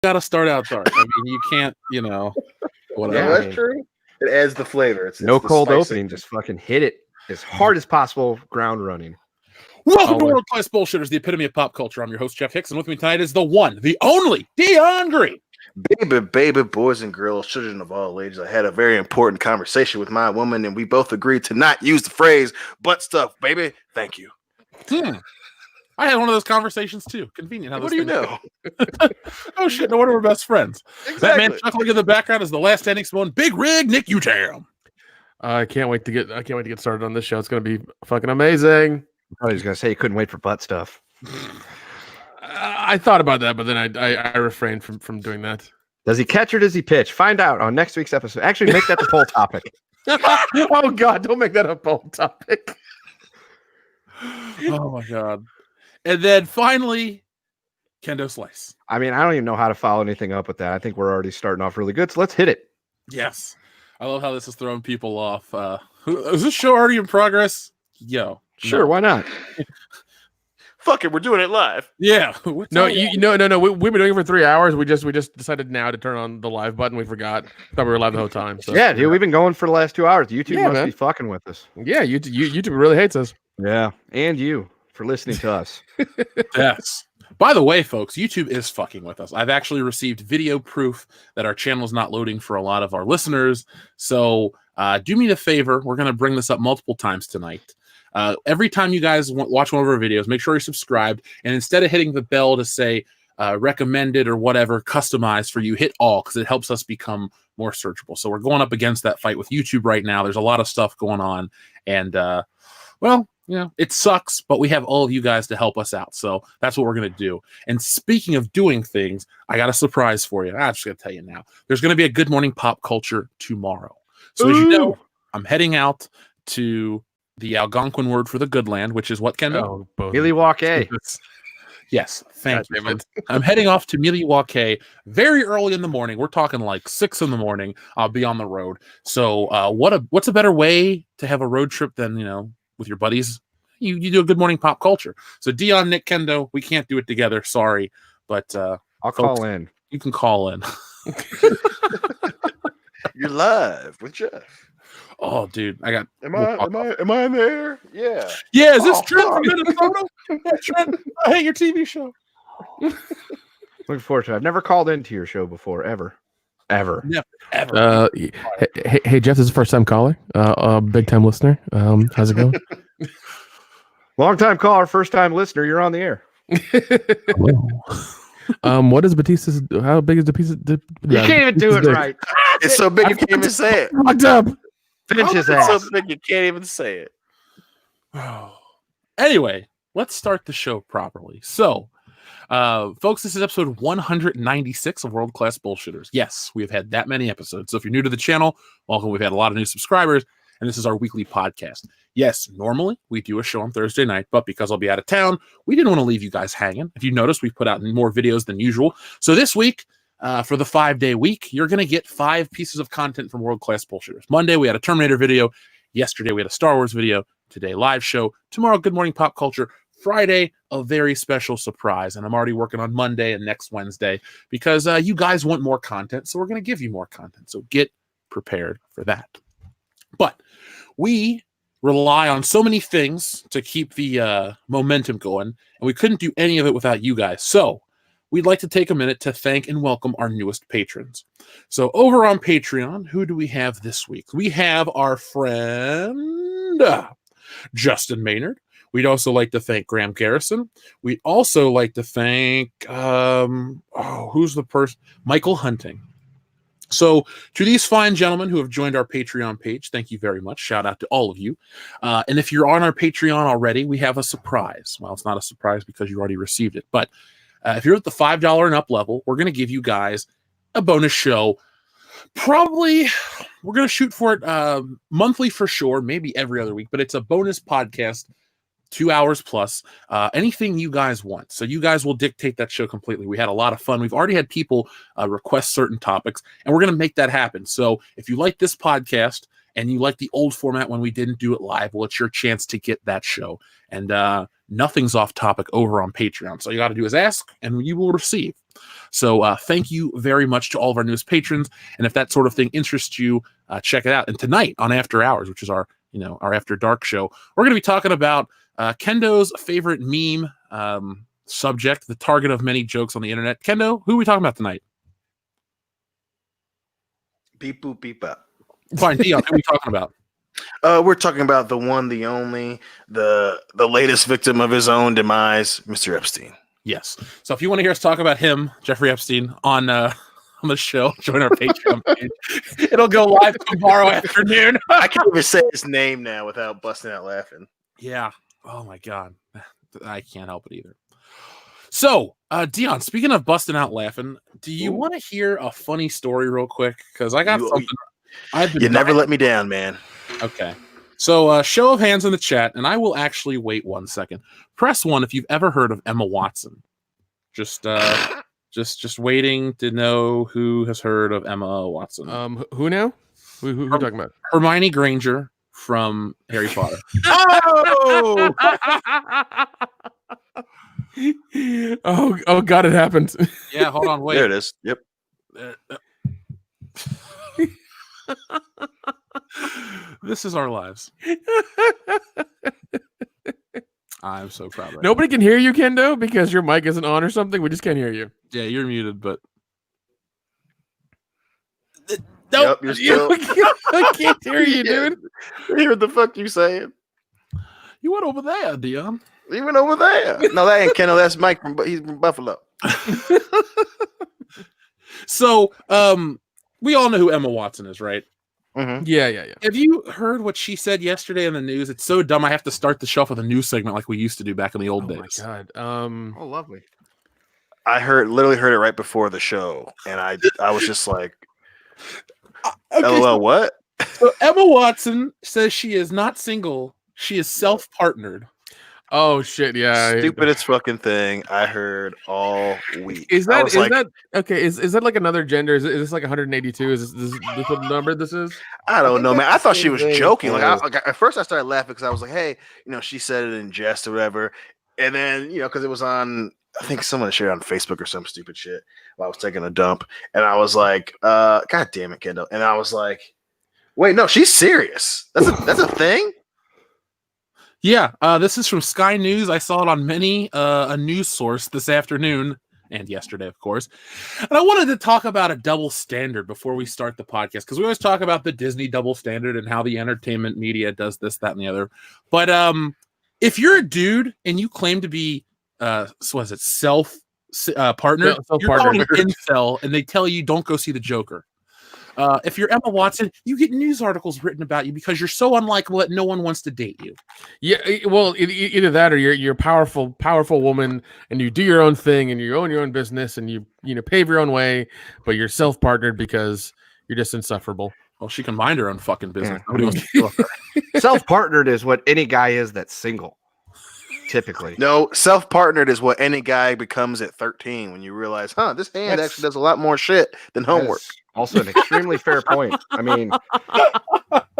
got to start out dark. I mean, you can't, whatever. Yeah, that's true. It adds the flavor. It's no the cold spicy. opening. Just fucking hit it as hard as possible. Ground running. Welcome to World Class Bullshitters, the epitome of pop culture. I'm your host, Jeff Hicks, and with me tonight is the one, the only, Dion Green. Baby, boys and girls, children of all ages. I had a very important conversation with my woman, and we both agreed to not use the phrase butt stuff, baby. Thank you. I had one of those conversations too. Convenient. How what do you know? Oh shit! No wonder we're best friends. Exactly. That man chuckling in the background is the last standing Simone. Big rig, Nick Utam. I can't wait to get started on this show. It's going to be fucking amazing. I was going to say you couldn't wait for butt stuff. I thought about that, but then I refrained from doing that. Does he catch or does he pitch? Find out on next week's episode. Actually, make that the poll topic. Oh God! Don't make that a poll topic. Oh my God! And then finally, Kendo Slice. I mean, I don't even know how to follow anything up with that. I think we're already starting off really good. So let's hit it. Yes, I love how this is throwing people off. Is this show already in progress? Yo, sure, why not? Fuck it, we're doing it live. Yeah. No. We've been doing it for 3 hours. We just decided now to turn on the live button. We forgot. Thought we were live the whole time. So. Yeah, dude, we've been going for the last 2 hours. YouTube must be fucking with us. Yeah, YouTube really hates us. Yeah, and you for listening to us. Yes. By the way, folks, YouTube is fucking with us. I've actually received video proof that our channel is not loading for a lot of our listeners. So do me the favor. We're going to bring this up multiple times tonight. Every time you guys watch one of our videos, make sure you're subscribed. And instead of hitting the bell to say recommended or whatever, customized for you, hit all because it helps us become more searchable. So we're going up against that fight with YouTube right now. There's a lot of stuff going on. And, it sucks, but we have all of you guys to help us out. So that's what we're going to do. And speaking of doing things, I got a surprise for you. I'm just going to tell you now. There's going to be a Good Morning Pop Culture tomorrow. So as you know, I'm heading out to the Algonquin word for the good land, which is what, Kendall? Milwaukee. Yes, thank you. I'm heading off to Milwaukee very early in the morning. We're talking like 6 in the morning. I'll be on the road. So what's a better way to have a road trip than, with your buddies? You do a Good Morning Pop Culture. So Dion, Nick, Kendo, we can't do it together. Sorry. But I'll call in. You can call in. You're live with Jeff. Oh, dude, I got. Am I in there? Yeah. Yeah, is this Trent from Minnesota? Hey, Trent, I hate your TV show. Looking forward to it. I've never called into your show before, ever. Never, ever. Hey, Jeff, this is a first time caller. Big time listener. How's it going? Long time caller, first time listener. You're on the air. What is Batista's? How big is Batista? You can't even do it right. It's so big you can't even say it. Fucked up. Finish his It's ass. so big you can't even say it. Anyway, let's start the show properly. So, folks, this is episode 196 of World Class Bullshitters. Yes, we have had that many episodes. So if you're new to the channel, welcome. We've had a lot of new subscribers, and this is our weekly podcast. Yes, normally we do a show on Thursday night, but because I'll be out of town, we didn't want to leave you guys hanging. If you notice, we've put out more videos than usual. So this week, for the 5-day week, you're going to get 5 pieces of content from World Class Bullshitters. Monday, we had a Terminator video. Yesterday, we had a Star Wars video. Today, live show. Tomorrow, Good Morning Pop Culture. Friday, a very special surprise. And I'm already working on Monday and next Wednesday because you guys want more content. So we're going to give you more content. So get prepared for that. But we rely on so many things to keep the momentum going. And we couldn't do any of it without you guys. So we'd like to take a minute to thank and welcome our newest patrons. So over on Patreon, who do we have this week? We have our friend Justin Maynard. We'd also like to thank Graham Garrison. We'd also like to thank, who's the person? Michael Hunting. So to these fine gentlemen who have joined our Patreon page, thank you very much. Shout out to all of you. And if you're on our Patreon already, we have a surprise. Well, it's not a surprise because you already received it. But if you're at the $5 and up level, we're going to give you guys a bonus show. Probably we're going to shoot for it monthly for sure, maybe every other week. But it's a bonus podcast, 2 hours plus, anything you guys want. So you guys will dictate that show completely. We had a lot of fun. We've already had people request certain topics, and we're going to make that happen. So if you like this podcast and you like the old format when we didn't do it live, well, it's your chance to get that show. And nothing's off topic over on Patreon. So all you got to do is ask, and you will receive. So thank you very much to all of our newest patrons. And if that sort of thing interests you, check it out. And tonight on After Hours, which is our After Dark show, we're going to be talking about Kendo's favorite meme subject, the target of many jokes on the internet. Kendo, who are we talking about tonight? Beep boop beep up. Fine, Dion, who are we talking about? We're talking about the one, the only, the latest victim of his own demise, Mr. Epstein. Yes. So if you want to hear us talk about him, Jeffrey Epstein, on the show, join our Patreon page. It'll go live tomorrow afternoon. I can't even say his name now without busting out laughing. Yeah. Oh my God. I can't help it either. So, Dion, speaking of busting out laughing, do you want to hear a funny story real quick? Because I got something. You never let me down, man. Okay. So, show of hands in the chat, and I will actually wait 1 second. Press 1 if you've ever heard of Emma Watson. Just waiting to know who has heard of Emma Watson. Who now? Who are you talking about? Hermione Granger from Harry Potter. Oh! oh God, it happened. Yeah, hold on, wait. There it is. Yep. This is our lives. I'm so proud of Nobody can hear you, Kendo, because your mic isn't on or something. We just can't hear you. Yeah, you're muted, but Nope, you're still. I can't hear you, dude. Hear what the fuck you saying? You went over there, Dion. Even over there. No, that ain't Kendall. That's Mike he's from Buffalo. So, we all know who Emma Watson is, right? Mm-hmm. Yeah. Have you heard what she said yesterday in the news? It's so dumb. I have to start the show with a news segment like we used to do back in the old days. Oh my God. Oh, lovely. I literally heard it right before the show, and I was just like, Okay, LOL, what? So Emma Watson says she is not single. She is self-partnered. Oh shit! Yeah, Stupidest fucking thing I heard all week. Is that okay? Is that like another gender? Is this like 182? Is this what number this is? I don't know, man. I thought she was joking. close. Like at first, I started laughing because I was like, "Hey, she said it in jest or whatever." And then, because it was on, I think someone shared it on Facebook or some stupid shit while I was taking a dump, and I was like, "God damn it, Kendall!" And I was like, "Wait, no, she's serious. That's a thing." Yeah, this is from Sky News. I saw it on a news source this afternoon and yesterday, of course. And I wanted to talk about a double standard before we start the podcast, because we always talk about the Disney double standard and how the entertainment media does this, that, and the other. But if you're a dude and you claim to be, self-partnered, you're calling an incel, and they tell you don't go see the Joker. If you're Emma Watson, you get news articles written about you because you're so unlikable that no one wants to date you. Yeah, well, either that or you're a powerful woman and you do your own thing and you own your own business and you pave your own way, but you're self-partnered because you're just insufferable. Well, she can mind her own fucking business. Yeah. Nobody wants to deal with her. Self-partnered is what any guy is that's single. Typically. No, self-partnered is what any guy becomes at 13 when you realize, this hand actually does a lot more shit than homework. Also an extremely fair point. I mean,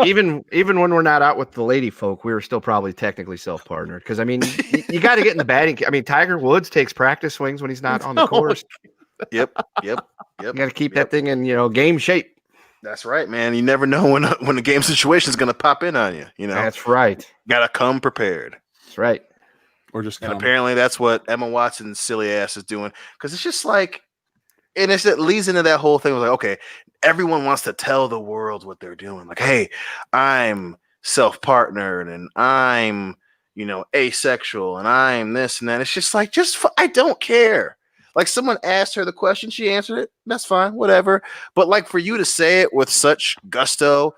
even when we're not out with the lady folk, we were still probably technically self-partnered. Because, I mean, you got to get in the batting. I mean, Tiger Woods takes practice swings when he's not on the course. Yep. You got to keep that thing in, game shape. That's right, man. You never know when the game situation is going to pop in on you. That's right. Got to come prepared. That's right. Or just And apparently that's what Emma Watson's silly ass is doing. Because it's just like, and it leads into that whole thing. Like, okay, everyone wants to tell the world what they're doing. Like, hey, I'm self-partnered and I'm, asexual and I'm this and that. It's just like, I don't care. Like, someone asked her the question, she answered it. That's fine, whatever. But like, for you to say it with such gusto,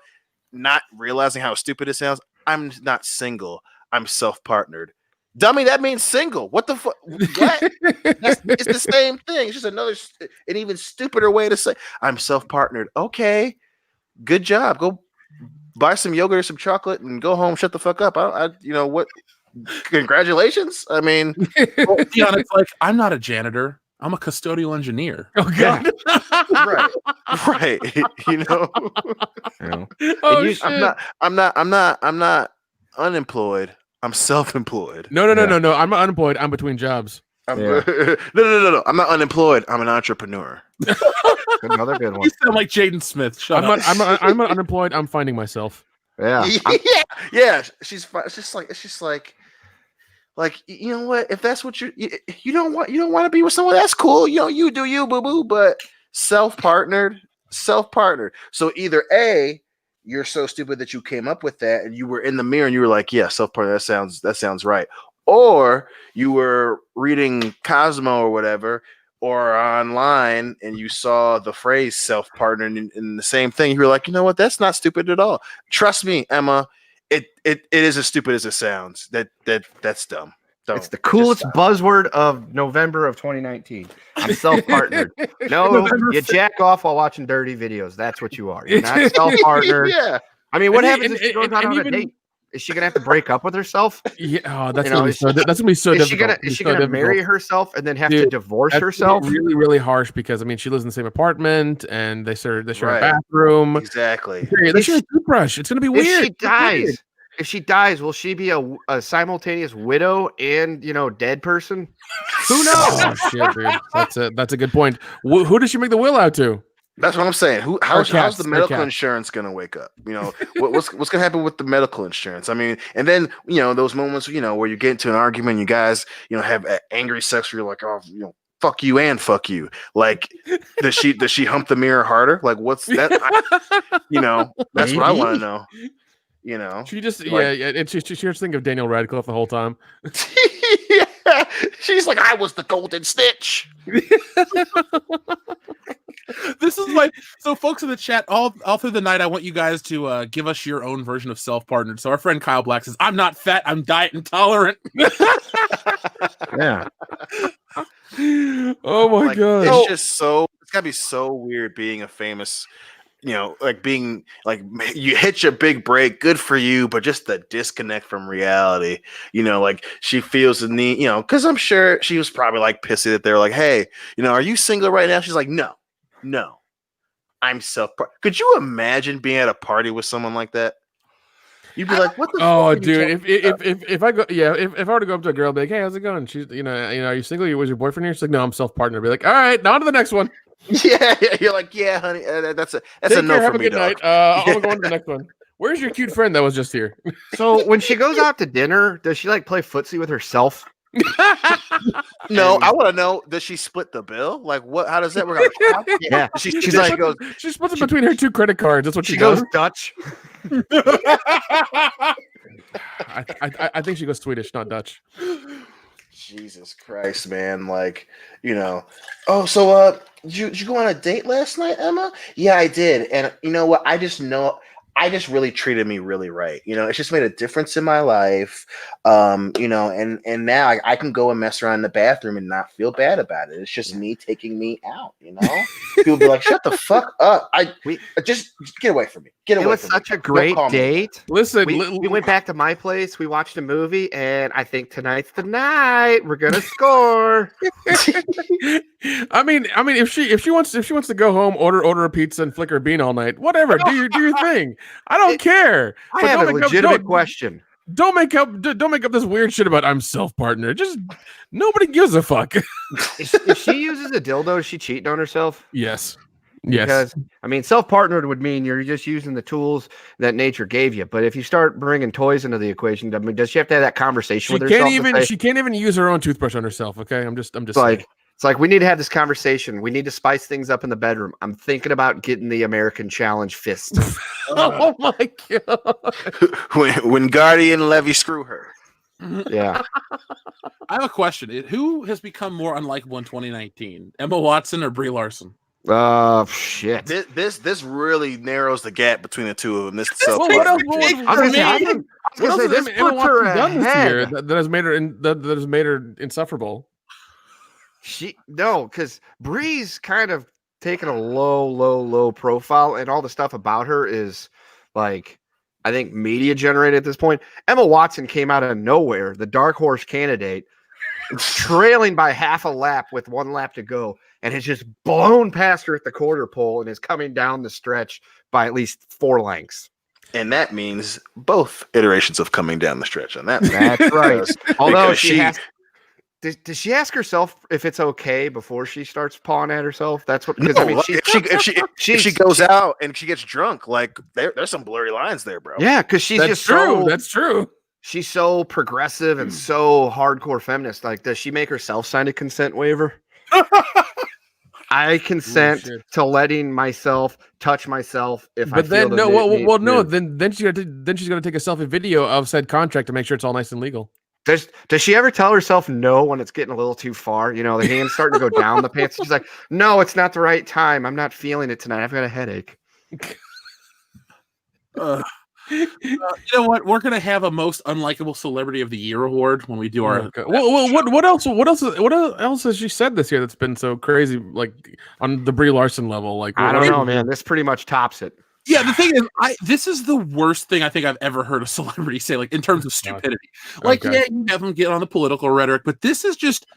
not realizing how stupid it sounds, I'm not single. I'm self-partnered. Dummy, that means single. What the fuck? It's the same thing. It's just an even stupider way to say I'm self-partnered. Okay, good job. Go buy some yogurt or some chocolate and go home. Shut the fuck up. What? Congratulations. I mean, it's like, I'm not a janitor. I'm a custodial engineer. Oh God. Right. You know, Oh And you- shit. I'm not unemployed. I'm self-employed. No. I'm not unemployed. I'm between jobs. Yeah. No. I'm not unemployed. I'm an entrepreneur. Another good You one. sound like Jaden Smith. Shut up. I'm not unemployed. I'm finding myself. Yeah. Yeah. It's just like, you know what? If that's what you don't want to be with someone, that's cool. You know, you do you, boo boo. But self-partnered. So either A, you're so stupid that you came up with that, and you were in the mirror and you were like, yeah, self-partnered. That sounds right. Or you were reading Cosmo or whatever, or online, and you saw the phrase self-partnered in the same thing. You were like, you know what? That's not stupid at all. Trust me, Emma. It is as stupid as it sounds. That's dumb. It's the coolest buzzword of November of 2019. I'm self-partnered. No, you jack off while watching dirty videos. That's what you are. You're not self-partnered. Yeah. I mean, what And- happens and- if she goes and- out and on a even- date? Is she gonna have to break up with herself? Yeah, oh, that's You know, gonna be so. That's gonna be so Is she difficult. gonna marry herself and then have to Dude, divorce That's herself? really, really harsh because I mean she lives in the same apartment and they share Right. a bathroom. Exactly. They share a toothbrush. It's gonna be weird. If she dies, will she be a simultaneous widow and dead person? Who knows? Oh shit, dude. That's a good point. Who does she make the will out to? That's what I'm saying. How's cats, the they're medical cats. insurance going to wake up? You know, what's going to happen with the medical insurance? I mean, and then those moments where you get into an argument, you guys have angry sex where you're like, oh, fuck you and fuck you. Like, does she hump the mirror harder? Like, what's that? That's what I want to know. She just like- and she just think of Daniel Radcliffe the whole time. Yeah, she's like, I was the golden snitch. This is like, so folks in the chat, all through the night, I want you guys to give us your own version of self-partnered. So our friend Kyle Black says, I'm not fat, I'm diet intolerant. Yeah. Oh my Like, god. it's gotta be so weird being a famous, like being like, you hit your big break, good for you, but just the disconnect from reality, like she feels the need, because I'm sure she was probably like pissy that they're like, hey, are you single right now? She's like, no, I'm Could you imagine being at a party with someone like that? You'd be like, what the Oh, fuck are you dude! talking If I go, if I were to go up to a girl, and be like, "Hey, how's it going?" She's, are you single? Was your boyfriend here? She's like, "No, I'm self-partnered." I'd be like, "All right, now on to the next one." Yeah, you're like, yeah, honey, that's a Take no care, for have a me, good dog. night. I'm going to the next one. Where's your cute friend that was just here? So when she goes out to dinner, does she like play footsie with herself? No, I want to know, does she split the bill? Like, what? How does that work out? Yeah. She's like, goes, She splits it between her two credit cards. That's what she, She does. goes Dutch. I think she goes Swedish, not Dutch. Jesus Christ, man. Like, oh, so did you go on a date last night, Emma? Yeah, I did. And you know what? I just really treated me really right. It's just made a difference in my life. And now I can go and mess around in the bathroom and not feel bad about it. It's just me taking me out, People be like, shut the fuck up. Just get away from me. Get away It was from me. such a great call me. date. Listen, We went back to my place. We watched a movie, and I think tonight's the night we're gonna score. I mean, if she wants to go home, order a pizza and flick her bean all night, whatever. Do your thing. I don't care. I But have don't a make up- legitimate don't- question. Don't make up this weird shit about I'm self-partner. Just nobody gives a fuck. If she uses a dildo, is she cheating on herself? Yes. Because I mean, self-partnered would mean you're just using the tools that nature gave you. But if you start bringing toys into the equation, I mean, does she have to have that conversation with herself? She can't even use her own toothbrush on herself. Okay, I'm just like, it's like we need to have this conversation. We need to spice things up in the bedroom. I'm thinking about getting the American Challenge fist. Oh my god! when Guardian Levy screw her. Yeah. I have a question. Who has become more unlikable in 2019? Emma Watson or Brie Larson? Shit. This really narrows the gap between the two of them. This Well, what else? I was gonna say this Emma puts her Watson done this ahead. year that has made her insufferable? Because Bree's kind of taken a low profile, and all the stuff about her is like, I think, media generated at this point. Emma Watson came out of nowhere, the dark horse candidate, trailing by half a lap with 1 lap to go, and has just blown past her at the quarter pole and is coming down the stretch by at least 4 lengths. And that means both iterations of coming down the stretch on that. That's right. Although because she has. Does she ask herself if it's okay before she starts pawing at herself? That's what. Because no, I mean, if she goes out and she gets drunk, like there's some blurry lines there, bro. Yeah, because she's That's just true. so. That's true. She's so progressive and so hardcore feminist. Like, does she make herself sign a consent waiver? I consent to letting myself touch myself if I feel no. Then she's gonna take a selfie video of said contract to make sure it's all nice and legal. Does she ever tell herself no when it's getting a little too far? You know, the hand's starting to go down the pants. She's like, no, it's not the right time. I'm not feeling it tonight. I've got a headache. You know what? We're gonna have a most unlikable celebrity of the year award when we do our. What else has she said this year that's been so crazy? Like on the Brie Larson level, like I don't know, man. This pretty much tops it. Yeah, the thing is, this is the worst thing I think I've ever heard a celebrity say, like in terms of stupidity. Like, yeah, you have them get on the political rhetoric, but this is just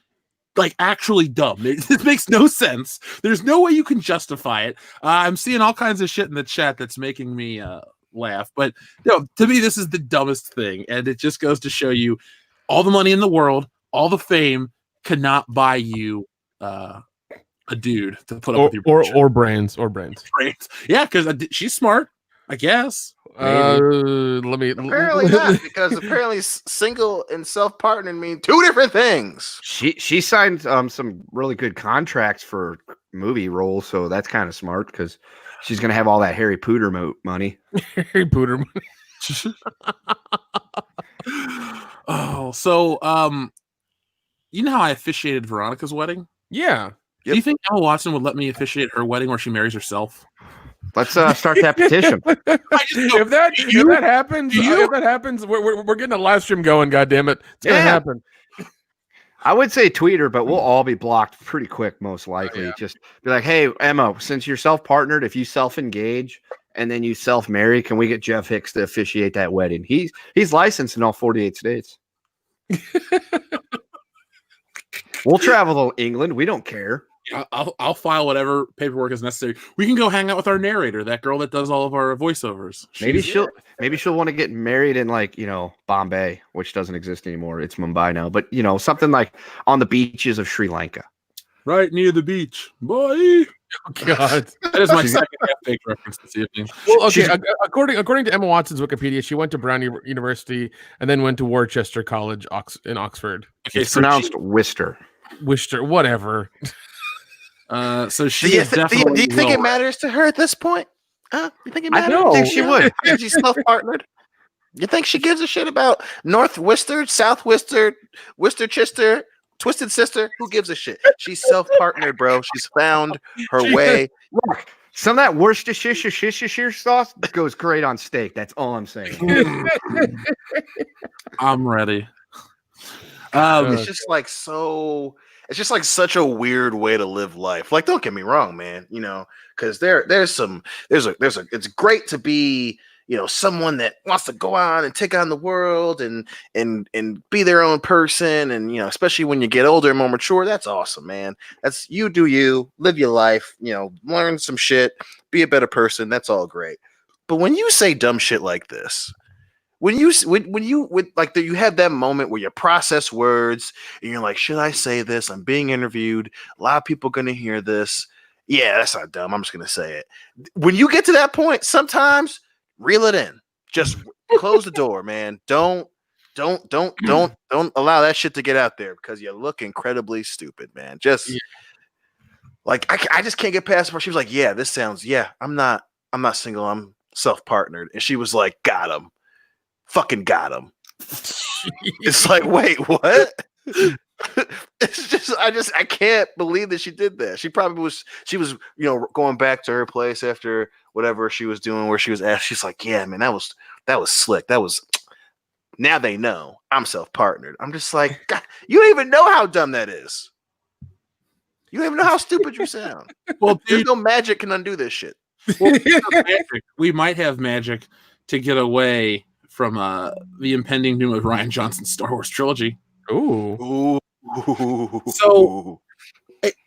like actually dumb. This makes no sense. There's no way you can justify it. I'm seeing all kinds of shit in the chat that's making me laugh, but to me, this is the dumbest thing, and it just goes to show you all the money in the world, all the fame cannot buy you a dude to put up with your or brains. Yeah, because she's smart, I guess. Apparently not, because apparently single and self-partnered mean 2 different things. She signed some really good contracts for movie roles, so that's kind of smart because she's gonna have all that Harry Potter money. Harry Potter money. Oh, so you know how I officiated Veronica's wedding? Yeah. Yep. Do you think Emma Watson would let me officiate her wedding where she marries herself? Let's start that petition. If that happens, we're getting a live stream going. God damn it, it's gonna happen. I would say tweet her, but we'll all be blocked pretty quick, most likely. Just be like, hey, Emma, since you're self-partnered, if you self-engage and then you self-marry, can we get Jeff Hicks to officiate that wedding? He's licensed in all 48 states. We'll travel to England. We don't care. I'll file whatever paperwork is necessary. We can go hang out with our narrator, that girl that does all of our voiceovers. Maybe she'll want to get married in Bombay, which doesn't exist anymore. It's Mumbai now, but something like on the beaches of Sri Lanka, right near the beach, boy. Oh, God, that is my second half-baked reference this evening. Well, okay. According to Emma Watson's Wikipedia, she went to Brown University and then went to Worcester College in Oxford. Okay, it's pronounced Worcester, whatever. So she do you think it matters to her at this point? You think it matters? I don't think she would. She's self-partnered. You think she gives a shit about North Worcester, South Worcester, Worcestershire, Twisted Sister? Who gives a shit? She's self-partnered, bro. She's found her way. Look, some of that Worcestershire sauce goes great on steak. That's all I'm saying. I'm ready. It's just like so. It's just like such a weird way to live life. Like, don't get me wrong, man. Because it's great to be, someone that wants to go on and take on the world and be their own person. And, especially when you get older and more mature, that's awesome, man. That's you do you, live your life, learn some shit, be a better person. That's all great. But when you say dumb shit like this, when you have that moment where you process words and you're like, should I say this? I'm being interviewed. A lot of people are going to hear this. Yeah, that's not dumb. I'm just going to say it. When you get to that point, sometimes reel it in. Just close the door, man. Don't allow that shit to get out there because you look incredibly stupid, man. I just can't get past where she was like, yeah, this sounds, I'm not single. I'm self-partnered. And she was like, got him. Fucking got him. It's like, wait, what? It's just, I can't believe that she did that. She was, going back to her place after whatever she was doing, where she was asked. She's like, yeah, man, that was slick. Now they know I'm self-partnered. I'm just like, God, you don't even know how dumb that is. You don't even know how stupid you sound. Well, there's no magic can undo this shit. Well, we might have magic to get away from the impending doom of Rian Johnson's Star Wars trilogy. Ooh. So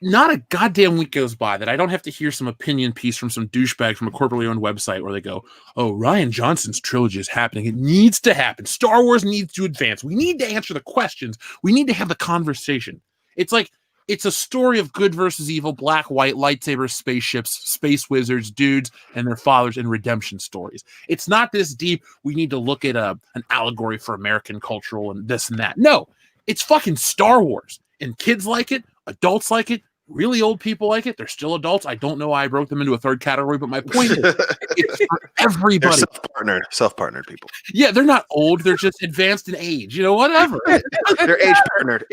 not a goddamn week goes by that I don't have to hear some opinion piece from some douchebag from a corporately owned website where they go, "Oh, Rian Johnson's trilogy is happening. It needs to happen. Star Wars needs to advance. We need to answer the questions. We need to have the conversation." It's like it's a story of good versus evil, black, white, lightsabers, spaceships, space wizards, dudes, and their fathers, and redemption stories. It's not this deep. We need to look at an allegory for American cultural and this and that. No, it's fucking Star Wars, and kids like it. Adults like it. Really old people like it. They're still adults. I don't know why I broke them into a third category, but my point is, it's for everybody. They're self-partnered people. Yeah, they're not old. They're just advanced in age. You know, whatever. They're age-partnered.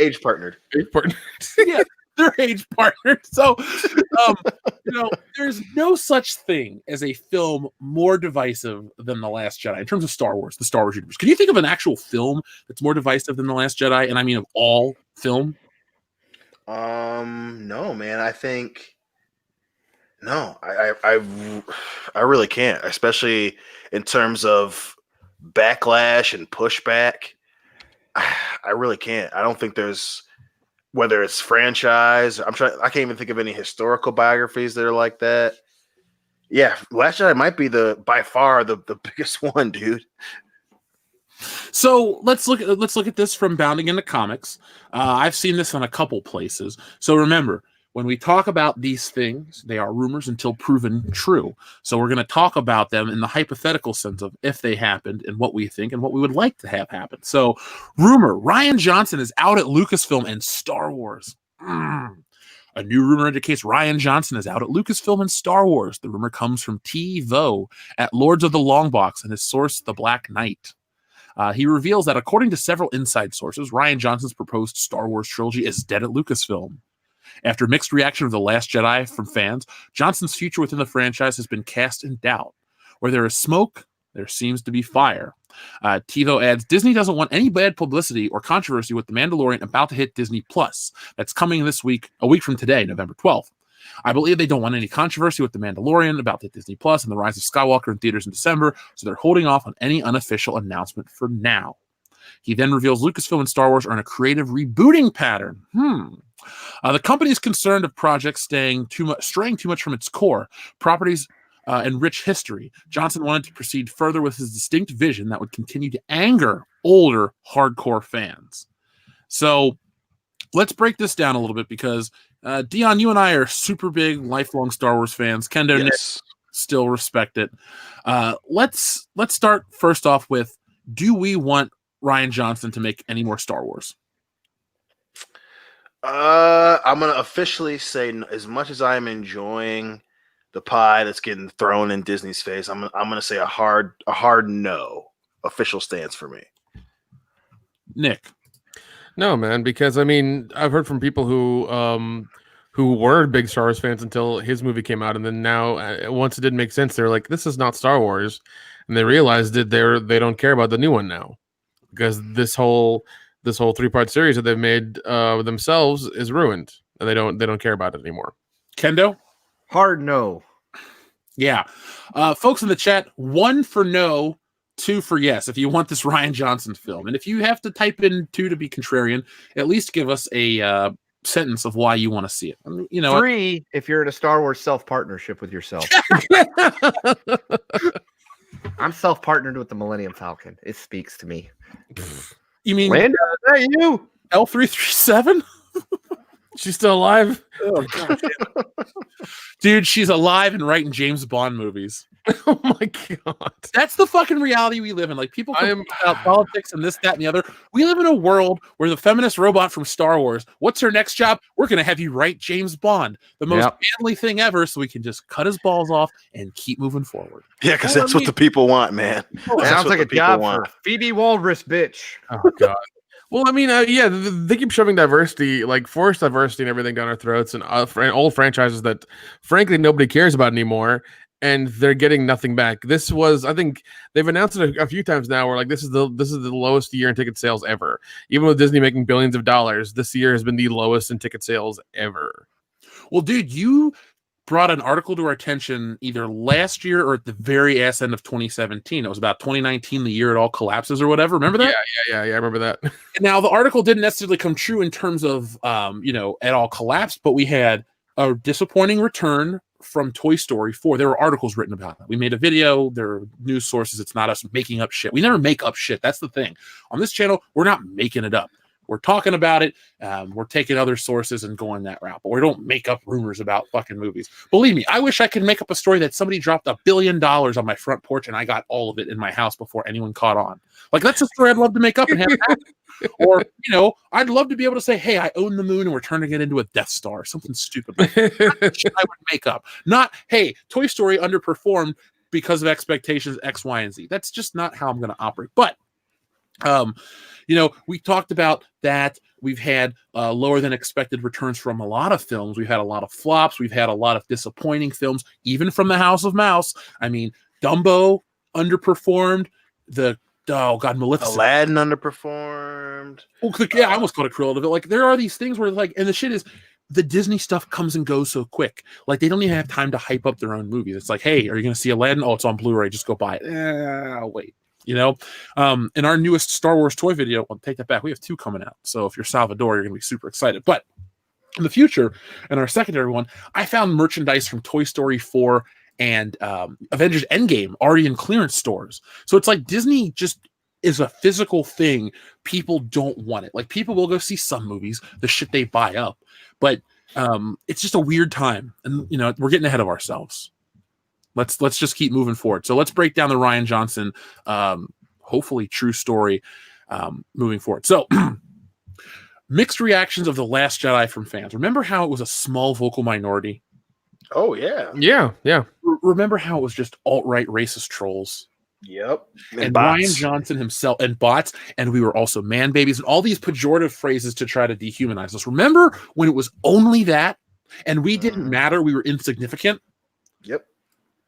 Yeah, they're age partnered. So, there's no such thing as a film more divisive than The Last Jedi in terms of Star Wars, the Star Wars universe. Can you think of an actual film that's more divisive than The Last Jedi? And I mean of all film? No, man. I think no. I really can't, especially in terms of backlash and pushback. I really can't. I don't think there's, whether it's franchise. I can't even think of any historical biographies that are like that. Yeah, Last Jedi might be by far the biggest one, dude. So let's look at this from Bounding into Comics. I've seen this on a couple places. So remember, when we talk about these things, they are rumors until proven true. So we're going to talk about them in the hypothetical sense of if they happened and what we think and what we would like to have happen. So rumor, Rian Johnson is out at Lucasfilm and Star Wars. A new rumor indicates Rian Johnson is out at Lucasfilm and Star Wars. The rumor comes from TiVo at Lords of the Long Box and his source, The Black Knight. He reveals that according to several inside sources, Rian Johnson's proposed Star Wars trilogy is dead at Lucasfilm. After mixed reaction of The Last Jedi from fans, Johnson's future within the franchise has been cast in doubt. Where there is smoke, there seems to be fire. TiVo adds, Disney doesn't want any bad publicity or controversy with The Mandalorian about to hit Disney Plus. That's coming this week, a week from today, November 12th. I believe they don't want any controversy with The Mandalorian about the Disney Plus and the Rise of Skywalker in theaters in December, so they're holding off on any unofficial announcement for now. He then reveals Lucasfilm and Star Wars are in a creative rebooting pattern. The company is concerned of projects straying too much from its core properties and rich history. Johnson wanted to proceed further with his distinct vision that would continue to anger older hardcore fans. So let's break this down a little bit because Dion, you and I are super big, lifelong Star Wars fans. Kendo, yes. Nick, still respect it. Let's start first off with: do we want Rian Johnson to make any more Star Wars? I'm gonna officially say, as much as I'm enjoying the pie that's getting thrown in Disney's face, I'm gonna say a hard no. Official stance for me. Nick. No, man, because I mean, I've heard from people who were big Star Wars fans until his movie came out, and then now, once it didn't make sense, they're like, "This is not Star Wars," and they realized that they don't care about the new one now, because this whole 3-part series that they've made themselves is ruined, and they don't care about it anymore. Kendo, hard no. Yeah, folks in the chat, 1 for no. 2 for yes, if you want this Rian Johnson film. And if you have to type in 2 to be contrarian, at least give us a sentence of why you want to see it. 3 if you're in a Star Wars self-partnership with yourself. I'm self-partnered with the Millennium Falcon. It speaks to me. You mean Lando, is that you? L337? She's still alive? Oh, God. Dude, she's alive and writing James Bond movies. Oh my God. That's the fucking reality we live in. Like, people complain about politics and this, that, and the other. We live in a world where the feminist robot from Star Wars, what's her next job? We're going to have you write James Bond. The most manly thing ever, so we can just cut his balls off and keep moving forward. Yeah, because that's what the people want, man. Sounds like a job for Phoebe Walrus, bitch. Oh, God. Well, I mean, they keep shoving diversity, like forced diversity and everything down our throats, and old franchises that, frankly, nobody cares about anymore, and they're getting nothing back. This was, I think, they've announced it a few times now, where like this is the lowest year in ticket sales ever. Even with Disney making billions of dollars, this year has been the lowest in ticket sales ever. Well, dude, you brought an article to our attention either last year or at the very ass end of 2017. It was about 2019, the year it all collapses or whatever. Remember that? Yeah. I remember that. Now, the article didn't necessarily come true in terms of, it all collapsed, but we had a disappointing return from Toy Story 4. There were articles written about it. We made a video. There are news sources. It's not us making up shit. We never make up shit. That's the thing. On this channel, we're not making it up. We're talking about it. We're taking other sources and going that route, but we don't make up rumors about fucking movies. Believe me, I wish I could make up a story that somebody dropped $1 billion on my front porch and I got all of it in my house before anyone caught on. Like, that's a story I'd love to make up and have happen. Or, I'd love to be able to say, hey, I own the moon and we're turning it into a Death Star. Something stupid like that. That's shit I would make up. Not, hey, Toy Story underperformed because of expectations X, Y, and Z. That's just not how I'm going to operate. But, we talked about that. We've had lower than expected returns from a lot of films. We've had a lot of flops. We've had a lot of disappointing films, even from the House of Mouse. I mean, Dumbo underperformed. Maleficent. Aladdin underperformed. Oh, yeah, I almost called it Cruella de Vil. Like, there are these things where, like, and the shit is, the Disney stuff comes and goes so quick. Like, they don't even have time to hype up their own movies. It's like, hey, are you going to see Aladdin? Oh, it's on Blu-ray. Just go buy it. I'll wait. In our newest Star Wars toy video, I'll take that back. We have 2 coming out. So if you're Salvador, you're going to be super excited. But in the future, in our secondary one, I found merchandise from Toy Story 4 and Avengers Endgame already in clearance stores. So it's like Disney just is a physical thing. People don't want it. Like, people will go see some movies, the shit they buy up. But it's just a weird time. And, we're getting ahead of ourselves. Let's just keep moving forward. So let's break down the Rian Johnson, hopefully true story moving forward. So mixed reactions of The Last Jedi from fans. Remember how it was a small vocal minority? Oh, yeah. Yeah. Remember how it was just alt-right racist trolls? Yep. And Rian Johnson himself, and bots, and we were also man babies, and all these pejorative phrases to try to dehumanize us. Remember when it was only that, and we didn't matter, we were insignificant? Yep.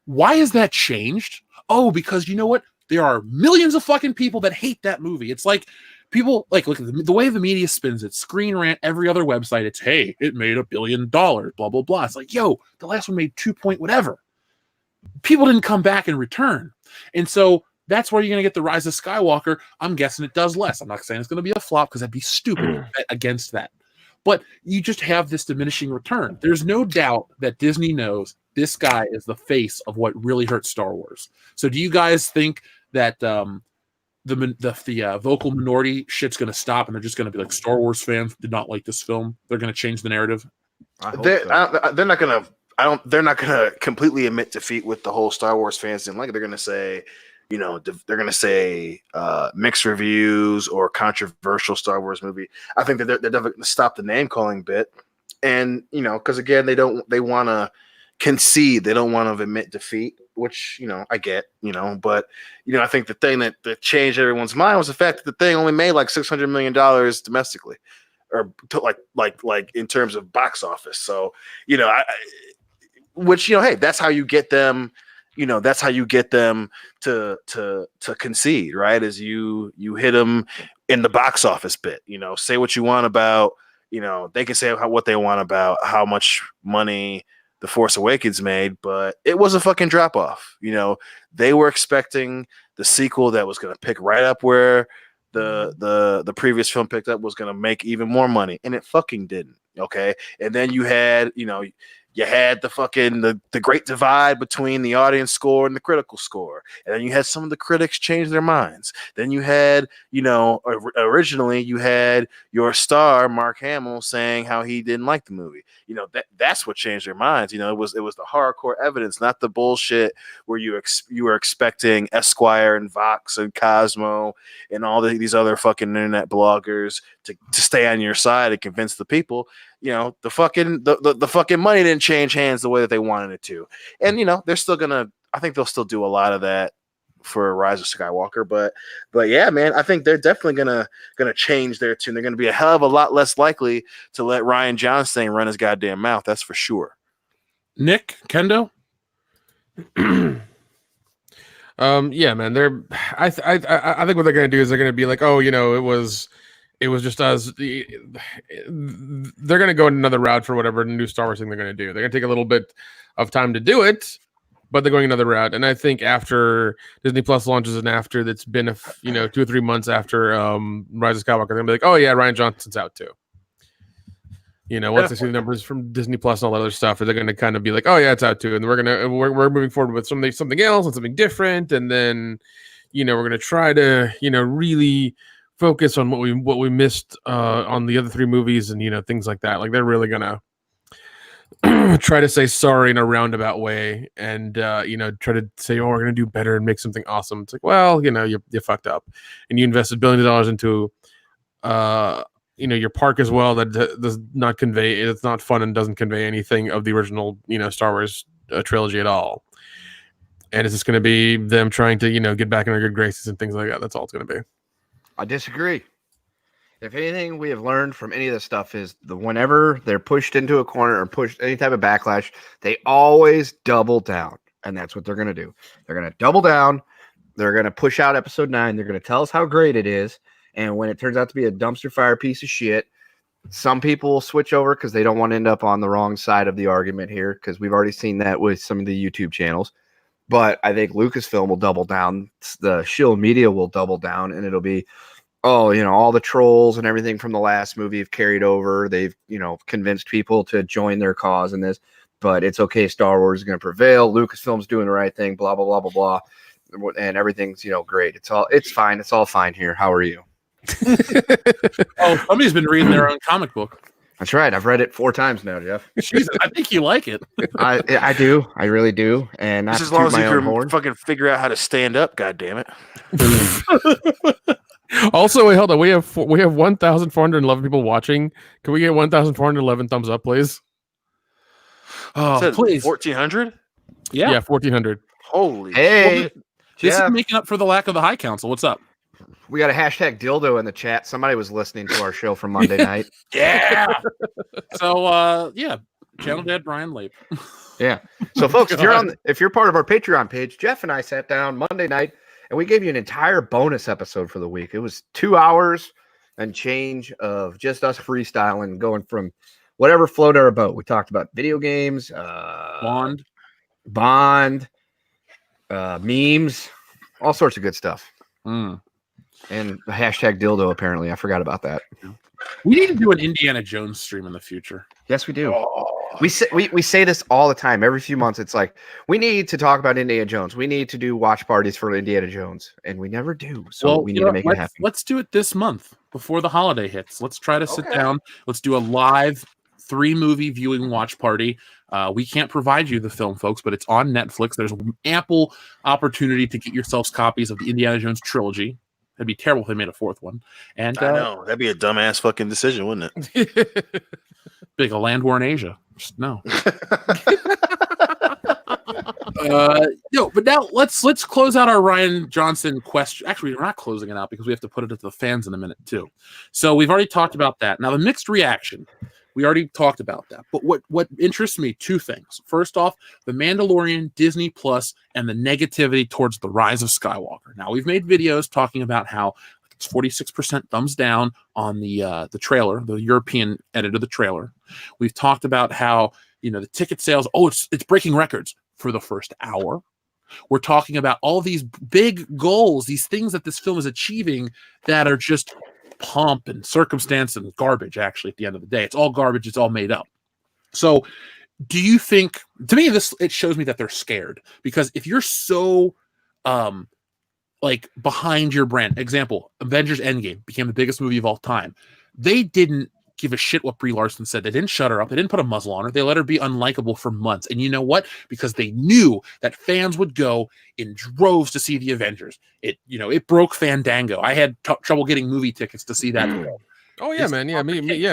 Why has that changed? Oh, because you know what? There are millions of fucking people that hate that movie. It's like people, like, look, the way the media spins it, Screen Rant, every other website, it's, hey, it made $1 billion, blah, blah, blah. It's like, yo, the last one made 2 point whatever. People didn't come back and return. And so that's where you're going to get The Rise of Skywalker. I'm guessing it does less. I'm not saying it's going to be a flop because that'd be stupid to bet against that. But you just have this diminishing return. There's no doubt that Disney knows this guy is the face of what really hurts Star Wars. So do you guys think that the vocal minority shit's going to stop and they're just going to be like, Star Wars fans did not like this film? They're going to change the narrative? They're not going to completely admit defeat with the whole Star Wars fans didn't like it. They're going to say, they're going to say mixed reviews or controversial Star Wars movie. I think that they're definitely going to stop the name calling bit. And, because again, they want to concede. They don't want to admit defeat, which, I get, but, I think the thing that changed everyone's mind was the fact that the thing only made like $600 million domestically, or like in terms of box office. So, hey, that's how you get them. That's how you get them to concede, right? Is you hit them in the box office bit. Say what you want about, they can say what they want about how much money The Force Awakens made, but it was a fucking drop off. They were expecting the sequel that was going to pick right up where the previous film picked up, was going to make even more money, and it fucking didn't. Okay, and then you had you had the great divide between the audience score and the critical score. And then you had some of the critics change their minds. Then you had, originally you had your star, Mark Hamill, saying how he didn't like the movie. That's what changed their minds. It was the hardcore evidence, not the bullshit where you were expecting Esquire and Vox and Cosmo and all these other fucking internet bloggers to stay on your side and convince the people. The fucking money didn't change hands the way that they wanted it to. And, they're still I think they'll still do a lot of that for Rise of Skywalker. But yeah, man, I think they're definitely gonna change their tune. They're gonna be a hell of a lot less likely to let Rian Johnson run his goddamn mouth. That's for sure. Nick, Kendo? Yeah, man. I think what they're gonna do is they're gonna be like, oh, it It was just us. They're going to go another route for whatever new Star Wars thing they're going to do. They're going to take a little bit of time to do it, but they're going another route. And I think after Disney Plus launches and after that's been 2 or 3 months after Rise of Skywalker, they're going to be like, oh yeah, Rian Johnson's out too. Once they see the numbers from Disney Plus and all that other stuff, they're going to kind of be like, oh yeah, it's out too. And we're moving forward with something else and something different. And then, we're going to try to, really focus on what we missed on the other 3 movies and things like that. Like they're really gonna try to say sorry in a roundabout way and try to say, oh, we're gonna do better and make something awesome. It's like, well, you fucked up and you invested billions of dollars into your park as well that does not convey, it's not fun and doesn't convey anything of the original Star Wars trilogy at all. And it's just going to be them trying to get back in our good graces and things like that. That's all it's going to be. I disagree. If anything we have learned from any of this stuff is whenever they're pushed into a corner or pushed any type of backlash, they always double down. And that's what they're going to do. They're going to double down. They're going to push out episode 9. They're going to tell us how great it is. And when it turns out to be a dumpster fire piece of shit, some people will switch over because they don't want to end up on the wrong side of the argument here, because we've already seen that with some of the YouTube channels. But I think Lucasfilm will double down. The shill media will double down, and it'll be, all the trolls and everything from the last movie have carried over. They've, convinced people to join their cause in this, but it's okay. Star Wars is going to prevail. Lucasfilm's doing the right thing, blah, blah, blah, blah, blah. And everything's, great. It's fine. It's all fine here. How are you? Somebody's been reading their own comic book. That's right. I've read it 4 times now, Jeff. Jesus, I think you like it. I do. I really do. And just as long as you can fucking figure out how to stand up, God damn it. Also, wait, hold on. We have 1,411 people watching. Can we get 1,411 thumbs up, please? Oh, please. 1,400? Yeah, 1,400. Holy shit. This is making up for the lack of the High Council. What's up? We got a hashtag dildo in the chat. Somebody was listening to our show from Monday night. Yeah. So, Channel Dad Brian Lape. Yeah. So, folks, if you're part of our Patreon page, Jeff and I sat down Monday night and we gave you an entire bonus episode for the week. It was 2 hours and change of just us freestyling, going from whatever floated our boat. We talked about video games, Bond, memes, all sorts of good stuff. Mm. And the hashtag dildo, apparently. I forgot about that. We need to do an Indiana Jones stream in the future. Yes, we do. We say this all the time. Every few months, it's like, we need to talk about Indiana Jones. We need to do watch parties for Indiana Jones. And we never do. So we need to make it happen. Let's do it this month before the holiday hits. Let's try to sit down. Let's do a live 3-movie viewing watch party. We can't provide you the film, folks, but it's on Netflix. There's ample opportunity to get yourselves copies of the Indiana Jones trilogy. It'd be terrible if they made a 4th one. And I know that'd be a dumbass fucking decision, wouldn't it? Big a land war in Asia. Just no. But now let's close out our Rian Johnson question. Actually, we're not closing it out because we have to put it to the fans in a minute too. So we've already talked about that. Now the mixed reaction. We already talked about that. But what interests me, 2 things. First off, The Mandalorian, Disney Plus, and the negativity towards The Rise of Skywalker. Now, we've made videos talking about how it's 46% thumbs down on the trailer, the European edit of the trailer. We've talked about how, the ticket sales, it's breaking records for the first hour. We're talking about all these big goals, these things that this film is achieving that are just pomp and circumstance and garbage. Actually, at the end of the day, it's all garbage. It's all made up. So do you think, to me, it shows me that they're scared, because if you're so behind your brand, example, Avengers Endgame became the biggest movie of all time. They didn't give a shit what Brie Larson said. They didn't shut her up. They didn't put a muzzle on her. They let her be unlikable for months. And you know what? Because they knew that fans would go in droves to see the Avengers. It broke Fandango. I had trouble getting movie tickets to see that film. Oh yeah, man. Yeah,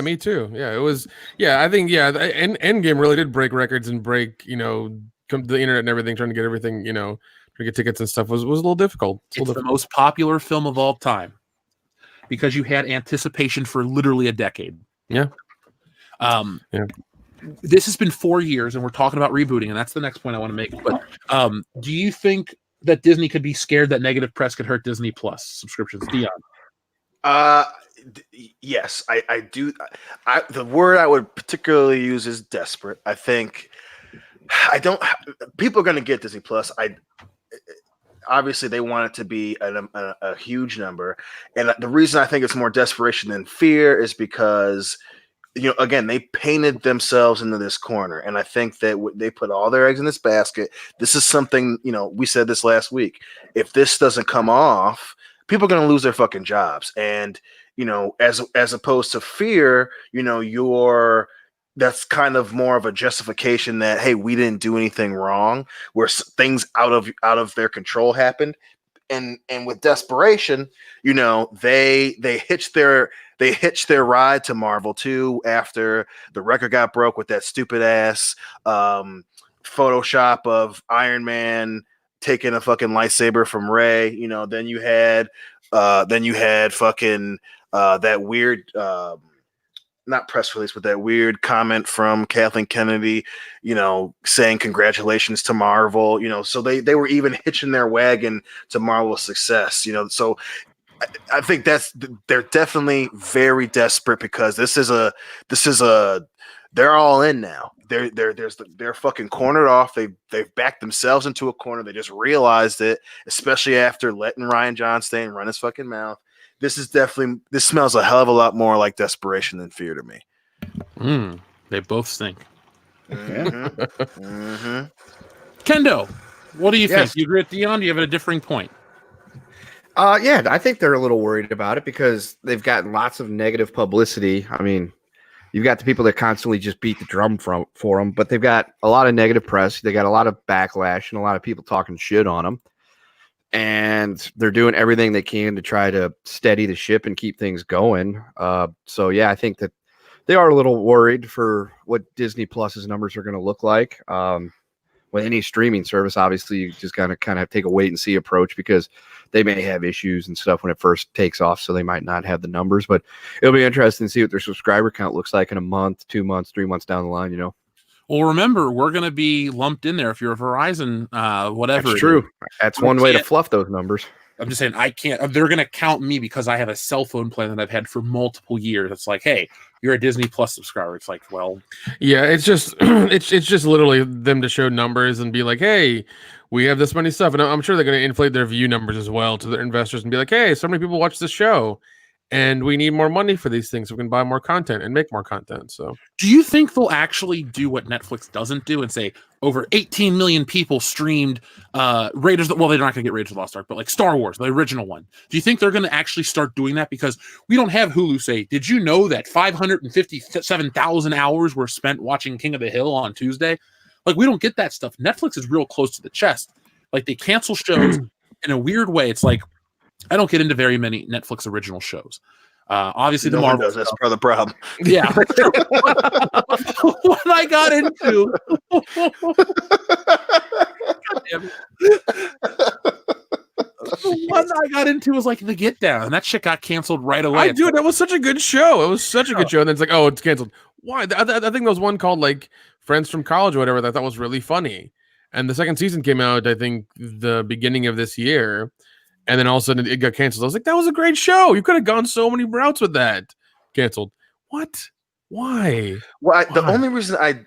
me too. Yeah, it was. Yeah, I think Endgame really did break records and break. Come to the internet and everything, trying to get everything. To get tickets and stuff was a little difficult. It's the most popular film of all time because you had anticipation for literally a decade. Yeah. This has been 4 years, and we're talking about rebooting, and that's the next point I want to make. But do you think that Disney could be scared that negative press could hurt Disney Plus subscriptions? Dion. Yes, I do. The word I would particularly use is desperate. I think I don't. People are going to get Disney Plus. I obviously they want it to be a huge number, and the reason I think it's more desperation than fear is because again, they painted themselves into this corner, and I think that they put all their eggs in this basket. This is something we said this last week. If this doesn't come off, people are going to lose their fucking jobs, and as opposed to fear, that's kind of more of a justification that, hey, we didn't do anything wrong, where things out of their control happened. And with desperation, they hitched their ride to Marvel too after the record got broke with that stupid ass Photoshop of Iron Man taking a fucking lightsaber from Rey. Then you had fucking that weird not press release, but that weird comment from Kathleen Kennedy, saying congratulations to Marvel, so they were even hitching their wagon to Marvel's success, so I think they're definitely very desperate because this is a they're all in now. They're fucking cornered off. They've backed themselves into a corner. They just realized it, especially after letting Rian Johnson run his fucking mouth. This smells a hell of a lot more like desperation than fear to me. They both stink. Mm-hmm. Kendo, what do you think? You agree with Dion? Do you have a differing point? Yeah, I think they're a little worried about it because they've gotten lots of negative publicity. I mean, you've got the people that constantly just beat the drum for them, but they've got a lot of negative press. They got a lot of backlash and a lot of people talking shit on them. And they're doing everything they can to try to steady the ship and keep things going. So, yeah, I think that they are a little worried for what Disney Plus's numbers are going to look like. With any streaming service, obviously, you just got to kind of take a wait and see approach because they may have issues and stuff when it first takes off. So they might not have the numbers, but it'll be interesting to see what their subscriber count looks like in a month, 2 months, 3 months down the line, Well, remember, we're going to be lumped in there if you're a Verizon, whatever. That's true. That's one way to fluff those numbers. I'm just saying, I can't. They're going to count me because I have a cell phone plan that I've had for multiple years. It's like, hey, you're a Disney Plus subscriber. It's like, well, yeah, it's just it's just literally them to show numbers and be like, hey, we have this many stuff, and I'm sure they're going to inflate their view numbers as well to their investors and be like, hey, so many people watch this show. And we need more money for these things so we can buy more content and make more content. So, do you think they'll actually do what Netflix doesn't do and say over 18 million people streamed Raiders? Well, they're not going to get Raiders of the Lost Ark, but like Star Wars, the original one. Do you think they're going to actually start doing that? Because we don't have Hulu say, did you know that 557,000 hours were spent watching King of the Hill on Tuesday? Like, we don't get that stuff. Netflix is real close to the chest. Like, they cancel shows in a weird way. It's like, I don't get into very many Netflix original shows. Obviously, the Marvel does. That's part of the problem. Yeah. What I got into. The one I got into was like The Get Down, and that shit got canceled right away. Dude, that was such a good show. It was such a good show. And then it's like, oh, it's canceled. Why? I think there was one called like Friends from College or whatever that I thought was really funny. And the second season came out, I think, the beginning of this year. And then all of a sudden it got canceled. I was like, that was a great show. You could have gone so many routes with that. Canceled. What? Why? Well, the only reason I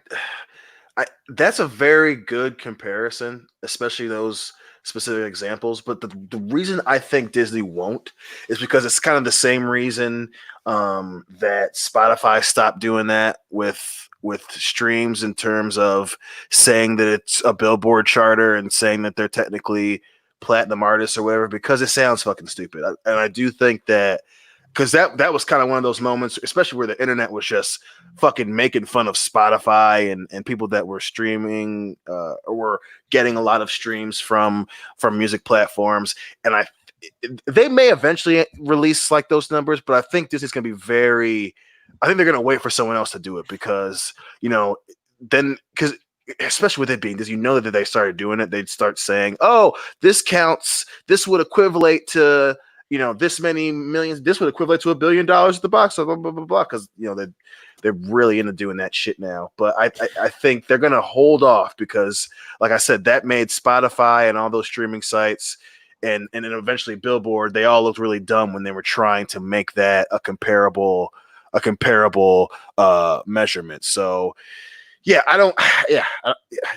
that's a very good comparison, especially those specific examples. But the reason I think Disney won't is because it's kind of the same reason that Spotify stopped doing that with streams in terms of saying that it's a Billboard charter and saying that they're technically platinum artists or whatever, because it sounds fucking stupid. And I do think that because that was kind of one of those moments, especially where the internet was just fucking making fun of Spotify and people that were streaming or were getting a lot of streams from music platforms. And they may eventually release like those numbers, but I think this is going to be I think they're going to wait for someone else to do it because, then because especially with it being this, that they started doing it, they'd start saying, oh, this counts. This would equivalent to, this many millions. This would equivalent to $1 billion at the box, blah, blah, blah, blah, blah. Because, they're really into doing that shit now. But I think they're going to hold off because, like I said, that made Spotify and all those streaming sites and then eventually Billboard, they all looked really dumb when they were trying to make that a comparable measurement. So yeah,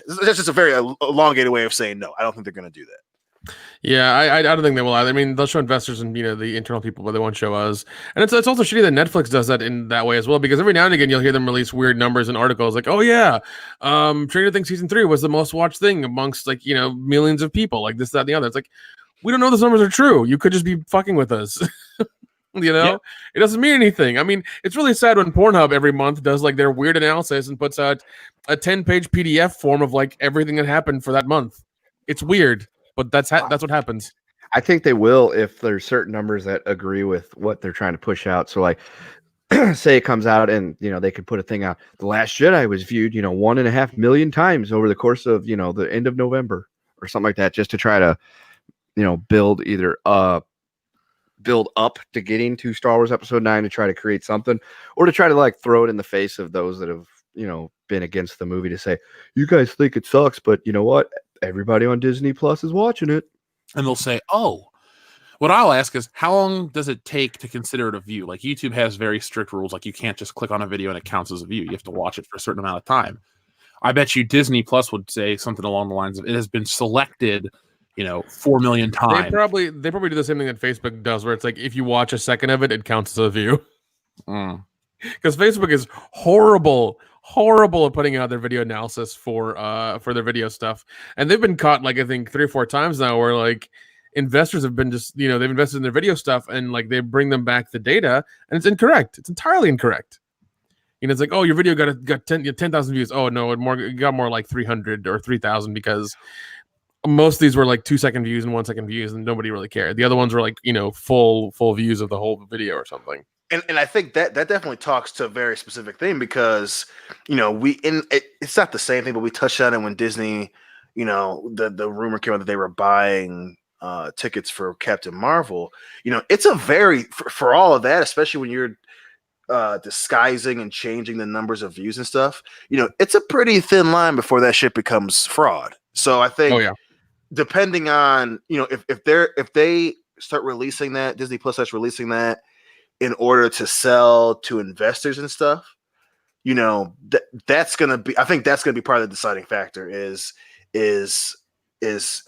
that's just a very elongated way of saying no. I don't think they're going to do that. Yeah, I don't think they will either. I mean, they'll show investors and the internal people, but they won't show us. And it's also shitty that Netflix does that in that way as well, because every now and again you'll hear them release weird numbers and articles like, oh yeah, Stranger Things season 3 was the most watched thing amongst millions of people, like this, that, and the other. It's like, we don't know those numbers are true. You could just be fucking with us. It doesn't mean anything. I mean, it's really sad when Pornhub every month does like their weird analysis and puts out a 10-page PDF form of like everything that happened for that month. It's weird. But that's what happens. I think they will if there's certain numbers that agree with what they're trying to push out. So, like, say it comes out and they could put a thing out. The Last Jedi was viewed 1.5 million times over the course of the end of November or something like that, just to try to build up to getting to Star Wars Episode 9 to try to create something, or to try to like throw it in the face of those that have been against the movie to say, you guys think it sucks, but you know what? Everybody on Disney Plus is watching it. And they'll say, oh, what I'll ask is, how long does it take to consider it a view? Like YouTube has very strict rules. Like you can't just click on a video and it counts as a view. You have to watch it for a certain amount of time. I bet you Disney Plus would say something along the lines of, it has been selected, 4 million times. They probably do the same thing that Facebook does, where it's like, if you watch a second of it, it counts as a view. Because Facebook is horrible at putting out their video analysis for their video stuff, and they've been caught like I think 3 or 4 times now where like investors have been just they've invested in their video stuff and like they bring them back the data and it's incorrect. It's entirely incorrect. It's like, oh, your video got 10,000 views. Oh no, it got more like 300 or 3,000 because most of these were like 2-second views and 1-second views and nobody really cared. The other ones were like full views of the whole video or something. And I think that definitely talks to a very specific thing because, it's not the same thing, but we touched on it when Disney, the rumor came out that they were buying tickets for Captain Marvel. It's a very, for all of that, especially when you're disguising and changing the numbers of views and stuff, it's a pretty thin line before that shit becomes fraud. So I think, depending on, if they start releasing that, Disney Plus starts releasing that, in order to sell to investors and stuff, that's gonna be. I think that's gonna be part of the deciding factor. Is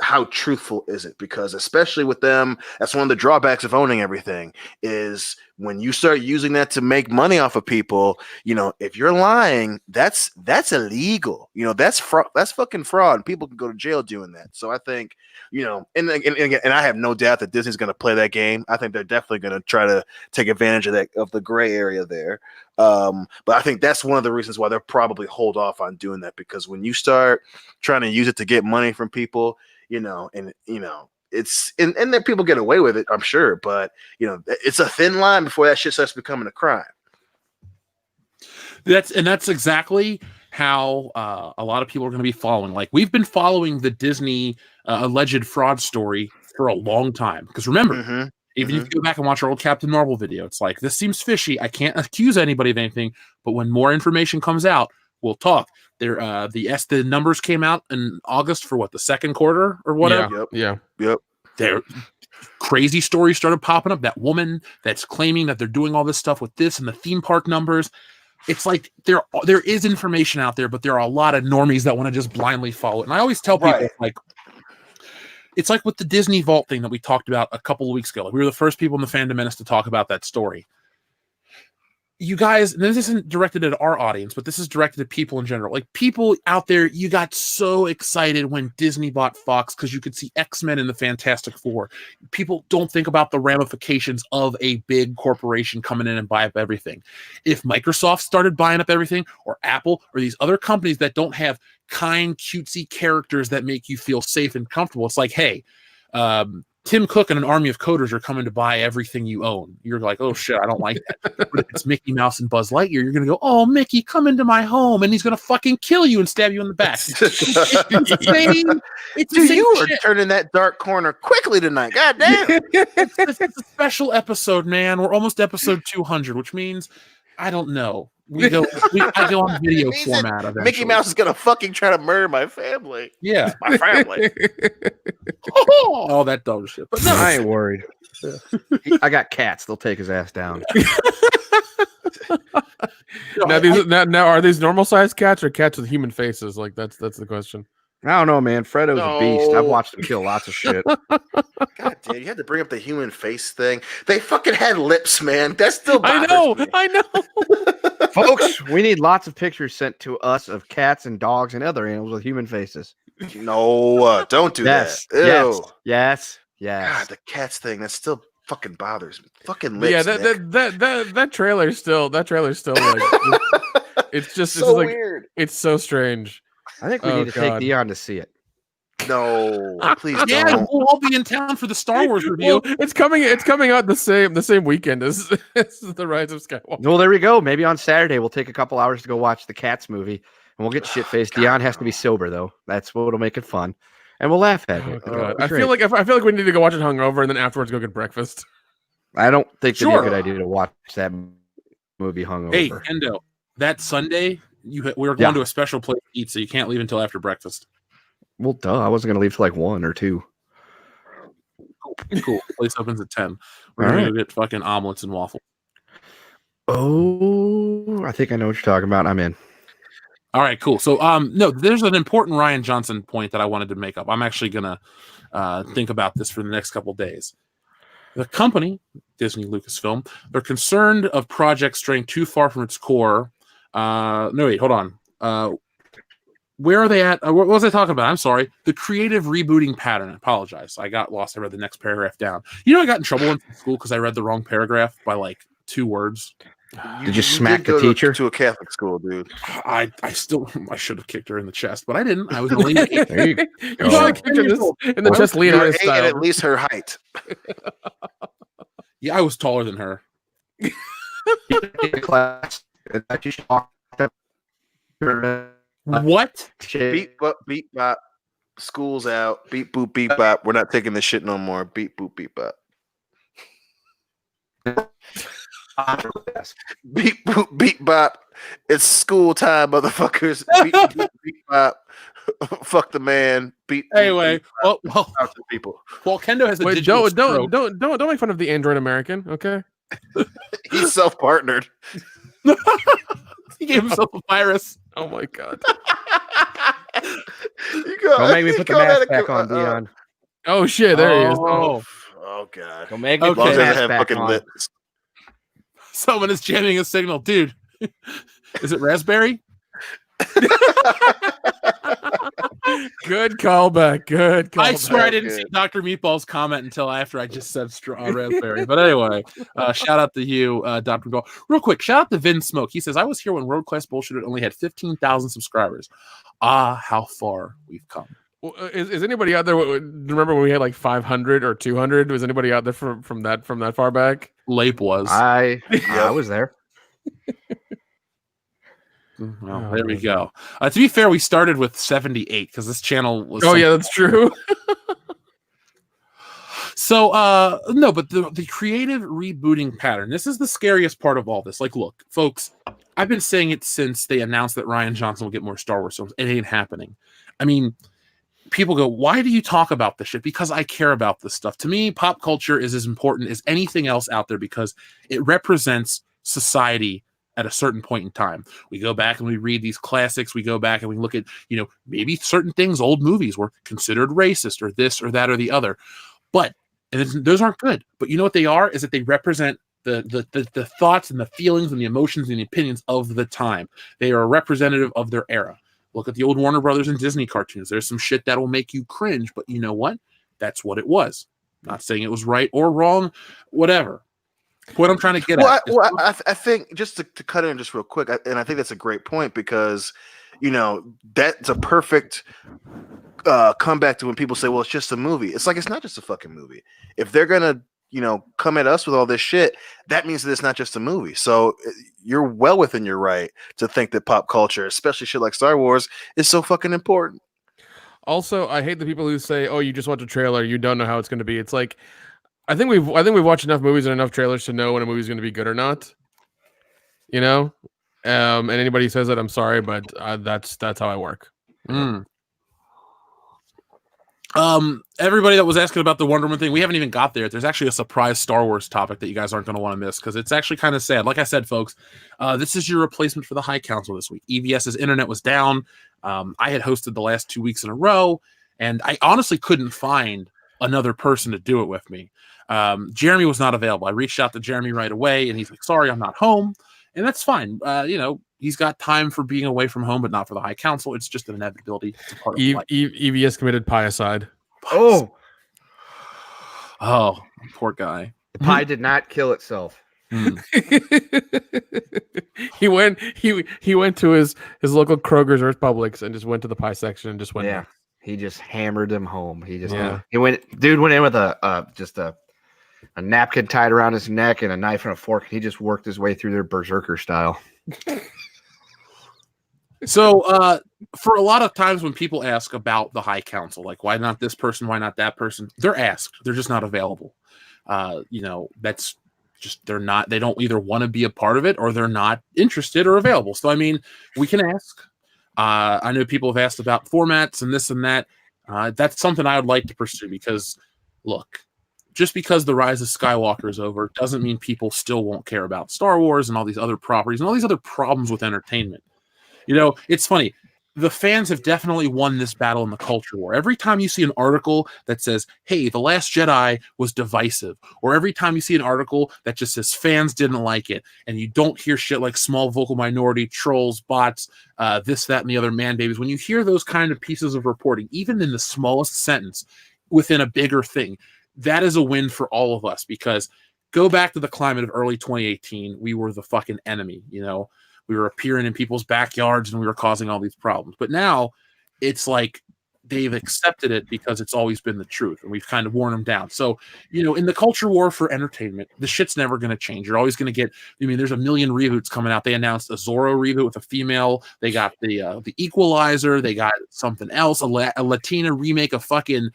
how truthful is it? Because especially with them, that's one of the drawbacks of owning everything. Is when you start using that to make money off of people. If you're lying, that's illegal. That's fucking fraud. And people can go to jail doing that. So I think. And I have no doubt that Disney's going to play that game. I think they're definitely going to try to take advantage of the gray area there. But I think that's one of the reasons why they'll probably hold off on doing that, because when you start trying to use it to get money from people, it's and then people get away with it, I'm sure. But it's a thin line before that shit starts becoming a crime. That's exactly how a lot of people are going to be following. Like we've been following the Disney alleged fraud story for a long time. Because remember, even if you go back and watch our old Captain Marvel video, it's like, this seems fishy. I can't accuse anybody of anything. But when more information comes out, we'll talk. The numbers came out in August for the second quarter or whatever. Yep. Their crazy stories started popping up. That woman that's claiming that they're doing all this stuff with this and the theme park numbers. It's like there is information out there, but there are a lot of normies that want to just blindly follow it. And I always tell people, it's like with the Disney Vault thing that we talked about a couple of weeks ago. Like we were the first people in the Fandom Menace to talk about that story. You guys, and this isn't directed at our audience, but this is directed at people in general. Like people out there, you got so excited when Disney bought Fox because you could see X-Men in the Fantastic Four. People don't think about the ramifications of a big corporation coming in and buy up everything. If Microsoft started buying up everything, or Apple, or these other companies that don't have kind, cutesy characters that make you feel safe and comfortable, it's like, hey, Tim Cook and an army of coders are coming to buy everything you own. You're like, oh shit, I don't like that. But if it's Mickey Mouse and Buzz Lightyear, you're going to go, oh, Mickey, come into my home, and he's going to fucking kill you and stab you in the back. You are turning that dark corner quickly tonight. God damn. It's a special episode, man. We're almost episode 200, which means, I don't know. I go on video He said format eventually. Mickey Mouse is gonna fucking try to murder my family. Yeah. My family. All that dumb shit. But no, I ain't worried. I got cats. They'll take his ass down. Now, are these normal sized cats or cats with human faces? Like that's the question. I don't know, man. Fredo's a beast. I've No. watched him kill lots of shit. God damn, you had to bring up the human face thing. They fucking had lips, man. That still I bothers me. know. Folks, we need lots of pictures sent to us of cats and dogs and other animals with human faces. No, don't do Yes, that. Ew. yes. God, the cats thing, that still fucking bothers me. Fucking lips. Yeah, Nick. that trailer's still like it's just so it's like weird. it's so strange. I think we need to take Dion to see it. No, please yeah, don't. we'll all be in town for the Star Wars review. Well, it's coming out the same weekend as the Rise of Skywalker. Well, there we go. Maybe on Saturday we'll take a couple hours to go watch the Cats movie, and we'll get shit faced. Dion has to be sober though. That's what'll make it fun, and we'll laugh at it. God. I feel like we need to go watch it hungover and then afterwards go get breakfast. I don't think it'd be Sure. a good idea to watch that movie hungover. Hey, Kendo, that Sunday we were going to a special place to eat, so you can't leave until after breakfast. Well, duh. I wasn't gonna leave till like 1 or 2. Cool. Place opens at 10. We're All gonna right. go get fucking omelets and waffles. Oh, I think I know what you're talking about. I'm in. All right, cool. So, no, there's an important Rian Johnson point that I wanted to make up. I'm actually gonna think about this for the next couple days. The company, Disney Lucasfilm, they're concerned of projects straying too far from its core. No, wait, hold on. Where are they at? What was I talking about? I'm sorry. The creative rebooting pattern. I apologize. I got lost. I read the next paragraph down. You know, I got in trouble in school because I read the wrong paragraph by like 2 words. Did you smack the go teacher? to a Catholic school, dude? I should have kicked her in the chest, but I didn't. I was only 8. There you You go. should have kicked her in the chest, You were Leonidas 8 and style. at least her height. Yeah, I was taller than her. Class. That you should talk to- What? Beep bop beep bop. School's out. Beep boop beep bop. We're not taking this shit no more. Beep boop beep bop. Beep boop beep bop. It's school time, motherfuckers. Beep boop beep bop. Fuck the man. Beep. boop, Anyway, beep, bop. well, Out to people. Kendo has a Wait, digital don't stroke. make fun of the Android American, okay? He's self-partnered. He gave himself a virus. Oh my god. Don't make me put the mask back on, Dion. Oh shit, there he is. Oh, Oh god. Don't make me Okay. put As the long as I mask have back fucking on. lips. someone is jamming a signal, dude. Is it raspberry? Good callback. Good callback. I swear I didn't good. see Dr. Meatball's comment until after I just said raspberry. But anyway, shout out to you, Dr. Meatball. Real quick, shout out to Vin Smoke. He says, I was here when World Class Bullshit only had 15,000 subscribers. Ah, how far we've come. Well, is anybody out there? Remember when we had like 500 or 200? Was anybody out there from that far back? Lape was. I was there. Well, there we go. To be fair, we started with 78 because this channel was. Oh yeah, that's true. So, no, but the creative rebooting pattern, this is the scariest part of all this. Like, look, folks, I've been saying it since they announced that Rian Johnson will get more Star Wars films. It ain't happening. I mean, people go, why do you talk about this shit? Because I care about this stuff. To me, pop culture is as important as anything else out there because it represents society at a certain point in time. We go back and we read these classics. We go back and we look at, maybe certain things, old movies were considered racist or this or that or the other. But those aren't good. But you know what they are? Is that they represent the thoughts and the feelings and the emotions and the opinions of the time. They are a representative of their era. Look at the old Warner Brothers and Disney cartoons. There's some shit that will make you cringe, but you know what? That's what it was. Not saying it was right or wrong, whatever. What I'm trying to get at. I think just to cut in just real quick, and I think that's a great point because, that's a perfect comeback to when people say, well, it's just a movie. It's like, it's not just a fucking movie. If they're going to, come at us with all this shit, that means that it's not just a movie. So you're well within your right to think that pop culture, especially shit like Star Wars, is so fucking important. Also, I hate the people who say, "Oh, you just watch a trailer, you don't know how it's going to be." It's like, I think we've watched enough movies and enough trailers to know when a movie's going to be good or not. And anybody who says that, I'm sorry, but that's how I work. Mm. Everybody that was asking about the Wonder Woman thing, we haven't even got there. There's actually a surprise Star Wars topic that you guys aren't going to want to miss because it's actually kind of sad. Like I said, folks, this is your replacement for the High Council this week. EVS's internet was down. I had hosted the last 2 weeks in a row, and I honestly couldn't find another person to do it with me. Jeremy was not available. I reached out to Jeremy right away, and he's like, "Sorry, I'm not home," and that's fine. He's got time for being away from home, but not for the High Council. It's just an inevitability. It's a part of life. EVS committed piecide. Oh, poor guy. the pie did not kill itself. He went to his local Kroger's or Publix and just went to the pie section and just went. Yeah, he just hammered him home. He just went in with a napkin tied around his neck and a knife and a fork. He just worked his way through their berserker style. So, for a lot of times when people ask about the High Council, like why not this person, why not that person, they're asked. They're just not available. That's just they don't either want to be a part of it or they're not interested or available. So, I mean, we can ask. I know people have asked about formats and this and that. That's something I would like to pursue because, look, just because the Rise of Skywalker is over doesn't mean people still won't care about Star Wars and all these other properties and all these other problems with entertainment. It's funny. The fans have definitely won this battle in the culture war. Every time you see an article that says, "Hey, The Last Jedi was divisive," or every time you see an article that just says fans didn't like it, and you don't hear shit like small vocal minority, trolls, bots, this, that, and the other man babies, when you hear those kind of pieces of reporting, even in the smallest sentence within a bigger thing, that is a win for all of us because go back to the climate of early 2018, we were the fucking enemy, We were appearing in people's backyards and we were causing all these problems. But now it's like they've accepted it because it's always been the truth and we've kind of worn them down. So, in the culture war for entertainment, the shit's never going to change. You're always going to get, there's a million reboots coming out. They announced a Zorro reboot with a female. They got the Equalizer. They got something else, a Latina remake of fucking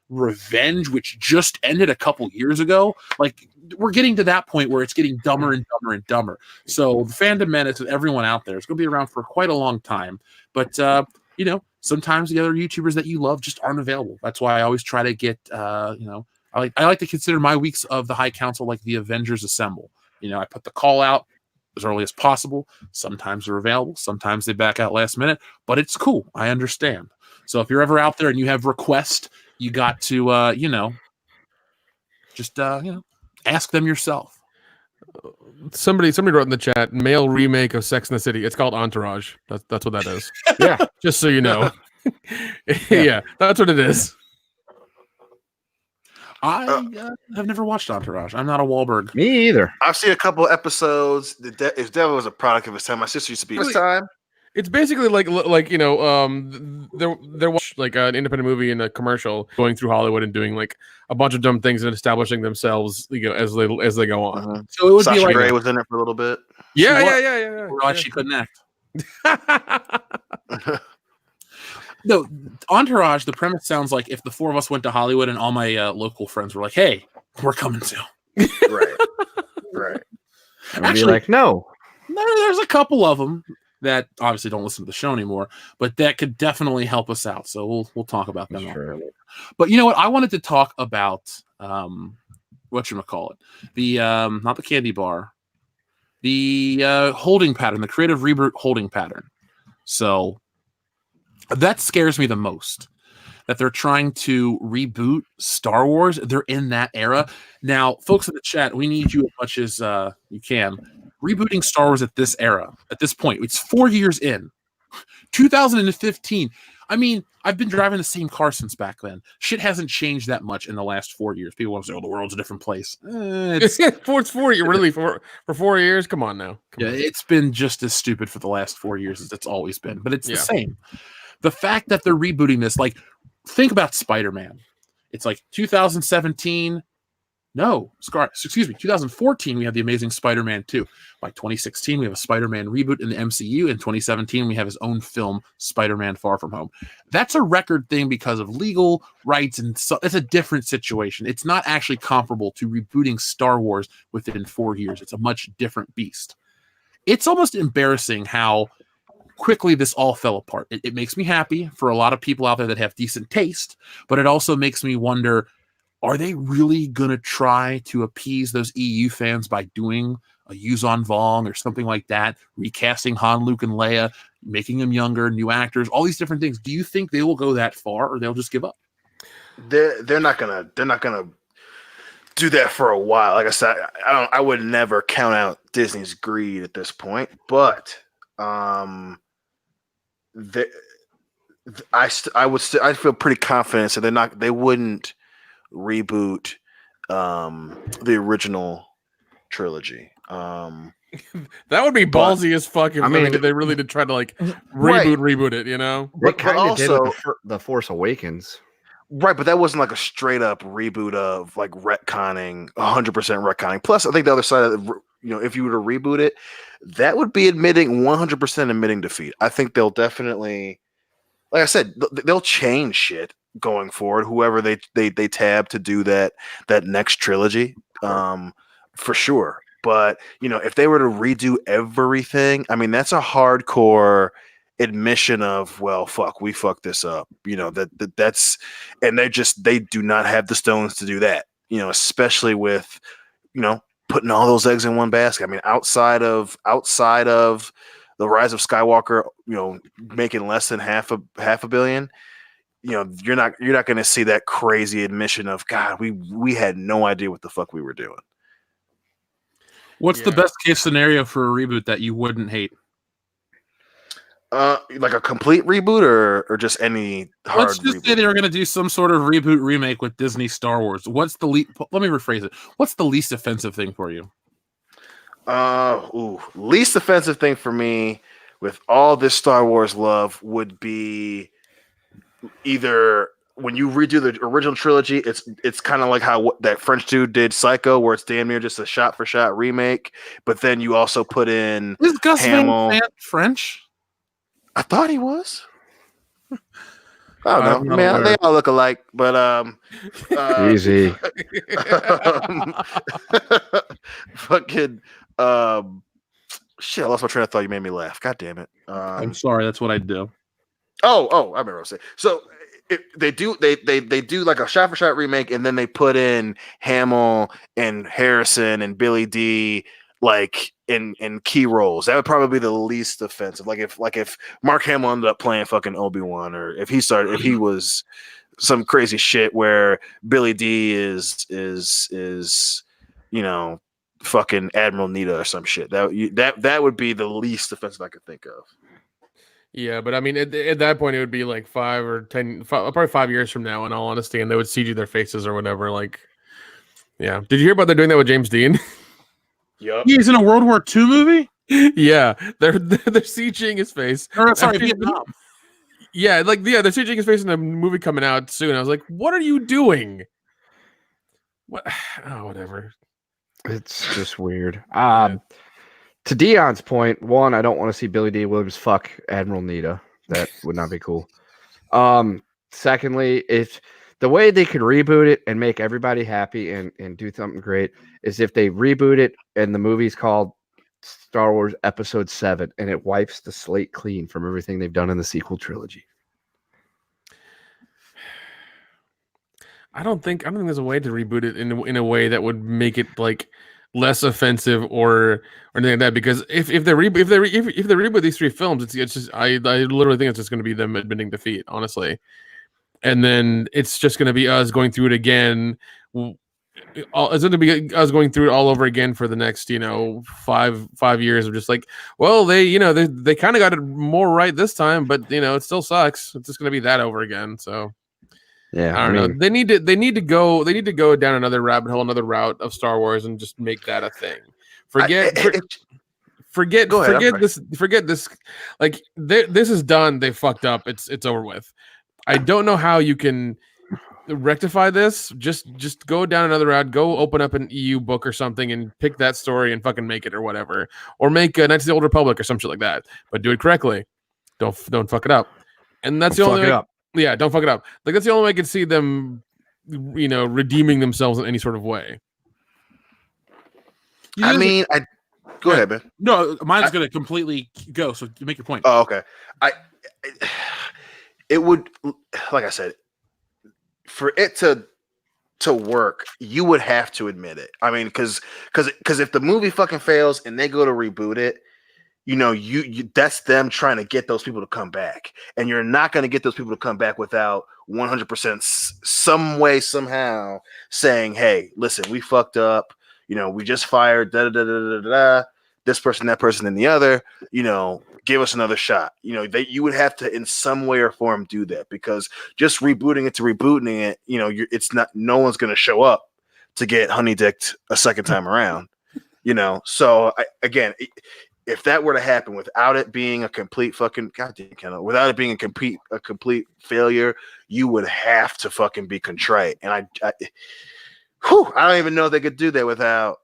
Revenge, which just ended a couple years ago. Like, we're getting to that point where it's getting dumber and dumber and dumber. So the fandom menace with everyone out there is going to be around for quite a long time. But sometimes the other YouTubers that you love just aren't available. That's why I always try to get I like to consider my weeks of the High Council like the Avengers Assemble. I put the call out as early as possible. Sometimes they're available, sometimes they back out last minute, but it's cool. I understand. So if you're ever out there and you have requests, you got to ask them yourself. Somebody wrote in the chat, male remake of Sex and the City. It's called Entourage. That's what that is. Yeah, just so you know. Yeah, that's what it is. I have never watched Entourage. I'm not a Wahlberg. Me either. I've seen a couple episodes. If Devil was a product of his time, my sister used to be his time. It's basically like there was like an independent movie and a commercial going through Hollywood and doing like a bunch of dumb things and establishing themselves, as they go on. Uh-huh. So it would Sasha be like Grey was in it for a little bit. Yeah. She couldn't act. No, Entourage. The premise sounds like if the four of us went to Hollywood and all my local friends were like, "Hey, we're coming too." Right. I'd be like, no, there's a couple of them that obviously don't listen to the show anymore, but that could definitely help us out. So we'll talk about them later. But you know what? I wanted to talk about whatchamacallit, the not the candy bar, the holding pattern, the creative reboot holding pattern. So that scares me the most. That they're trying to reboot Star Wars. They're in that era. Now, folks in the chat, we need you as much as you can. Rebooting Star Wars at this era, at this point, it's 4 years in. 2015. I mean, I've been driving the same car since back then. Shit hasn't changed that much in the last 4 years. People want to say, "Oh, the world's a different place." It's 4 years, really, for 4 years. Come on now. Come on. It's been just as stupid for the last 4 years as it's always been. But it's the same. The fact that they're rebooting this, like, think about Spider-Man. It's like 2017. No, excuse me, 2014, we have The Amazing Spider-Man 2. By 2016, we have a Spider-Man reboot in the MCU. In 2017, we have his own film, Spider-Man Far From Home. That's a record thing because of legal rights, and so it's a different situation. It's not actually comparable to rebooting Star Wars within 4 years. It's a much different beast. it's almost embarrassing how quickly this all fell apart. It makes me happy for a lot of people out there that have decent taste, but it also makes me wonder, are they really going to try to appease those EU fans by doing a Yuzon Vong or something like that, recasting Han, Luke, and Leia, making them younger, new actors, all these different things? Do you think they will go that far, or they'll just give up? They're not gonna do that for a while. Like I said, I would never count out Disney's greed at this point, but I feel pretty confident that they wouldn't reboot the original trilogy. That would be ballsy as fuck if they really did try to like reboot it, you know? They kind of did with the Force Awakens. Right, but that wasn't like a straight up reboot of like retconning, 100% retconning. Plus, I think the other side of if you were to reboot it, that would be 100% admitting defeat. I think they'll definitely, like I said, they'll change shit going forward. Whoever they tab to do that next trilogy, for sure. But if they were to redo everything, I mean, that's a hardcore admission of, well, fuck, we fucked this up. That's, and they do not have the stones to do that. Especially with putting all those eggs in one basket. I mean, outside of the Rise of Skywalker, making less than half a billion. You're not going to see that crazy admission of, God, we had no idea what the fuck we were doing. What's the best case scenario for a reboot that you wouldn't hate? Like a complete reboot or just any hard Let's just reboot? say they were going to do some sort of reboot remake with Disney Star Wars. Let me rephrase it. What's the least offensive thing for you? Least offensive thing for me with all this Star Wars love would be either when you redo the original trilogy, it's kind of like how that French dude did Psycho, where it's damn near just a shot for shot remake, but then you also put in Is Gus Van Hamill. Sant French? I thought he was. I don't know, man. They all look alike, but easy. Fucking shit! I lost my train of thought. You made me laugh. God damn it! I'm sorry. That's what I do. Oh, I remember what I was saying. So they do like a shot for shot remake, and then they put in Hamill and Harrison and Billy D like in key roles. That would probably be the least offensive. Like if Mark Hamill ended up playing fucking Obi-Wan, or if he was some crazy shit where Billy D is fucking Admiral Nita or some shit. That would be the least offensive I could think of. Yeah, but I mean, at that point, it would be like 5 or 10, probably 5 years from now, in all honesty, and they would CG their faces or whatever. Like, yeah. Did you hear about they're doing that with James Dean? Yep. He's in a World War II movie? Yeah, they're CGing his face. Sorry, Vietnam. Yeah, they're CGing his face in a movie coming out soon. I was like, what are you doing? What? Oh, whatever. It's just weird. To Dion's point, one, I don't want to see Billy D. Williams fuck Admiral Nita. That would not be cool. Secondly, if the way they could reboot it and make everybody happy and do something great is if they reboot it and the movie's called Star Wars Episode 7 and it wipes the slate clean from everything they've done in the sequel trilogy. I don't think there's a way to reboot it in a way that would make it like less offensive or anything like that. Because if they reboot these 3 films, it's just I literally think it's just going to be them admitting defeat, honestly. And then it's just going to be us going through it again. It's going to be us going through it all over again for the next 5 years of just like, well, they kind of got it more right this time, but it still sucks. It's just going to be that over again. So. Yeah, I don't know. They need to go down another rabbit hole, another route of Star Wars, and just make that a thing. Forget this. Like this is done. They fucked up. It's over with. I don't know how you can rectify this. Just go down another route. Go open up an EU book or something and pick that story and fucking make it or whatever, or make Knights of the Old Republic or some shit like that. But do it correctly. Don't fuck it up. And that's the only way. Yeah, don't fuck it up. Like that's the only way I could see them, redeeming themselves in any sort of way. I mean, Go ahead, man. No, mine's going to completely go. So make your point. Oh, okay. It would, like I said, for it to work, you would have to admit it. I mean, because if the movie fucking fails and they go to reboot it, you know, you that's them trying to get those people to come back, and you're not going to get those people to come back without 100% some way somehow saying, "Hey, listen, we fucked up. You know, we just fired this person, that person, and the other. You know, give us another shot." You know, you would have to in some way or form do that, because just rebooting it to rebooting it, you know, it's not. No one's going to show up to get honey dicked a second time around. You know, so again. If that were to happen without it being a complete fucking without it being a complete failure, you would have to fucking be contrite. And I don't even know if they could do that without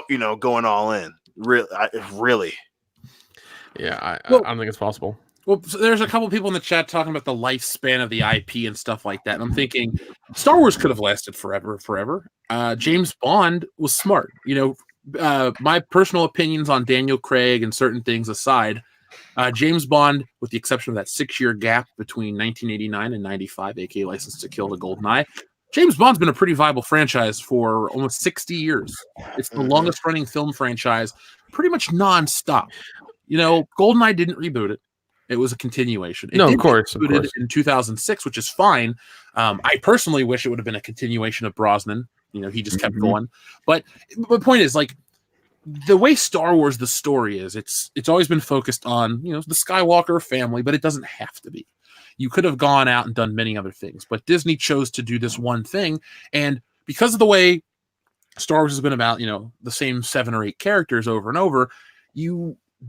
you know, going all in. Really. Yeah, I don't think it's possible. Well, so there's a couple people in the chat talking about the lifespan of the IP and stuff like that. And I'm thinking Star Wars could have lasted forever. James Bond was smart. You know, my personal opinions on Daniel Craig and certain things aside, James Bond, with the exception of that 6-year gap between 1989 and 95, aka License to Kill to GoldenEye, James Bond's been a pretty viable franchise for almost 60 years. It's the longest running film franchise, pretty much nonstop. You know, GoldenEye didn't reboot it. It was a continuation. It of course. In 2006, which is fine. I personally wish it would have been a continuation of Brosnan. You know, he just kept going. But the point is, like, the way Star Wars, the story is, it's always been focused on, you know, the Skywalker family, but it doesn't have to be. You could have gone out and done many other things, but Disney chose to do this one thing. And because of the way Star Wars has been about, you know, the same 7 or 8 characters over and over,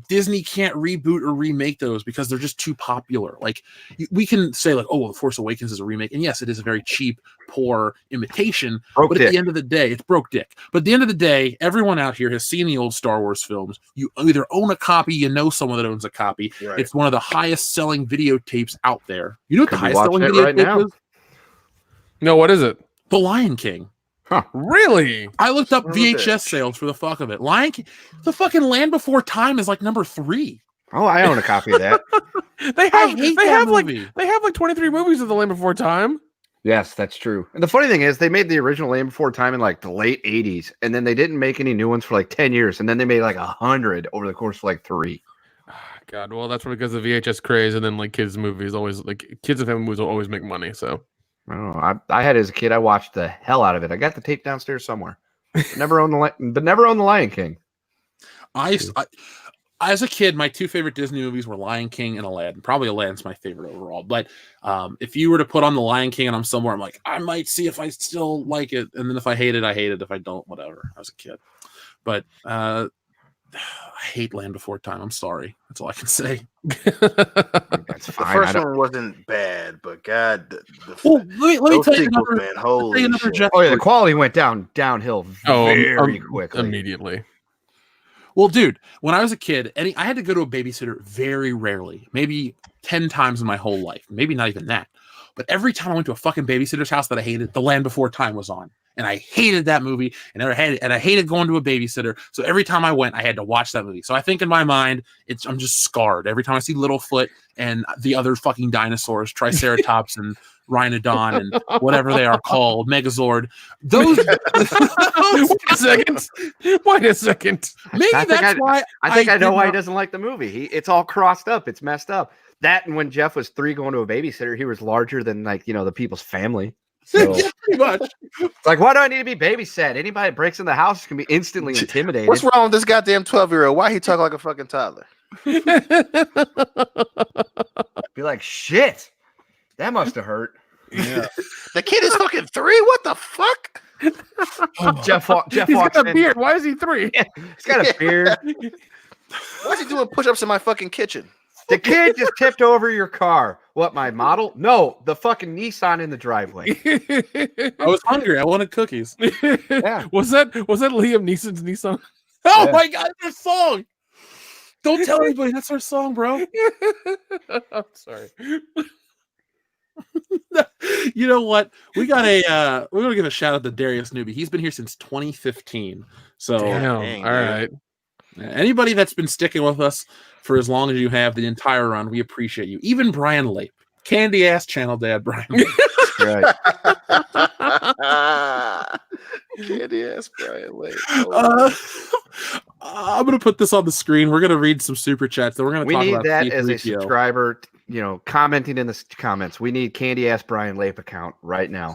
Disney can't reboot or remake those because they're just too popular. Like, we can say, like, oh, well, The Force Awakens is a remake, and yes, it is a very cheap, poor imitation. At the end of the day, it's broke dick. But at the end of the day, everyone out here has seen the old Star Wars films. You either own a copy, you know someone that owns a copy. Right. It's one of the highest selling videotapes out there. You know what the highest selling videotape is? No, what is it? The Lion King. Huh. Really? I looked up VHS sales for the fuck of it. Lion King, the fucking Land Before Time is like number 3. Oh, I own a copy of that. They have like 23 movies of the Land Before Time. Yes, that's true. And the funny thing is, they made the original Land Before Time in like the late 80s, and then they didn't make any new ones for like 10 years, and then they made like 100 over the course of like 3. God, well, that's because of VHS craze, and then like kids movies always, like kids and family movies will always make money. So I had as a kid, I watched the hell out of it. I got the tape downstairs somewhere. Never owned the Lion King. I as a kid, my 2 favorite Disney movies were Lion King and Aladdin. Probably Aladdin's my favorite overall. But if you were to put on the Lion King and I'm somewhere, I'm like, I might see if I still like it. And then if I hate it, I hate it. If I don't, whatever. I was a kid. But I hate Land Before Time. I'm sorry. That's all I can say. That's fine. The first one wasn't bad, but God, let me tell you another, man. Holy shit. Oh yeah, the quality went downhill very quickly. Immediately. Well, dude, when I was a kid, I had to go to a babysitter very rarely, maybe 10 times in my whole life, maybe not even that. But every time I went to a fucking babysitter's house that I hated, The Land Before Time was on. And I hated that movie, and I hated going to a babysitter. So every time I went, I had to watch that movie. So I think in my mind, I'm just scarred. Every time I see Littlefoot and the other fucking dinosaurs, Triceratops and Rhinodon and whatever they are called, Megazord. Those. Wait a second. Maybe that's why. I think I know why he doesn't like the movie. It's all crossed up. It's messed up. That, and when Jeff was 3 going to a babysitter, he was larger than, like, you know, the people's family. So, yeah, pretty much. It's like, why do I need to be babysat? Anybody that breaks in the house can be instantly intimidated. What's wrong with this goddamn 12-year-old? Why he talk like a fucking toddler? Be like, shit, that must have hurt. Yeah. The kid is fucking 3. What the fuck? Jeff He's got a beard. Why is he 3? Yeah, he's got a beard. Why is he doing push-ups in my fucking kitchen? The kid just tipped over your car. What, my model? No, the fucking Nissan in the driveway. I was hungry. I wanted cookies. Yeah. Was that Liam Neeson's Nissan? Oh my God, that's our song. Don't tell anybody that's our song, bro. I'm sorry. You know what? We're gonna give a shout out to Darius Newby. He's been here since 2015. So Damn. All right. Anybody that's been sticking with us for as long as you have, the entire run, we appreciate you. Even Brian Lape, candy ass channel dad Brian Lape. Right. Candy ass Brian Lake. I'm gonna put this on the screen. We're gonna read some super chats. Then we're gonna We talk need about that as a C3PO. subscriber, commenting in the comments. We need Candy Ass Brian Lape account right now.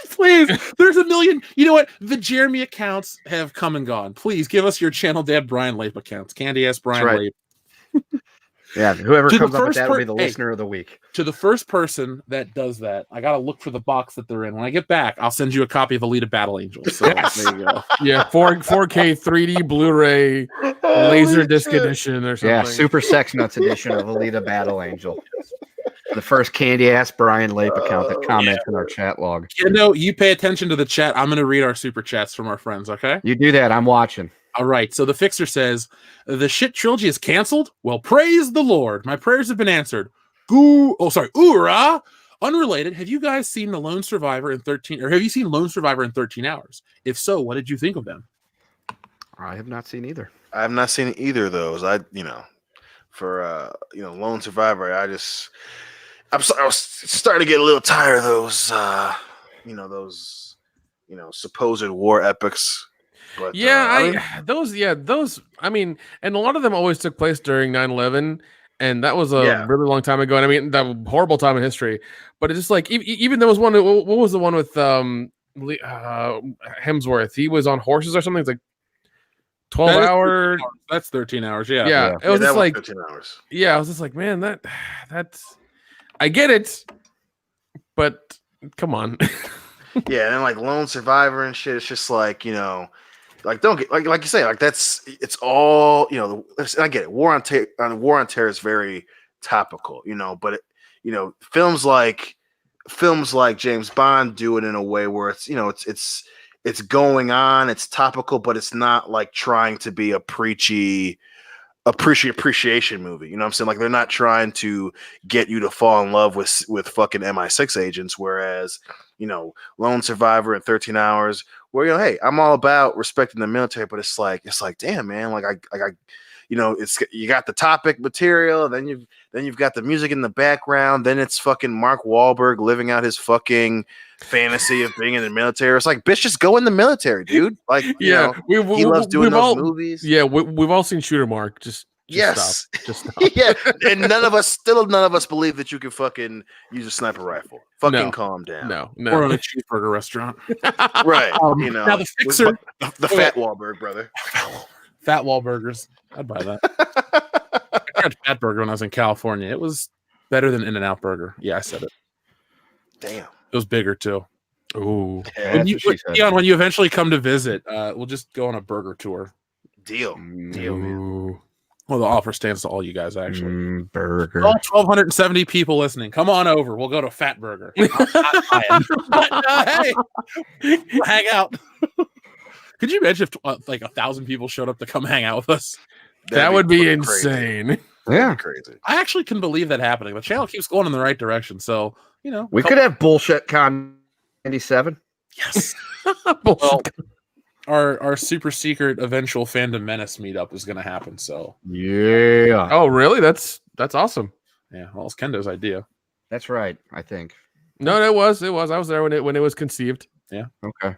Please, there's a million. You know what? The Jeremy accounts have come and gone. Please give us your channel dad Brian Lape accounts. Candy ass Brian right. Lape. Yeah, whoever To the comes up with first that will be the hey, listener of the week. To the first person that does that, I gotta look for the box that they're in. When I get back, I'll send you a copy of Alita Battle Angel. So there you go. Yeah, 4K 3D Blu-ray laser disc edition or something. Yeah, Super Sex Nuts edition of Alita Battle Angel. The first Candy Ass Brian Lape account that comments in our chat log. You pay attention to the chat. I'm gonna read our super chats from our friends. Okay. You do that. I'm watching. All right, so the Fixer says, the shit trilogy is canceled? Well, praise the Lord. My prayers have been answered. Hoorah! Unrelated, have you guys seen The Lone Survivor in 13, or have you seen Lone Survivor in 13 Hours? If so, what did you think of them? I have not seen either. I have not seen either of those. For Lone Survivor, I was starting to get a little tired of those supposed war epics. But, those, I mean, and a lot of them always took place during 9/11, and that was a really long time ago. And I mean, that horrible time in history. But it's just like, even there was one. What was the one with Hemsworth? He was on horses or something. It's like 12 hours. That's 13 hours. Yeah. Yeah. It was just like 13 hours. Yeah, I was just like, man, that's I get it, but come on. Yeah, and then like Lone Survivor and shit, it's just like, don't get like you say, like it's all, I get it. War on Terror is very topical, but films like James Bond do it in a way where it's it's going on, it's topical, but it's not like trying to be a preachy appreciation movie. You know what I'm saying? Like, they're not trying to get you to fall in love with fucking MI6 agents, whereas Lone Survivor and 13 Hours, where hey, I'm all about respecting the military, but it's like damn, man, it's you got the topic material, then you've got the music in the background, then it's fucking Mark Wahlberg living out his fucking fantasy of being in the military. It's like, bitch, just go in the military, dude. Like, he loves doing those movies. Yeah, we've all seen Shooter Mark. Just yes, stop. Just stop. Yeah, and none of us believe that you can fucking use a sniper rifle. Fucking calm down. No. Or on a cheeseburger restaurant. Right. Now the Fixer, the Fat Wahlberg brother. Fat Wahlburgers. I'd buy that. I had Fat Burger when I was in California. It was better than In-N-Out Burger. Yeah, I said it. Damn. It was bigger too. Ooh. Yeah, When you eventually come to visit, we'll just go on a burger tour. Deal. Ooh. Well, the offer stands to all you guys, actually. Burger. All 1,270 people listening, come on over. We'll go to Fat Burger. Hey, hang out. Could you imagine if 1,000 people showed up to come hang out with us? That would be crazy. insane. Yeah. Crazy. I actually can believe that happening. The channel keeps going in the right direction. So, we could have bullshit Con 97. Yes. Bullshit. Well, our super secret eventual fandom menace meetup is going to happen. So, Yeah. Oh, really? That's awesome. yeah. Well, it's Kendo's idea. That's right, I think. No, it was. I was there when it was conceived. Yeah. Okay.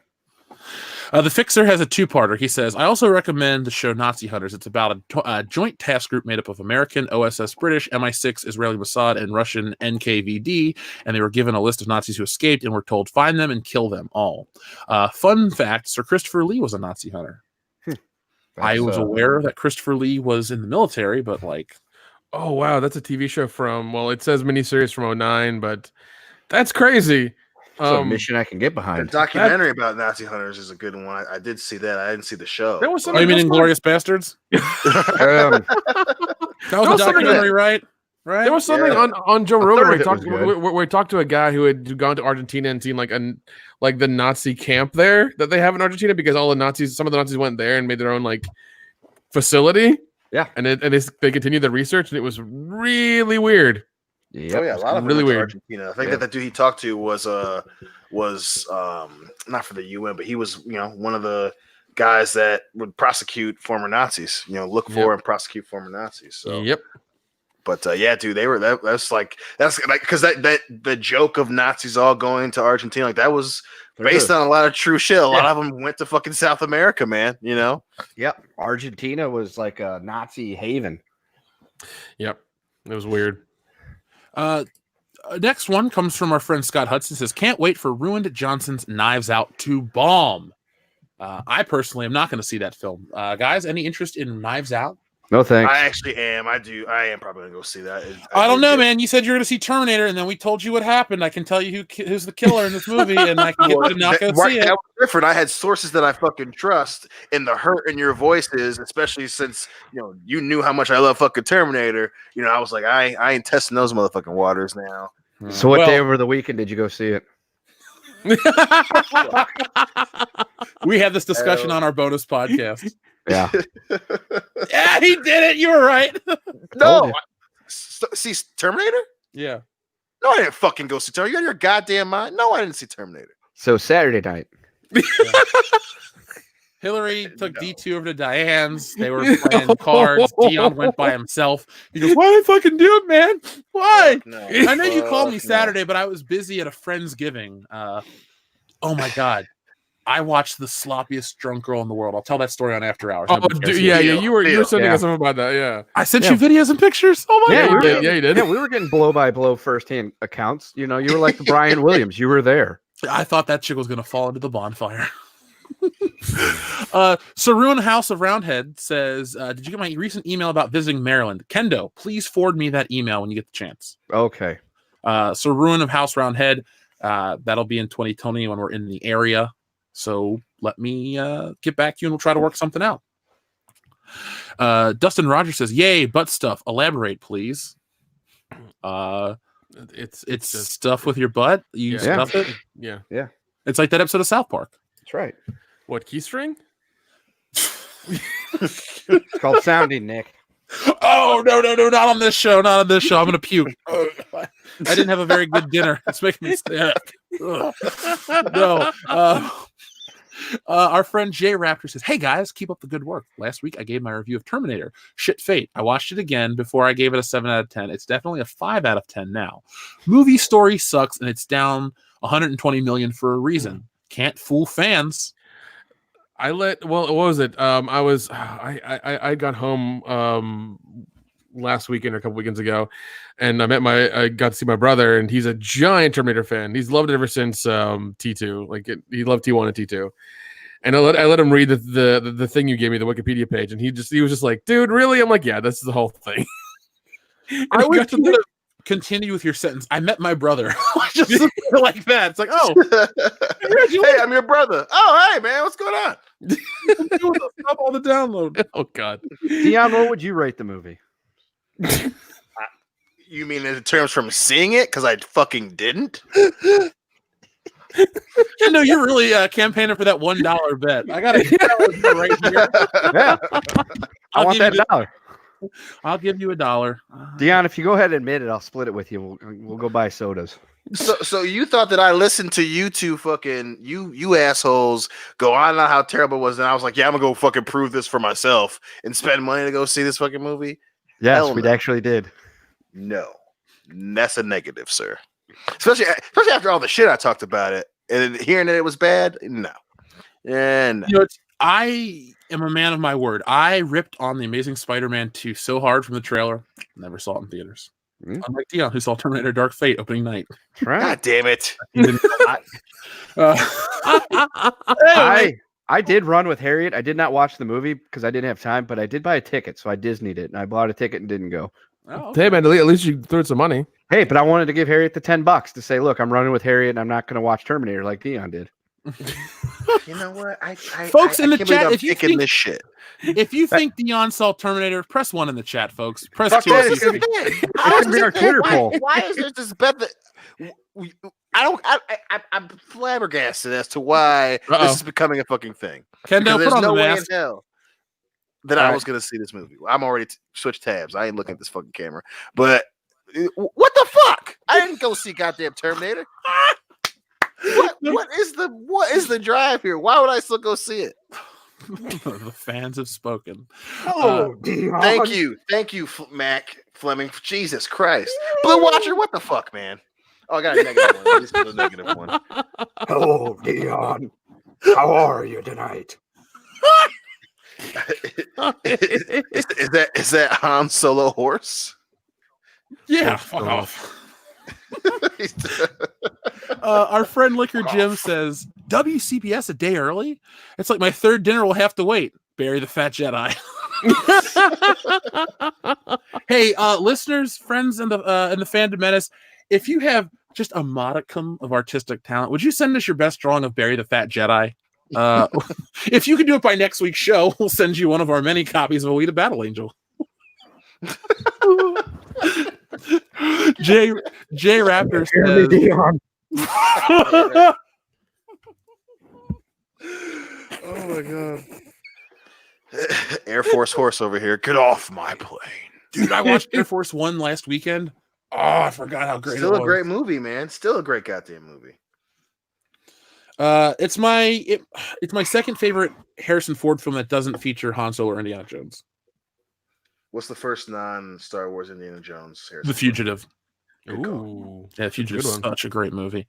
The Fixer has a two-parter. He says, I also recommend the show Nazi Hunters. It's about a joint task group made up of American, OSS British, MI6, Israeli Mossad, and Russian NKVD, and they were given a list of Nazis who escaped and were told, find them and kill them all. Fun fact, Sir Christopher Lee was a Nazi hunter. I was aware that Christopher Lee was in the military, but Oh, wow. That's a TV show it says miniseries from 2009, but that's crazy. It's a mission I can get behind. The documentary about Nazi hunters is a good one. I did see that. I didn't see the show. There was Oh, you mean Inglourious Bastards? That was a documentary, right? Right. There was something on Joe Rogan where he talked to a guy who had gone to Argentina and seen like the Nazi camp there that they have in Argentina, because some of the Nazis went there and made their own facility. Yeah, and they continued the research, and it was really weird. Yep. Oh yeah, a lot of really weird. Argentina. I think that dude he talked to was not for the UN, but he was one of the guys that would prosecute former Nazis. Look for and prosecute former Nazis. So Yep. But yeah, dude, they were that's like because that the joke of Nazis all going to Argentina, like that was based on a lot of true shit. A lot of them went to fucking South America, man. Yep. Argentina was like a Nazi haven. Yep. It was weird. Next one comes from our friend Scott Hudson. Says, can't wait for Ruined Johnson's Knives Out to bomb. I personally am not going to see that film. Guys, any interest in Knives Out? No thanks. I actually am. I am probably going to go see that. I don't know, man. You said you were going to see Terminator, and then we told you what happened. I can tell you who's the killer in this movie, and I can get you to not go see it. That was different. I had sources that I fucking trust in the hurt in your voices, especially since you knew how much I love fucking Terminator. I was like, I ain't testing those motherfucking waters now. So what day over the weekend did you go see it? We had this discussion on our bonus podcast. Yeah. Yeah, he did it. You were right. No. See Terminator? Yeah. No, I didn't fucking go see Terminator. You out of your goddamn mind? No, I didn't see Terminator. So Saturday night. Hillary took D2 over to Diane's. They were playing cards. Dion went by himself. He goes, why did I fucking do it, man? Why? No. I know you called me Saturday, but I was busy at a friend's giving. Oh, my God. I watched the sloppiest drunk girl in the world. I'll tell that story on After Hours. Oh, yeah. You were sending us something about that. Yeah, I sent you videos and pictures. Oh my God. You did. Yeah, we were getting blow by blow firsthand accounts. You were like the Brian Williams. You were there. I thought that chick was going to fall into the bonfire. Saroon House of Roundhead says, did you get my recent email about visiting Maryland? Kendo, please forward me that email when you get the chance. Okay. Saroon of House Roundhead, that'll be in 2020 when we're in the area. So let me get back to you and we'll try to work something out. Dustin Rogers says, yay, butt stuff. Elaborate, please. It's just stuff with your butt. You stuff it. Yeah. Yeah. It's like that episode of South Park. That's right. What, keystring? It's called sounding, Nick. Oh, no, not on this show. Not on this show. I'm going to puke. I didn't have a very good dinner. It's making me sick. No. Our friend Jay Raptor says, hey guys, keep up the good work. Last week I gave my review of Terminator. Shit fate. I watched it again before I gave it a 7 out of 10. It's definitely a 5 out of 10 now. Movie story sucks and it's down 120 million for a reason. Can't fool fans. What was it? I got home last weekend or a couple weekends ago, and I got to see my brother, and he's a giant Terminator fan. He's loved it ever since T2. He loved T1 and T2. And I let him read the thing you gave me, the Wikipedia page, and he was just like, dude, really? I'm like, yeah, that's the whole thing. I wish you would have continued with your sentence. I met my brother. Just like that. It's like, oh, hey, I'm your brother. Oh, hey, man, what's going on? Stop all the download. Oh God, Dion, what would you rate the movie? You mean in terms from seeing it? Because I fucking didn't. No, you're really campaigning for that $1 bet. I got it right here. Yeah. I want that $1. I'll give you $1. Dion, if you go ahead and admit it, I'll split it with you. We'll go buy sodas. So you thought that I listened to you two fucking you assholes go on about how terrible it was, and I was like, yeah, I'm gonna go fucking prove this for myself and spend money to go see this fucking movie? Yes, we actually did. No, that's a negative, sir. Especially after all the shit I talked about it and hearing that it was bad. No, and I am a man of my word. I ripped on the Amazing Spider-Man 2 so hard from the trailer, never saw it in theaters. Unlike Dion, who saw Terminator Dark Fate opening night. Right. God damn it. I did run with Harriet. I did not watch the movie because I didn't have time, but I did buy a ticket, so I Disneyed it, and I bought a ticket and didn't go. Oh, okay. Hey, man, at least you threw some money. Hey, but I wanted to give Harriet the $10 to say, look, I'm running with Harriet, and I'm not going to watch Terminator like Dion did. You know what? Folks in the chat, if you think Dion saw Terminator, press 1 in the chat, folks. Press 2. It's going to be our Twitter poll. Why is there this bet that I'm flabbergasted as to why this is becoming a fucking thing. Kendo, there's put on no the way in mask. hell that I was going to see this movie. I'm already switched tabs. I ain't looking at this fucking camera. But what the fuck? I didn't go see goddamn Terminator. What is the drive here? Why would I still go see it? The fans have spoken. Dion. Thank you, Mac Fleming. Jesus Christ, Blue Watcher, what the fuck, man? Oh, I got a negative one. This is a negative one. Hello, Dion. How are you tonight? Is that Han Solo horse? Yeah, fuck off. Our friend Liquor Jim says, WCBS a day early? It's like my third dinner will have to wait. Bury the Fat Jedi. Hey, listeners, friends in the Fandom Menace, if you have just a modicum of artistic talent, would you send us your best drawing of Bury the Fat Jedi? If you can do it by next week's show, we'll send you one of our many copies of Alita Battle Angel. J Raptor says, oh my god. Air Force Horse over here. Get off my plane. dude, I watched Air Force One last weekend. Oh, I forgot how great Still it was. a great movie, man. Still a great goddamn movie. It's my second favorite Harrison Ford film that doesn't feature Han Solo or Indiana Jones. What's the first non-Star Wars Indiana Jones? The Fugitive. Good call. Ooh. Yeah, Fugitive is Good one. such a great movie.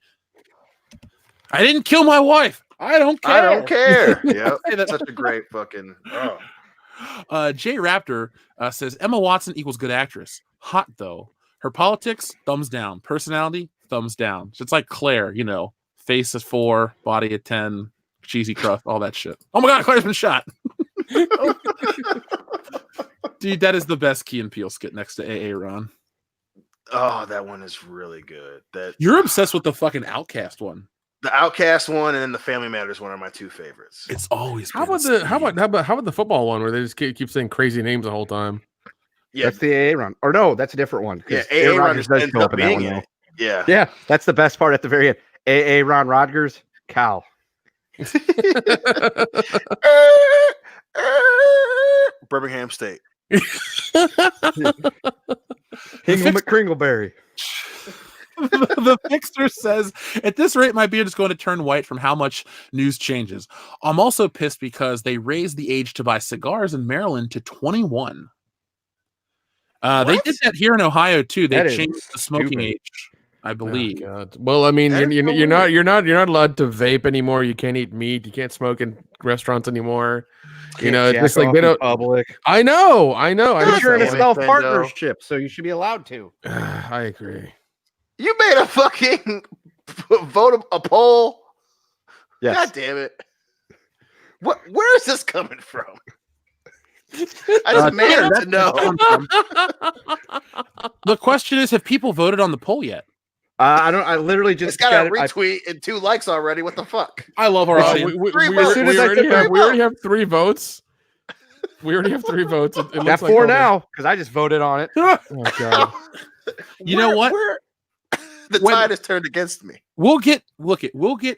I didn't kill my wife. I don't care. I don't care. Yep. Say that. Such a great fucking. Oh. J Raptor says Emma Watson equals good actress. Hot though. Her politics, thumbs down. Personality, thumbs down. So it's like Claire, you know, face is 4, body a 10, cheesy crust, all that shit. Oh my god, Claire's been shot. Dude, that is the best Key and Peele skit next to AA Ron. Oh, that one is really good. That You're obsessed with the fucking Outcast one. the Outcast one and then the Family Matters one are my two favorites. It's always How been about the football one where they just keep saying crazy names the whole time? Yeah, That's the AA run. Or no, that's a different one. 'cause yeah. Aaron AA Rodgers Rodgers does ends show up up in that being one, it. though. Yeah. Yeah, that's the best part at the very end. AA Ron Rodgers, Cal. Birmingham State. Hingle McCringleberry. The Fixer says, at this rate, my beard is going to turn white from how much news changes. I'm also pissed because they raised the age to buy cigars in Maryland to 21. They What? did that here in Ohio too. They That is changed the smoking stupid. age, I believe. Oh, God. Well, I mean, That is so you're not allowed to vape anymore. You can't eat meat. You can't smoke in restaurants anymore. You know, it's just like they don't. Public. I know. I But you're in a Damn it, self Bendo. partnership, so you should be allowed to. I agree. You made a fucking vote a poll. Yes. God damn it. Where is this coming from? I demand to know. The question is, have people voted on the poll yet? I don't. I literally just It's got a it. I- retweet and 2 likes already. What the fuck? I love our audience. We Three votes. As soon as I already said have, three we already votes. have 3 votes. We already have 3 votes. It got looks like 4 all the- now because I just voted on it. Oh God. You know what? The When- tide has turned against me. We'll get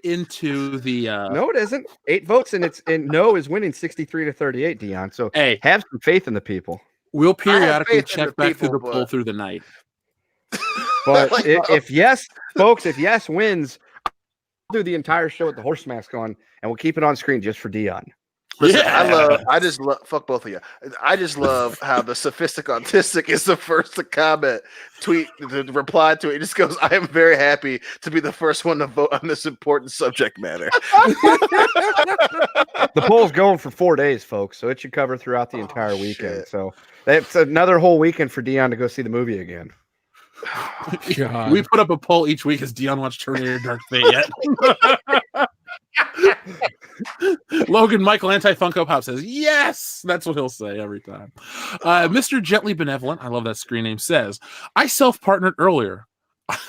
into the No, it isn't. 8 votes and no is winning 63-38, Dion. So hey, have some faith in the people. we'll periodically faith in check the back through people, the poll but- through the night. But Like, if yes, folks, if yes wins, I'll do the entire show with the horse mask on, and we'll keep it on screen just for Dion. Listen, Yeah. I just love fuck both of you. I just love how the sophistic autistic is the first to comment, tweet, the reply to it. He just goes, I am very happy to be the first one to vote on this important subject matter. The poll's going for 4 days, folks, so it should cover throughout the entire weekend. shit. So it's another whole weekend for Dion to go see the movie again. God. We put up a poll each week as Dion watched Terminator Dark Fate yet. Logan Michael Anti Funko Pop says, yes, that's what he'll say every time. Mr. Gently Benevolent, I love that screen name, says, I self-partnered earlier.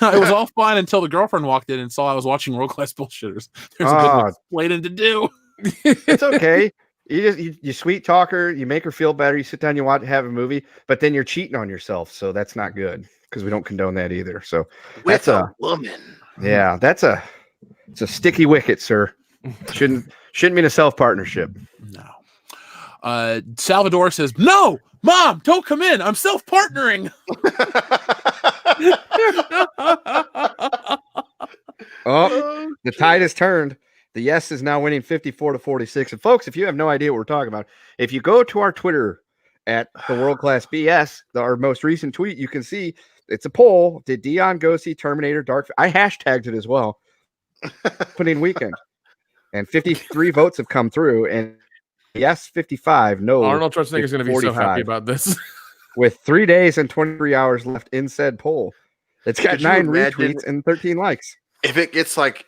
I was all fine until the girlfriend walked in and saw I was watching World Class Bullshitters. There's a good explaining to do. It's okay. You sweet talk her, you make her feel better, you sit down, you have a movie, but then you're cheating on yourself, so that's not good because we don't condone that either. So With that's a woman. yeah, it's a sticky wicket, sir. Shouldn't be in a self partnership. No. Salvador says, no, Mom, don't come in. I'm self-partnering. Oh, the tide has turned. The yes is now winning 54-46. And folks, if you have no idea what we're talking about, if you go to our Twitter at the World Class BS, our most recent tweet, you can see it's a poll. Did Dion go see Terminator Dark? I hashtagged it as well. Opening weekend. And 53 votes have come through. And yes, 55. No. Arnold Schwarzenegger is going to be so 45. happy about this. With 3 days and 23 hours left in said poll. It's got Could you 9 imagine- retweets and 13 likes. If it gets like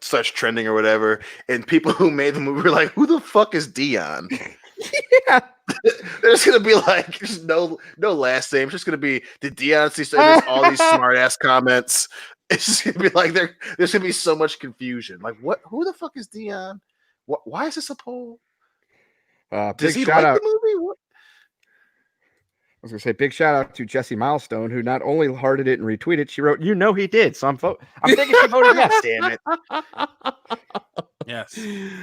such trending or whatever, and people who made the movie are like, "Who the fuck is Dion?" Yeah. There's gonna be like just no last name. It's just gonna be did Dion see all these smart ass comments. It's just gonna be like there's gonna be so much confusion. Like what? Who the fuck is Dion? Why is this a poll? Does Big he shout like out. the movie? What? I was going to say big shout out to Jessie Milestone, who not only hearted it and retweeted, she wrote, "You know he did." So I'm thinking she voted yes. Damn it! Yes.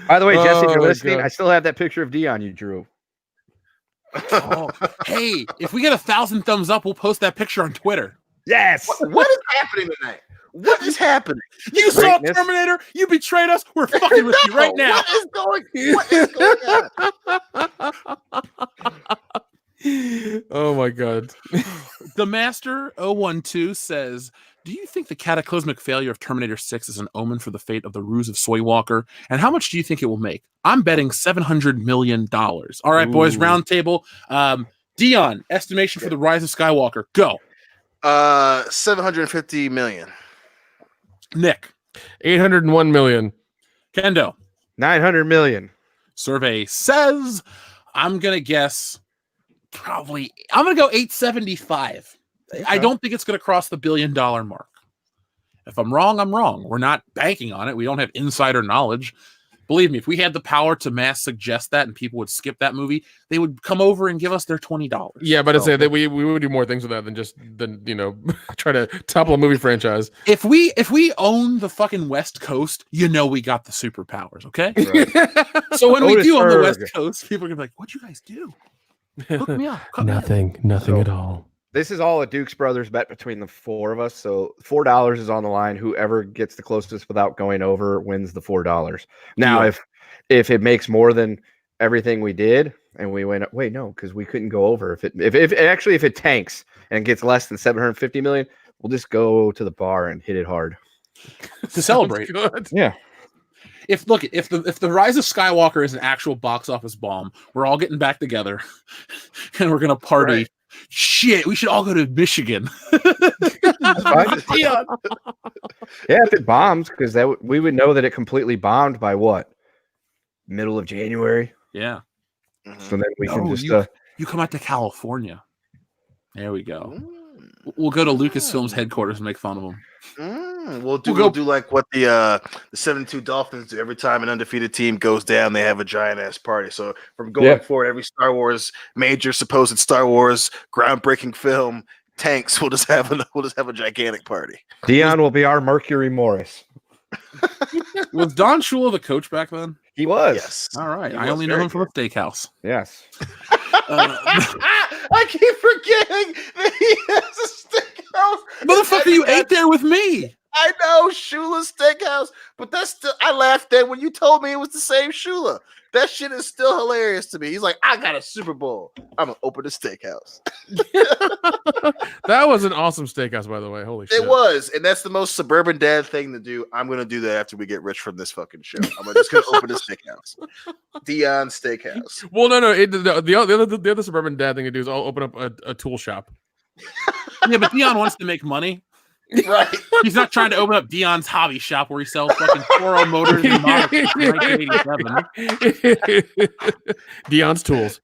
By the way, Jesse, if Oh, you're listening, God. I still have that picture of Dion you drew. Oh, hey, if we get 1,000 thumbs up, we'll post that picture on Twitter. Yes. What is happening tonight? What is happening? You saw Greatness. Terminator. You betrayed us. We're fucking with you right now. What is going on? Oh my god. The Master 012 says, do you think the cataclysmic failure of Terminator 6 is an omen for the fate of the ruse of Soy Walker? And how much do you think it will make? I'm betting $700 million. All right, boys, Ooh. round table. Dion, estimation for the rise of Skywalker. Go. 750 million. Nick. 801 million. Kendo. 900 million. Survey says, I'm going to guess I'm going to go 875. I don't think it's going to cross the $1 billion mark. If I'm wrong, I'm wrong. We're not banking on it. We don't have insider knowledge. Believe me, if we had the power to mass suggest that and people would skip that movie, they would come over and give us their $20. Yeah, but I say that we would do more things with that than try to topple a movie franchise. If we own the fucking West Coast, we got the superpowers, okay? Right. So when we Otis do on the Berg. West Coast, people are gonna be like, "What'd you guys do? Hook me up." Cut me up." Nothing So- at all. This is all a Dukes Brothers bet between the four of us. So $4 is on the line. Whoever gets the closest without going over wins the $4. Now, Yeah. if it makes more than everything we did, and we went, wait, no, because we couldn't go over. If it tanks and gets less than 750 million, we'll just go to the bar and hit it hard. To celebrate. Sounds good. Yeah. If the Rise of Skywalker is an actual box office bomb, we're all getting back together and we're gonna party. Right. Shit, we should all go to Michigan. Fine. Dion. Yeah, if it bombs, because we would know that it completely bombed by what? Middle of January. Yeah. So then we can No, just you come out to California. There we go. We'll go to Lucasfilm's headquarters and make fun of them. We'll do like what the 72 Dolphins do every time an undefeated team goes down. They have a giant ass party. So from going forward, every Star Wars major supposed Star Wars groundbreaking film tanks, we'll just have a gigantic party. Dion will be our Mercury Morris. Was Don Shula the coach back then? He was. Yes. All right. He I was only know very him from a steakhouse. Yes. I keep forgetting that he has a steakhouse. Motherfucker, you ate there with me. I know Shula's Steakhouse, but that's still. I laughed at when you told me it was the same Shula. That shit is still hilarious to me. He's like, I got a Super Bowl. I'm gonna open a steakhouse. That was an awesome steakhouse, by the way. Holy shit. It was, and that's the most suburban dad thing to do. I'm gonna do that after we get rich from this fucking show. I'm just gonna open a steakhouse, Dion Steakhouse. Well, no. The other suburban dad thing to do is I'll open up a tool shop. Yeah, but Dion wants to make money. Right? He's not trying to open up Dion's hobby shop where he sells fucking Toro motors and models from 1987. Dion's tools.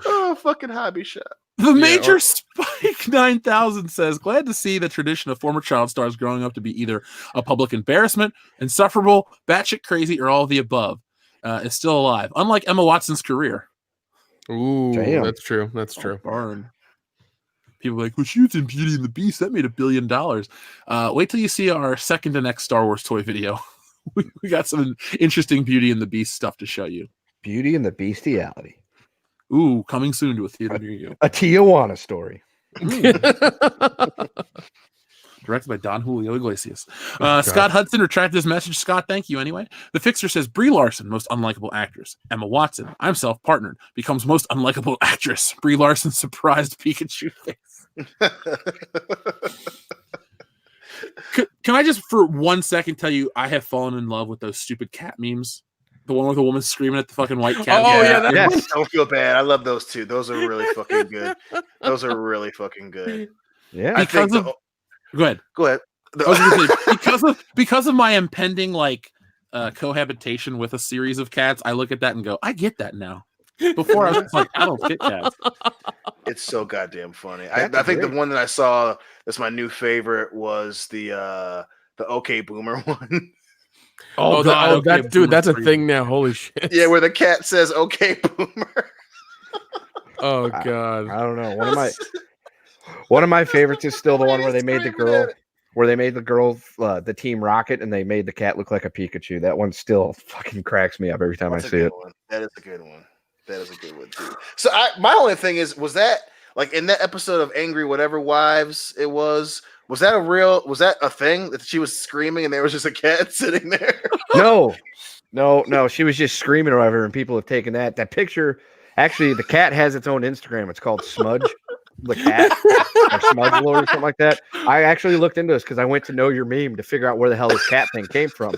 Oh, fucking hobby shop. The Major Spike 9000 says, glad to see the tradition of former child stars growing up to be either a public embarrassment, insufferable, batshit crazy, or all of the above is still alive. Unlike Emma Watson's career. Ooh, Damn. that's true. That's true. Burn. People are like, well, she was in Beauty and the Beast. That made $1 billion. Wait till you see our second to next Star Wars toy video. we got some interesting Beauty and the Beast stuff to show you. Beauty and the Bestiality. Ooh, coming soon to a theater near you. A Tijuana story. Directed by Don Julio Iglesias. Scott Hudson retracted his message. Scott, thank you anyway. The Fixer says Brie Larson, most unlikable actress. Emma Watson, I'm self-partnered, becomes most unlikable actress. Brie Larson surprised Pikachu face. Can I just for 1 second tell you I have fallen in love with those stupid cat memes? The one with the woman screaming at the fucking white cat. Oh, yeah, yes. Don't feel bad. I love those too. Those are really fucking good. Those are really fucking good. Yeah. I think Go ahead. Go ahead. I was gonna say, because of my impending like cohabitation with a series of cats, I look at that and go, I get that now. Before I was just like, I don't get cats. It's so goddamn funny. I think the one that I saw that's my new favorite was the OK Boomer one. That's a thing now. Holy shit. Yeah, where the cat says OK Boomer. Oh god. I don't know. One of my favorites is still the one where they made the girl the Team Rocket, and they made the cat look like a Pikachu. That one still fucking cracks me up every time I see it. That is a good one. That is a good one too. So my only thing was that like in that episode of Angry Whatever Wives it was that a thing that she was screaming and there was just a cat sitting there? No, she was just screaming or whatever, and people have taken that picture. Actually, the cat has its own Instagram. It's called Smudge the Cat or Smudge Lord or something like that. I actually looked into this because I went to Know Your Meme to figure out where the hell this cat thing came from,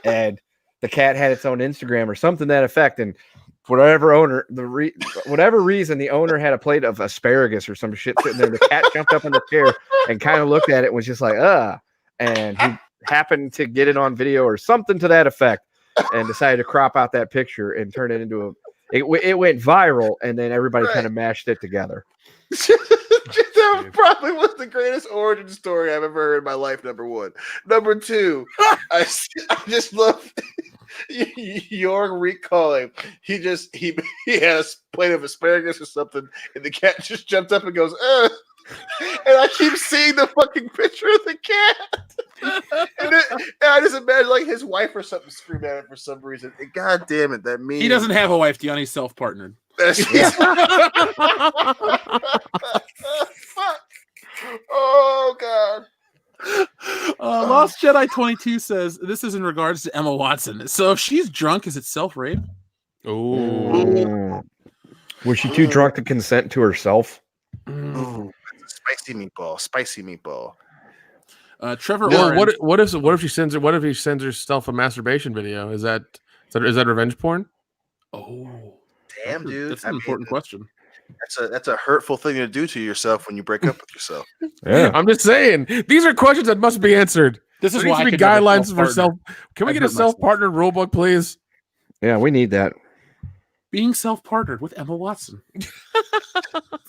and the cat had its own Instagram or something to that effect, and for whatever reason, the owner had a plate of asparagus or some shit sitting there. The cat jumped up in the chair and kind of looked at it and was just like, and he happened to get it on video or something to that effect and decided to crop out that picture and turn it into it went viral, and then everybody kind of mashed it together. That probably was the greatest origin story I've ever heard in my life, number one. Number two, I just love your recalling. He had a plate of asparagus or something, and the cat just jumped up and goes, ugh. And I keep seeing the fucking picture of the cat. And I just imagine like his wife or something screaming at it for some reason. And God damn it, that means he doesn't have a wife, Dion. He's self-partnered. Oh God. Lost Jedi 22 says this is in regards to Emma Watson. So if she's drunk, is it self-rape? Oh. Was she too drunk to consent to herself? Spicy meatball. Trevor, what if she sends her? What if he sends herself a masturbation video? Is that revenge porn? Oh, damn, dude, that's an important question. That's a hurtful thing to do to yourself when you break up with yourself. Yeah, I'm just saying these are questions that must be answered. This is there why needs to be guidelines for self. Can we get a self-partnered rule book, please? Yeah, we need that. Being self-partnered with Emma Watson.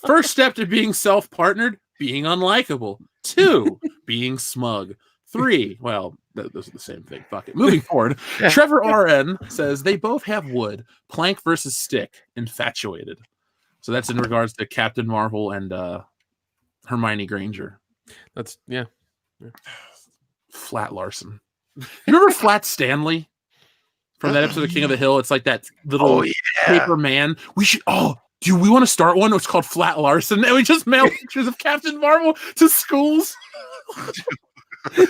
First step to being self-partnered, being unlikable. 2, being smug. 3, well, those are the same thing. Fuck it. Moving forward, Trevor RN says they both have wood. Plank versus stick. Infatuated. So that's in regards to Captain Marvel and Hermione Granger. That's yeah. Flat Larson. You remember Flat Stanley? From that episode of King of the Hill, it's like that little paper man. We should. Oh, do we want to start one? It's called Flat Larson, and we just mail pictures of Captain Marvel to schools. We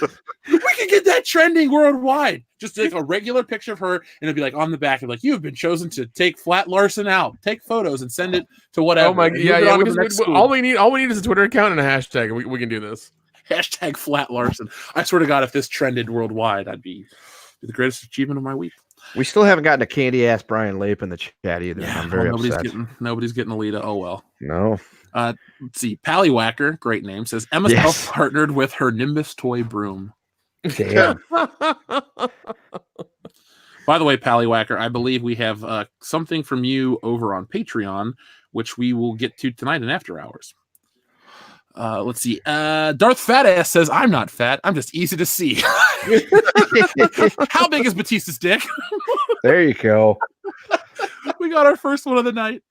could get that trending worldwide. Just like a regular picture of her, and it'd be like on the back, and like you have been chosen to take Flat Larson out, take photos, and send it to whatever. Oh my god! Yeah. All we need is a Twitter account and a hashtag, and we can do this. Hashtag Flat Larson. I swear to God, if this trended worldwide, I'd be the greatest achievement of my week. We still haven't gotten a candy ass Brian Lape in the chat either. Yeah, I'm very upset. Nobody's getting Alita. Oh well. No. Let's see. Pallywhacker, great name, says Emma self-partnered with her Nimbus toy broom. Damn. By the way, Pallywhacker, I believe we have something from you over on Patreon, which we will get to tonight in After Hours. Let's see. Darth Fatass says, I'm not fat. I'm just easy to see. How big is Batista's dick? There you go. We got our first one of the night.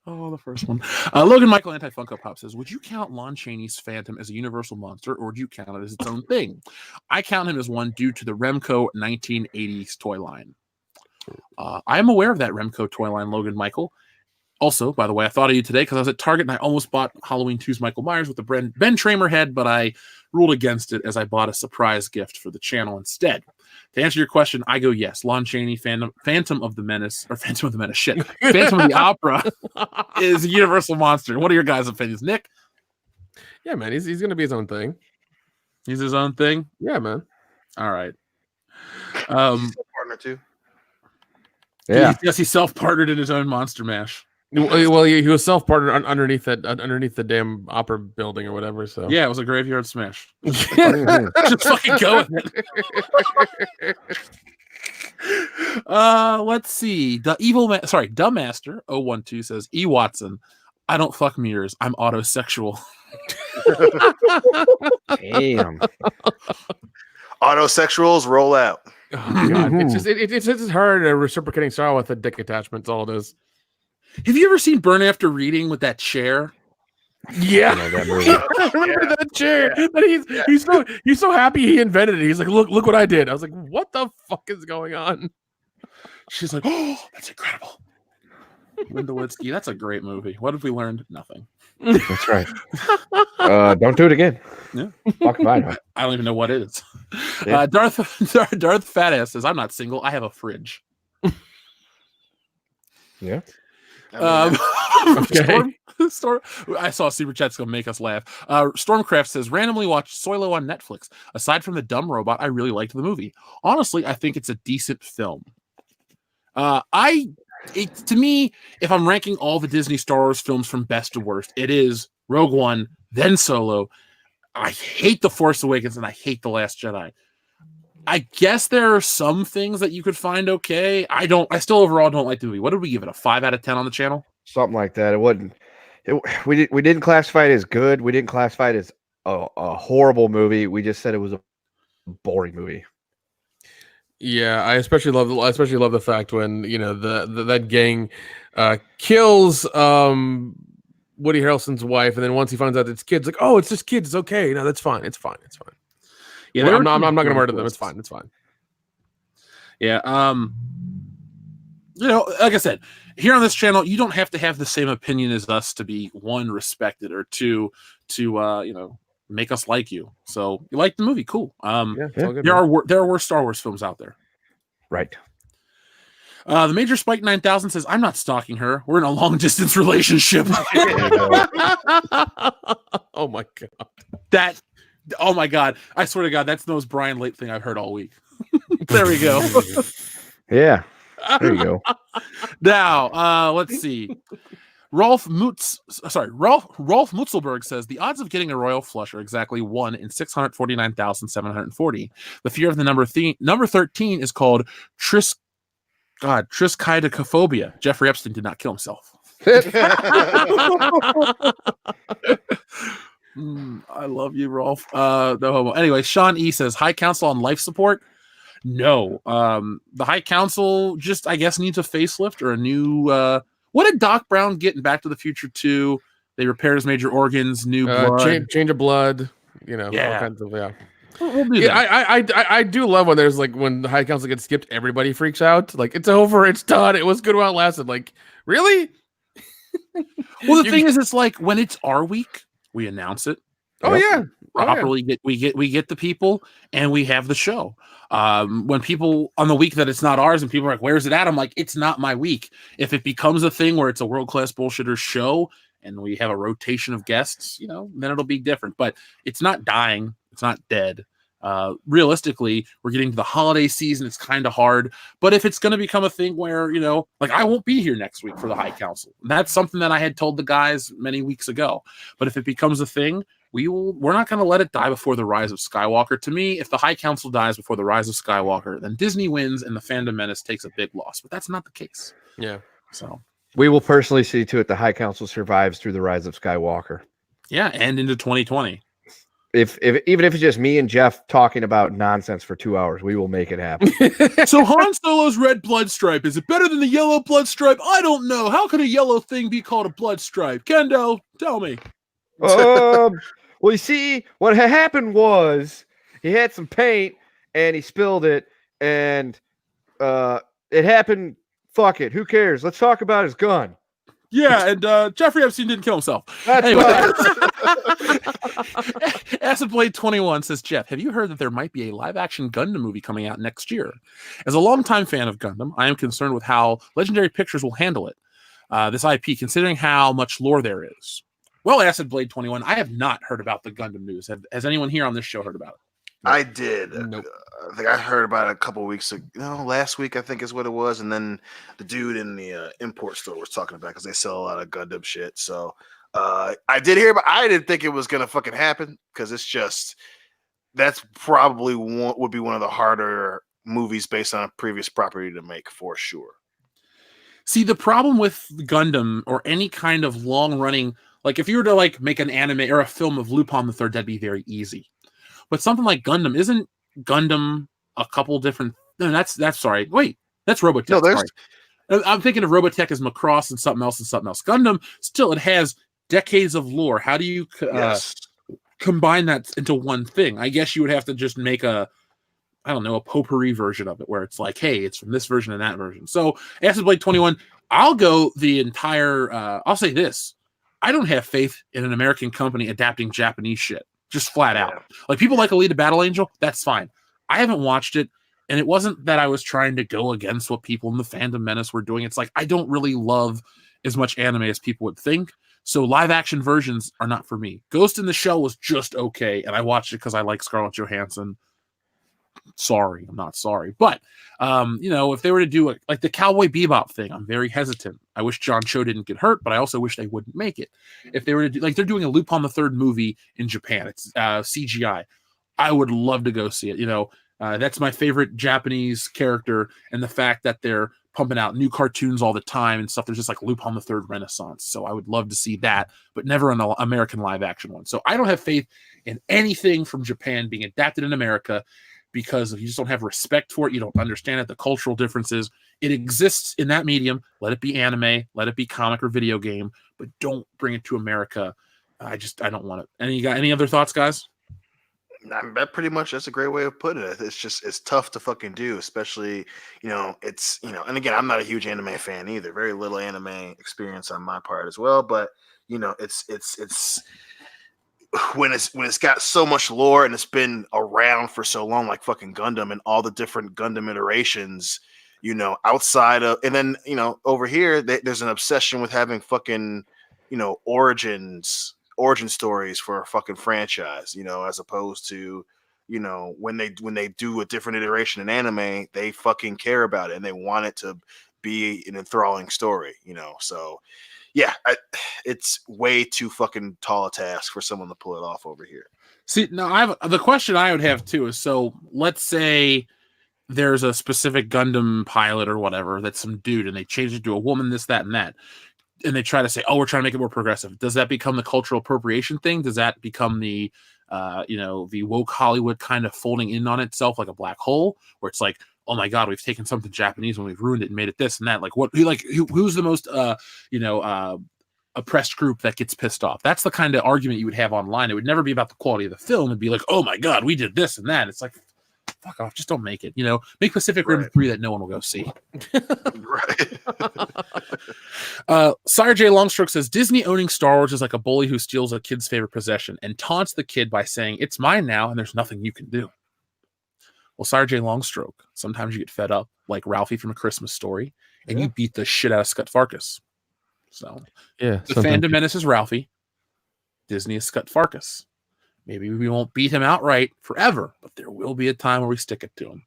Oh, the first one. Logan Michael Anti-Funko Pop says, would you count Lon Chaney's Phantom as a universal monster, or would you count it as its own thing? I count him as one due to the Remco 1980s toy line. I am aware of that Remco toy line, Logan Michael. Also, by the way, I thought of you today because I was at Target and I almost bought Halloween 2's Michael Myers with the Ben Tramer head, but I ruled against it as I bought a surprise gift for the channel instead. To answer your question, I go yes. Lon Chaney, Phantom of the Menace, Phantom of the Opera is a universal monster. What are your guys' opinions? Nick? Yeah, man, he's going to be his own thing. He's his own thing? Yeah, man. All right. He's a partner too. Yeah. He's self-partnered in his own Monster Mash. Well, he was self-partnered underneath the damn opera building or whatever. So yeah, it was a graveyard smash. Just fucking go with it. Let's see. Dumbmaster 012 says, E. Watson, I don't fuck mirrors. I'm autosexual. Damn. Autosexuals roll out. Oh, God. It's just hard reciprocating sorrow with a dick attachment. That's all it is. Have you ever seen Burn After Reading with that chair? Yeah, I know that movie. I remember that chair. But he's so happy he invented it. He's like, look what I did. I was like, what the fuck is going on? She's like, oh, that's incredible. Linda Witzke, that's a great movie. What have we learned? Nothing. That's right. Don't do it again. Yeah. Fuck if I know. I don't even know what it is. Yeah. Darth Fatass says, I'm not single. I have a fridge. Yeah. Okay. Storm, I saw Super Chat's gonna make us laugh. Stormcraft says, randomly watched Solo on Netflix. Aside from the dumb robot, I really liked the movie. Honestly, I think it's a decent film. To me, if I'm ranking all the Disney Star Wars films from best to worst, it is Rogue One, then Solo. I hate The Force Awakens and I hate The Last Jedi. I guess there are some things that you could find okay. I still overall don't like the movie. What did we give it? A 5 out of 10 on the channel? Something like that. It wasn't. We didn't classify it as good. We didn't classify it as a horrible movie. We just said it was a boring movie. Yeah, I especially love the fact when that gang kills Woody Harrelson's wife, and then once he finds out it's kids, like, oh, it's just kids. It's okay. No, that's fine. It's fine. Yeah, I'm not going to murder them. It's fine. Yeah. Like I said, here on this channel, you don't have to have the same opinion as us to be one, respected, or two, to make us like you. So you like the movie, cool. There are worse Star Wars films out there. Right. The Major Spike 9000 says, I'm not stalking her. We're in a long distance relationship. Oh my god. Oh my god. I swear to God, that's the most Brian Late thing I've heard all week. There we go. Yeah. There you go. Now, let's see. Rolf Mutzelberg says the odds of getting a royal flush are exactly 1 in 649,740. The fear of the number 13 is called triskaidekaphobia. Jeffrey Epstein did not kill himself. I love you, Rolf. No homo. Anyway, Sean E says High Council on life support. No, the High Council just, I guess, needs a facelift or a new. What did Doc Brown get in Back to the Future 2? They repaired his major organs, new blood, change of blood. Yeah. All kinds of We'll do that. I do love when there's when the High Council gets skipped, everybody freaks out. Like, it's over, it's done, it was good while it lasted. Like, really? Well, the thing is, it's like when it's our week, we announce it. Properly. We get the people and we have the show. When people on the week that it's not ours and people are like, where's it at? I'm like, it's not my week. If it becomes a thing where it's a world-class bullshitters show and we have a rotation of guests, then it'll be different. But it's not dying. It's not dead. Realistically, we're getting to the holiday season. It's kind of hard. But if it's going to become a thing where, I won't be here next week for the High Council. That's something that I had told the guys many weeks ago. But if it becomes a thing, we're not going to let it die before the Rise of Skywalker. To me, if the High Council dies before the Rise of Skywalker, then Disney wins and the Fandom Menace takes a big loss. But that's not the case. Yeah. So we will personally see to it the High Council survives through the Rise of Skywalker. Yeah, and into 2020. Even if it's just me and Jeff talking about nonsense for 2 hours, we will make it happen. So Han Solo's red blood stripe, is it better than the yellow blood stripe? I don't know. How could a yellow thing be called a blood stripe? Kendo, tell me. Well, you see, what had happened was he had some paint and he spilled it, and it happened. Fuck it. Who cares? Let's talk about his gun. Yeah, and Jeffrey Epstein didn't kill himself. That's anyway. right. Acid Blade 21 says, Jeff, have you heard that there might be a live-action Gundam movie coming out next year? As a longtime fan of Gundam, I am concerned with how Legendary Pictures will handle it. This IP, considering how much lore there is. Well, Acid Blade 21, I have not heard about the Gundam news. Has anyone here on this show heard about it? I did. Nope. I think I heard about it a couple weeks ago. Last week I think is what it was, and then the dude in the import store was talking about because they sell a lot of Gundam shit. So I did hear, but I didn't think it was gonna fucking happen because it's just that's probably would be one of the harder movies based on a previous property to make for sure. See, the problem with Gundam or any kind of long-running, like if you were to like make an anime or a film of Lupin the Third, that'd be very easy. But something like Gundam, isn't Gundam a couple different? No, that's sorry. Wait, that's Robotech. No, there's. Sorry. I'm thinking of Robotech as Macross and something else and something else. Gundam, still, it has decades of lore. How do you combine that into one thing? I guess you would have to just make a potpourri version of it where it's like, hey, it's from this version and that version. So Acid Blade 21, I'll go the entire. I'll say this: I don't have faith in an American company adapting Japanese shit. Just flat out. Like people like Alita Battle Angel, that's fine. I haven't watched it, and it wasn't that I was trying to go against what people in the Fandom Menace were doing. It's like I don't really love as much anime as people would think. So live action versions are not for me. Ghost in the Shell was just okay, and I watched it because I like Scarlett Johansson. Sorry, I'm not sorry. But if they were to do it like the Cowboy Bebop thing, I'm very hesitant. I wish John Cho didn't get hurt, but I also wish they wouldn't make it. If they were to do like they're doing a Lupin the Third movie in Japan, it's CGI. I would love to go see it. That's my favorite Japanese character, and the fact that they're pumping out new cartoons all the time and stuff. There's just like Lupin the Third Renaissance. So I would love to see that, but never an American live action one. So I don't have faith in anything from Japan being adapted in America. Because if you just don't have respect for it, you don't understand it, the cultural differences. It exists in that medium. Let it be anime, let it be comic or video game, but don't bring it to America. I don't want it. Any other thoughts, guys? That's a great way of putting it. It's tough to fucking do, especially, and again, I'm not a huge anime fan either. Very little anime experience on my part as well, but it's when it's got so much lore and it's been around for so long, like fucking Gundam and all the different Gundam iterations, outside of, and then, over here, there's an obsession with having fucking, origin stories for a fucking franchise, as opposed to, when they do a different iteration in anime, they fucking care about it and they want it to be an enthralling story, so. Yeah, it's way too fucking tall a task for someone to pull it off over here. See, now the question I would have too is, so let's say there's a specific Gundam pilot or whatever that's some dude and they change it to a woman, this, that, and that. And they try to say, oh, we're trying to make it more progressive. Does that become the cultural appropriation thing? Does that become the, the woke Hollywood kind of folding in on itself like a black hole where it's like, oh my God, we've taken something Japanese and we've ruined it and made it this and that. Like who's the most, oppressed group that gets pissed off? That's the kind of argument you would have online. It would never be about the quality of the film. It'd be like, oh my God, we did this and that. It's like, fuck off. Just don't make it, make Pacific Rim 3 that no one will go see. Right. Sire J. Longstroke says, Disney owning Star Wars is like a bully who steals a kid's favorite possession and taunts the kid by saying, it's mine now and there's nothing you can do. Well, Sire J. Longstroke, sometimes you get fed up like Ralphie from A Christmas Story and you beat the shit out of Scut Farkus. So yeah, the Fandom Menace is Ralphie. Disney is Scut Farkus. Maybe we won't beat him outright forever, but there will be a time where we stick it to him.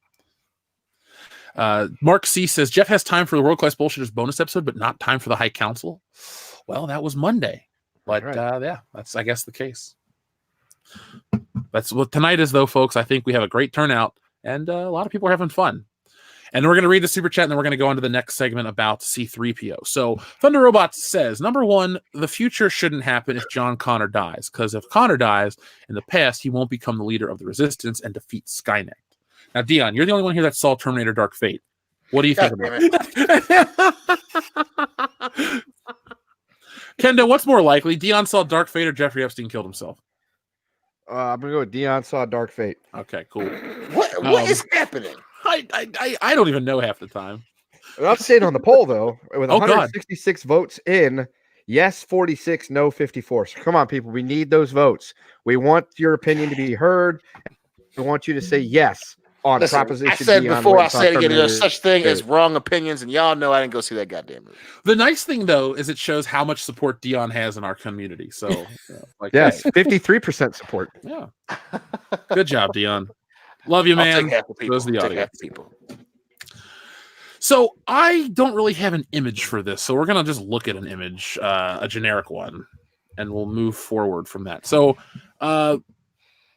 Mark C says, Jeff has time for the World Class Bullshitters bonus episode, but not time for the High Council. Well, that was Monday. But that's, I guess, the case. That's what tonight is, though, folks. I think we have a great turnout, and a lot of people are having fun. And we're going to read the super chat, and then we're going to go on to the next segment about C-3PO. So Thunder Robots says, number one, the future shouldn't happen if John Connor dies, because if Connor dies in the past, he won't become the leader of the Resistance and defeat Skynet. Now, Dion, you're the only one here that saw Terminator Dark Fate. What do you think about it? Kendo, what's more likely? Dion saw Dark Fate or Jeffrey Epstein killed himself? I'm going to go with Dion saw Dark Fate. Okay, cool. What is happening? I don't even know half the time. I'm staying on the poll, though. With 166 votes in, Yes, 46, no 54. So come on, people. We need those votes. We want your opinion to be heard. We want you to say yes on Listen, Proposition I said Dion before, when I it's on said again, there's Terminator such thing 2. as wrong opinions, and y'all know I didn't go see that goddamn movie. The nice thing though is it shows how much support Dion has in our community. So, like, Yes, hey, 53% support. yeah, good job, Dion. Love you, I'll man. take half the people. Those are the Take audio. half the people. So I don't really have an image for this, so we're gonna just look at an image, a generic one, and we'll move forward from that. So,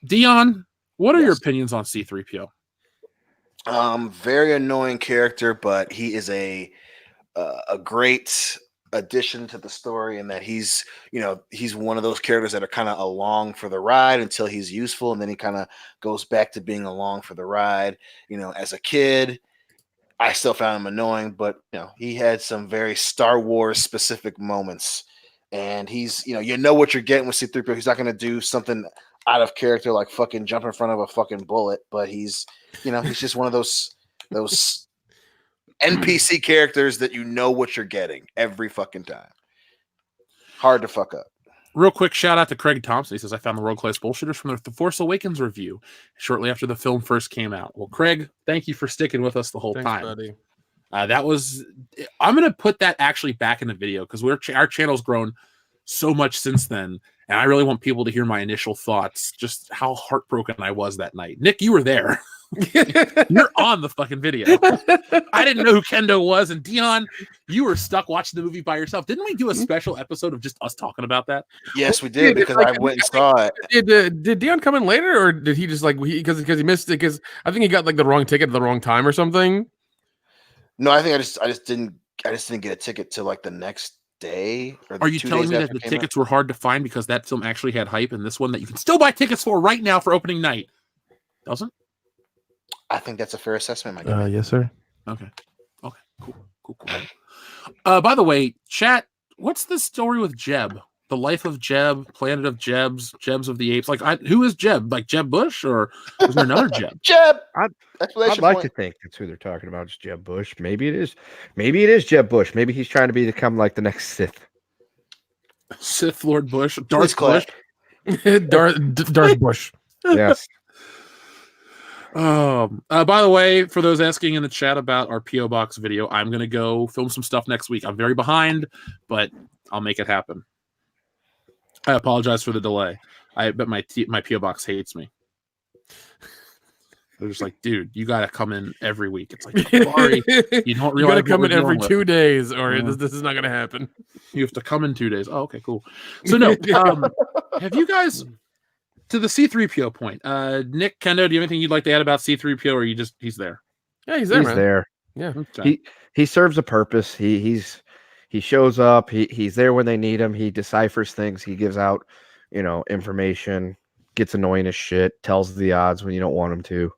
Dion, what are your Yes. opinions on C-3PO? Very annoying character, but he is a great addition to the story, in that he's one of those characters that are kind of along for the ride until he's useful, and then he kind of goes back to being along for the ride. As a kid, I still found him annoying, but he had some very Star Wars specific moments, and he's you know what you're getting with C-3PO. He's not going to do something out of character like fucking jump in front of a fucking bullet, but he's just one of those NPC characters that you know what you're getting every fucking time. Hard to fuck up. Real quick shout out to Craig Thompson. He says, I found the World Class Bullshitters from the Force Awakens review shortly after the film first came out. Well, Craig, thank you for sticking with us the whole Thanks, time. buddy. I'm going to put that actually back in the video because our channel's grown so much since then. And I really want people to hear my initial thoughts, just how heartbroken I was that night. Nick, you were there. You're on the fucking video. I didn't know who Kendo was. And Dion, you were stuck watching the movie by yourself. Didn't we do a special episode of just us talking about that? Yes, we did, because I went and saw it. Did Dion come in later, or did he just because he missed it? Because I think he got the wrong ticket at the wrong time or something. No, I think I just didn't get a ticket till the next day. Are you telling me that the tickets were hard to find because that film actually had hype, and this one that you can still buy tickets for right now for opening night doesn't? I think that's a fair assessment, my guy. Yes, sir. Okay. Cool. By the way, chat, what's the story with Jeb? The life of Jeb, planet of Jebs of the apes. Who is Jeb? Like Jeb Bush, or is there another Jeb? Jeb. I'd like to think that's who they're talking about. Is Jeb Bush? Maybe it is. Maybe it is Jeb Bush. Maybe he's trying to become like the next Sith. Sith Lord Bush, Darth Bush, Darth Bush. Yes. By the way, for those asking in the chat about our PO Box video, I'm gonna go film some stuff next week. I'm very behind, but I'll make it happen. I apologize for the delay. I bet my PO Box hates me. They're just like, dude, you gotta come in every week. It's like, sorry, you don't realize You gotta come in every with. 2 days, or this is not gonna happen. You have to come in 2 days. Oh, okay, cool. So no, have you guys? To the C-3PO point, Nick, Kendo, do you have anything you'd like to add about C-3PO, or he's there? Yeah, he's there, He's man. there. Yeah. Okay. He serves a purpose. He shows up. He's there when they need him. He deciphers things. He gives out, information. Gets annoying as shit. Tells the odds when you don't want him to.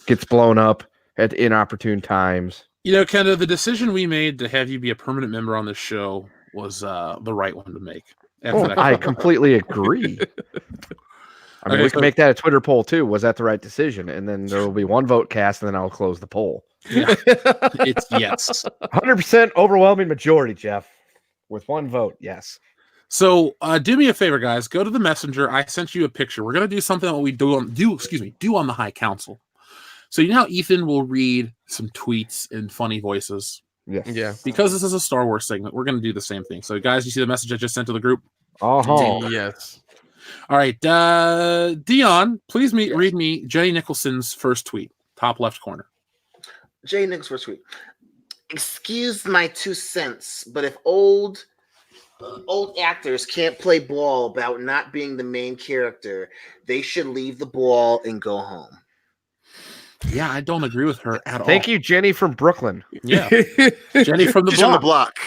Gets blown up at inopportune times. Kendo, the decision we made to have you be a permanent member on this show was the right one to make. I completely agree. I mean, we can make that a Twitter poll too. Was that the right decision? And then there will be one vote cast, and then I'll close the poll. Yeah. It's yes. 100% overwhelming majority, Jeff. With one vote, yes. So do me a favor, guys. Go to the messenger. I sent you a picture. We're gonna do something that we do on the High Council. So you know how Ethan will read some tweets in funny voices. Yes. Yeah. Because this is a Star Wars segment, we're gonna do the same thing. So guys, you see the message I just sent to the group? Yes. All right, Dion, please read me Jenny Nicholson's first tweet, top left corner. Jenny Nicholson's first tweet. Excuse my 2 cents, but if old actors can't play ball about not being the main character, they should leave the ball and go home. Yeah, I don't agree with her at all. Thank you, Jenny from Brooklyn. Yeah, Jenny from the She's block. on the block.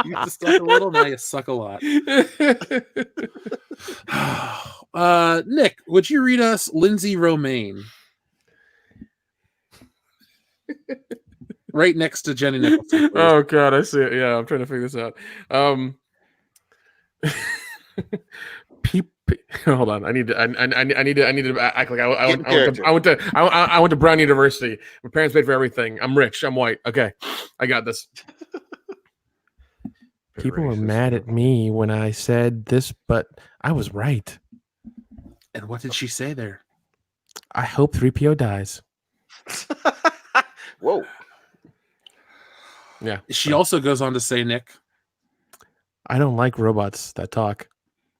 You just suck a little, now you suck a lot. Nick, would you read us Lindsay Romaine? Right next to Jenny Nicholson. Please. Oh God, I see it. Yeah, I'm trying to figure this out. Hold on. I need to act like I went to Brown University. My parents paid for everything. I'm rich. I'm white. Okay, I got this. People were racist. mad at me when I said this, but I was right. And what did she say there? I hope 3PO dies. Whoa. Yeah. She also goes on to say, Nick, I don't like robots that talk.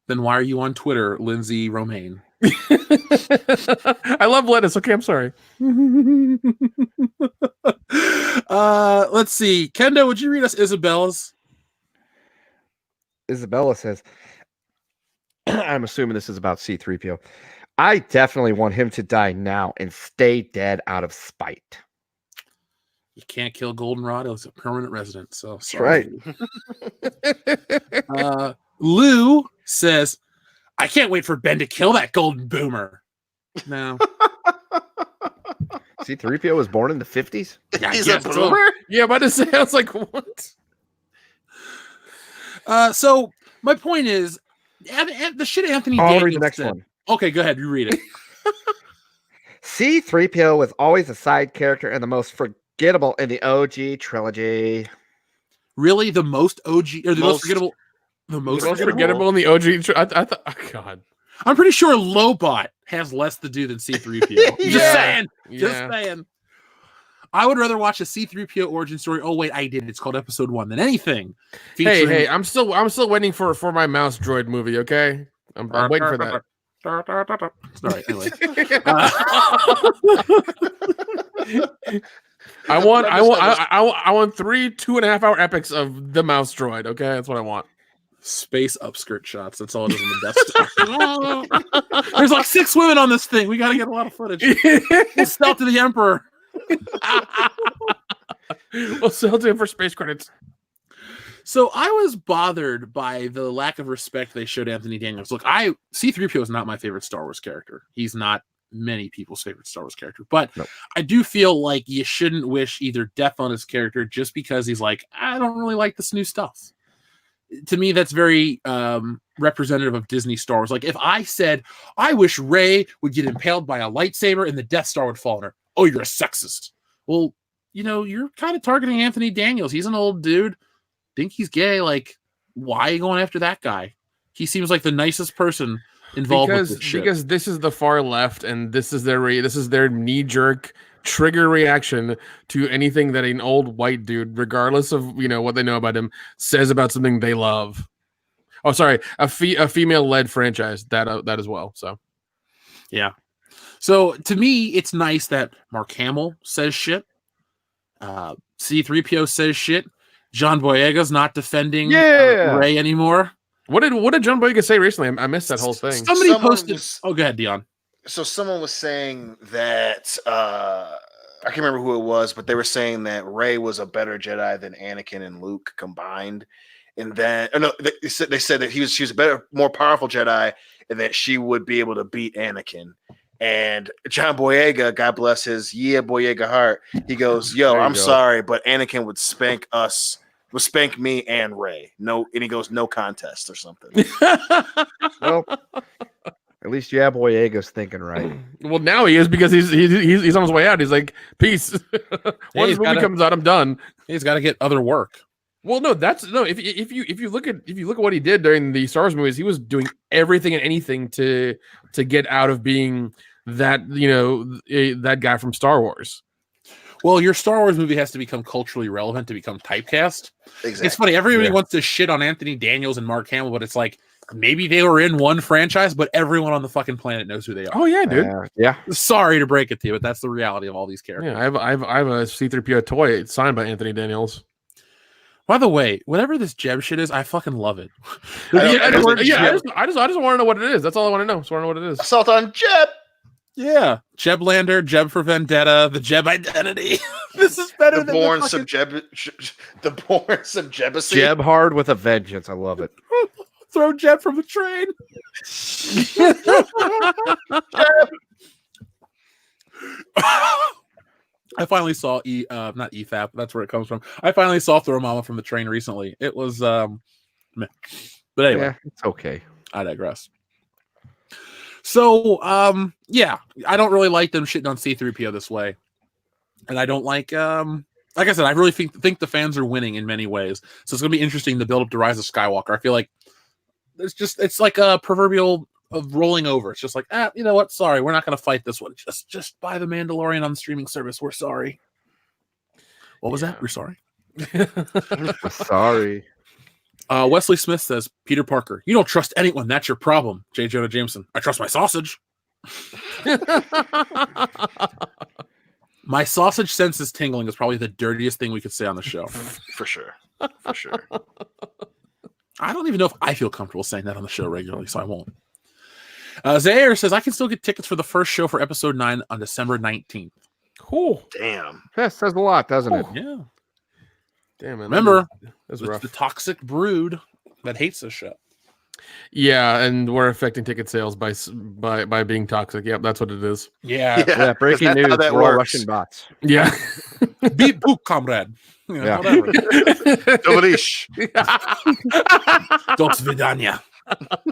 then why are you on Twitter, Lindsay Romaine? I love lettuce. Okay, I'm sorry. Let's see. Kendo, would you read us Isabella's? Isabella says, I'm assuming this is about C3PO. I definitely want him to die now and stay dead out of spite. You can't kill Goldenrod. He's a permanent resident. So That's sorry. right. Lou says, I can't wait for Ben to kill that golden boomer. No. C3PO was born in the 50s? Yeah, He's I a guess so. boomer? Yeah, about to say, I was like, what? So my point is, the shit Anthony I'll Daniels read the next said. one. Okay, go ahead. You read it. C3PO was always a side character and the most forgettable in the OG trilogy. Really, the most OG or the most Most- forgettable? The The most most forgettable. forgettable in the OG. I thought, oh, God. I'm pretty sure Lobot has less to do than C3PO. Just Yeah. saying. Just Yeah. saying. I would rather watch a C3PO origin story. Oh wait, I did. It's called Episode 1 than anything. Hey, I'm still waiting for my mouse droid movie. Okay, I'm waiting for that. Sorry. Anyway, I want 3 2.5 hour epics of the mouse droid. Okay, that's what I want. space upskirt shots. That's all it is in the Death Star. There's like 6 women on this thing. We got to get a lot of footage. We'll sell to the Emperor. We'll sell to him for space credits. So I was bothered by the lack of respect they showed Anthony Daniels. Look, C-3PO is not my favorite Star Wars character. He's not many people's favorite Star Wars character, but Nope. I do feel like you shouldn't wish either death on his character just because he's like, I don't really like this new stuff. To me, that's very representative of Disney Star Wars. Like if I said, I wish Rey would get impaled by a lightsaber and the Death Star would fall on her. Oh, you're a sexist. Well, you're kind of targeting Anthony Daniels. He's an old dude. Think he's gay. Like, why are you going after that guy? He seems like the nicest person involved with this shit. Because this is the far left, and this is their knee jerk trigger reaction to anything that an old white dude, regardless of what they know about him, says about something they love. Oh, sorry, a female led franchise that as well. So yeah. So to me, it's nice that Mark Hamill says shit. C-3PO says shit. John Boyega's not defending Rey anymore. What did John Boyega say recently? I missed that whole thing. Somebody posted. Oh, go ahead, Dion. So someone was saying that I can't remember who it was, but they were saying that Rey was a better Jedi than Anakin and Luke combined, and that they said that she was a better, more powerful Jedi, and that she would be able to beat Anakin. And John Boyega, God bless his Boyega heart, he goes, "Yo, I'm sorry, but Anakin would spank me and Rey. No," and he goes, "No contest or something." Well, at least Boyega's thinking right. Well, now he is because he's on his way out. He's like, peace. Once the movie comes out, I'm done. He's got to get other work. Well, no, if you look at what he did during the Star Wars movies, he was doing everything and anything to get out of being that that guy from Star Wars. Well, your Star Wars movie has to become culturally relevant to become typecast. Exactly. It's funny. Everybody wants to shit on Anthony Daniels and Mark Hamill, but it's like maybe they were in one franchise, but everyone on the fucking planet knows who they are. Oh yeah, dude. Yeah. Sorry to break it to you, but that's the reality of all these characters. Yeah, I have a C-3PO toy signed by Anthony Daniels. By the way, whatever this Jeb shit is, I fucking love it. I just want to know what it is. That's all I want to know. Just want to know what it is. Assault on Jeb. Yeah, Jeb Lander, Jeb for Vendetta, the Jeb identity. This is better The than born the fucking... subjebacy. Jeb hard with a vengeance. I love it. Throw Jeb from the train. I finally saw not EFAP. That's where it comes from. I finally saw Throw Mama from the Train recently. It was meh. But anyway, Yeah, it's okay. I digress. So yeah, I don't really like them shitting on C-3PO this way, and I don't like like I said, I really think the fans are winning in many ways. So it's going to be interesting to build up to Rise of Skywalker. I feel like it's like a proverbial of rolling over. It's just like, you know what? Sorry, we're not going to fight this one. Just buy the Mandalorian on the streaming service. We're sorry. What was that? We're sorry. Sorry. Wesley Smith says, Peter Parker, you don't trust anyone. That's your problem. J. Jonah Jameson, I trust my sausage. My sausage sense is tingling is probably the dirtiest thing we could say on the show. For sure. For sure. I don't even know if I feel comfortable saying that on the show regularly, so I won't. Zaire says, I can still get tickets for the first show for episode 9 on December 19th. Cool. Damn. That says a lot, doesn't it? Yeah. Damn, man. Remember, that's it's rough. the toxic brood that hates this show. Yeah, and we're affecting ticket sales by being toxic. Yep, that's what it is. Yeah. Yeah, breaking 'cause that's news. how that We're all works. Russian bots. Yeah. Beat book, comrade. You know, Yeah. Whatever. Dovalish. Don't Vidania.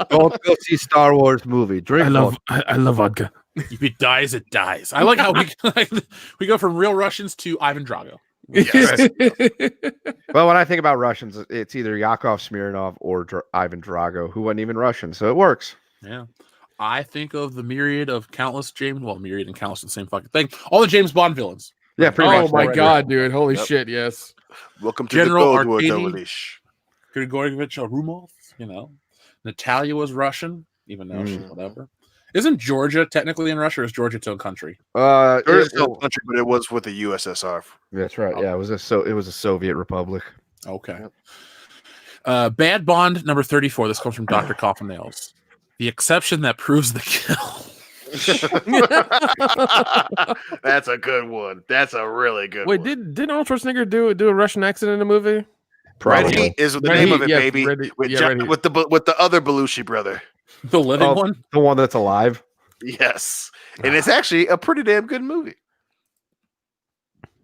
Don't go see Star Wars movie. Drink I love vodka. If it dies, it dies. I like how we go from real Russians to Ivan Drago. Yes. Well, when I think about Russians, it's either Yakov Smirnov or Ivan Drago, who wasn't even Russian, so it works. Yeah. I think of the myriad and countless are the same fucking thing. All the James Bond villains. Yeah, pretty Oh much. my right god, dude! Holy Yep. shit! Yes. Welcome to General the Cold War, Arkady. Dovalish. Grigorievich Arumov, you know. Natalia was Russian, even though she's Mm. whatever. Isn't Georgia technically in Russia, or is Georgia its own country? there. There is no country, but it was with the USSR. That's right. Yeah, it was a Soviet republic. Okay. Bad Bond number 34. This comes from Dr. Coffin Nails. The exception that proves the kill. That's a good one. That's a really good Wait, one. did Arnold Schwarzenegger do a Russian accent in a movie? Red Probably. Heat is the Red name Heat, of it, yes, baby. Red Heat. With, Yeah, Red Heat. with the other Belushi brother. The living Oh, one? the one that's alive. Yes, and it's actually a pretty damn good movie.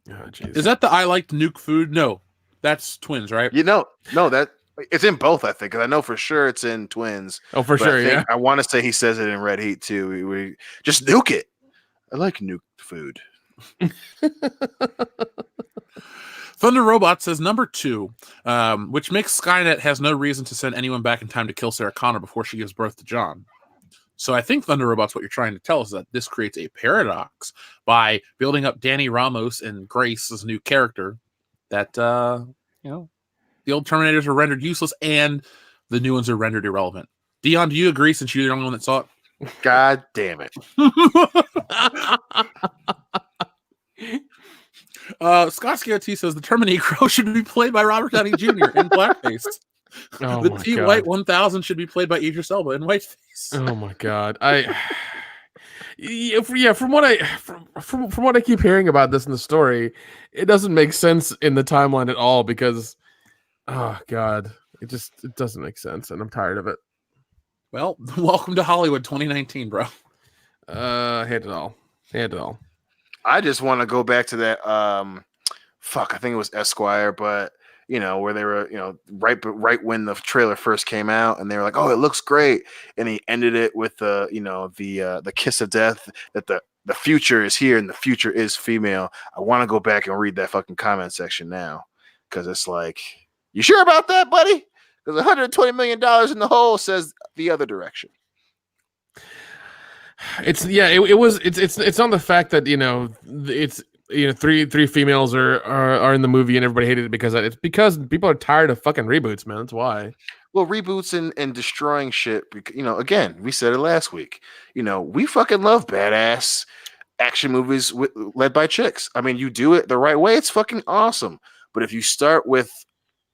Oh, jeez. Is that the I Liked Nuke Food? No. That's Twins, right? No, that it's in both. I think, 'cause I know for sure it's in Twins. Oh, for but sure. I think- Yeah. I want to say he says it in Red Heat too. We just nuke it. I like nuke food. Thunder Robot says number 2, which makes Skynet has no reason to send anyone back in time to kill Sarah Connor before she gives birth to John. So I think Thunder Robot's what you're trying to tell us, that this creates a paradox by building up Danny Ramos and Grace as a new character that, the old Terminators are rendered useless and the new ones are rendered irrelevant. Dion, do you agree since you're the only one that saw it? God damn it! Scott Scotti says the Terminator should be played by Robert Downey Jr. in blackface. Oh The my T god. White 1000 should be played by Idris Elba in whiteface. Oh my god. From what I keep hearing about this in the story, it doesn't make sense in the timeline at all because oh god, it doesn't make sense and I'm tired of it. Well, welcome to Hollywood 2019, bro. I hate it all. I just want to go back to that. I think it was Esquire, but where they were, right when the trailer first came out, and they were like, "Oh, it looks great," and he ended it with the kiss of death that the future is here and the future is female. I want to go back and read that fucking comment section now because it's like, you sure about that, buddy? Because $120 million in the hole says the other direction. It's on the fact that it's three females are in the movie and everybody hated it because it's because people are tired of fucking reboots, man. That's why. Well, reboots and destroying shit. Again, we said it last week. We fucking love badass action movies led by chicks. I mean, you do it the right way, it's fucking awesome. But if you start with